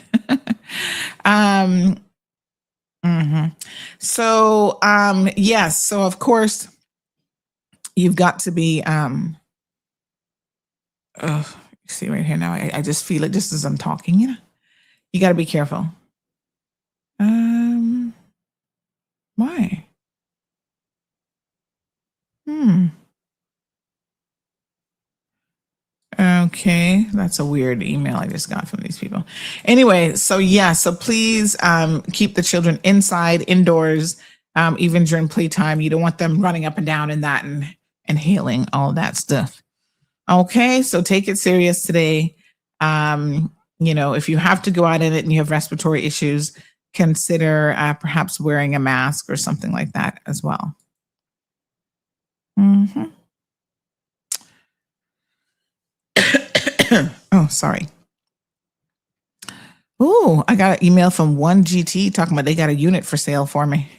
So, yes. So of course you've got to be, see right here now, I just feel it just as I'm talking, you got to be careful. Why? Okay, that's a weird email I just got from these people. Anyway, so please keep the children inside, indoors, even during playtime. You don't want them running up and down in that and inhaling all that stuff. Okay, so take it serious today. If you have to go out in it and you have respiratory issues, consider perhaps wearing a mask or something like that as well. Oh, sorry. Oh, I got an email from 1GT talking about they got a unit for sale for me.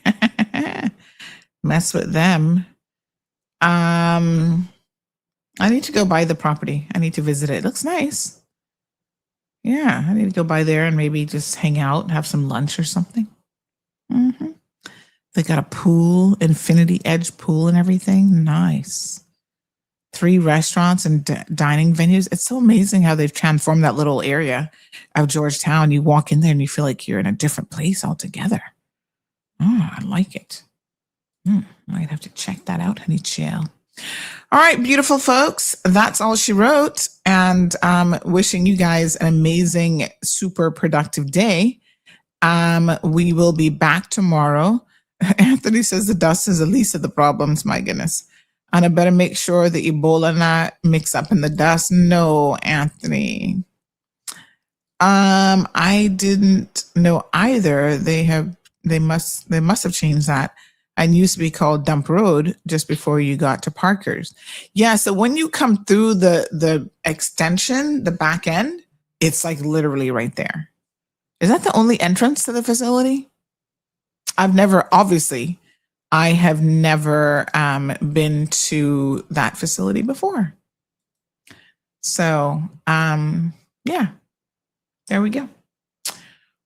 Mess with them. I need to go buy the property. I need to visit it. It looks nice. Yeah, I need to go by there and maybe just hang out and have some lunch or something. They got a pool, infinity edge pool and everything. Nice. 3 restaurants and dining venues. It's so amazing how they've transformed that little area of Georgetown. You walk in there and you feel like you're in a different place altogether. Oh, I like it. Might have to check that out, honey chill. All right, beautiful folks. That's all she wrote. And wishing you guys an amazing, super productive day. We will be back tomorrow. Anthony says the dust is the least of the problems. My goodness. And I better make sure the Ebola not mix up in the dust. No, Anthony. I didn't know either. They must have changed that. And used to be called Dump Road just before you got to Parker's. Yeah, so when you come through the extension, the back end, it's like literally right there. Is that the only entrance to the facility? I have never been to that facility before. So, yeah, there we go.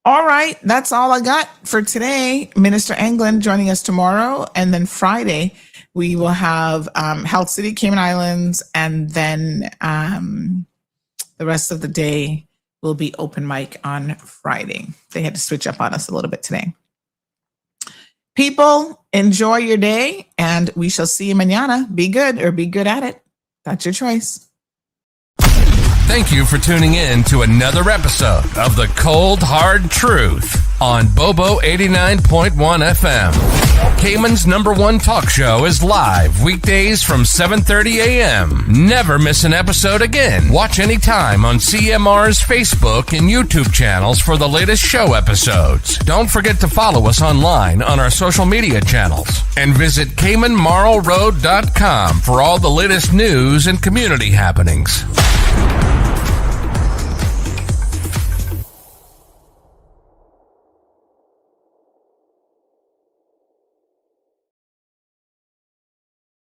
All right, that's all I got for today. Minister Anglin joining us tomorrow. And then Friday, we will have Health City, Cayman Islands. And then the rest of the day will be open mic on Friday. They had to switch up on us a little bit today. People, enjoy your day, and we shall see you mañana. Be good or be good at it. That's your choice. Thank you for tuning in to another episode of The Cold Hard Truth on Bobo 89.1 FM. Cayman's #1 talk show is live weekdays from 7:30 a.m. Never miss an episode again. Watch anytime on CMR's Facebook and YouTube channels for the latest show episodes. Don't forget to follow us online on our social media channels and visit CaymanMarlRoad.com for all the latest news and community happenings.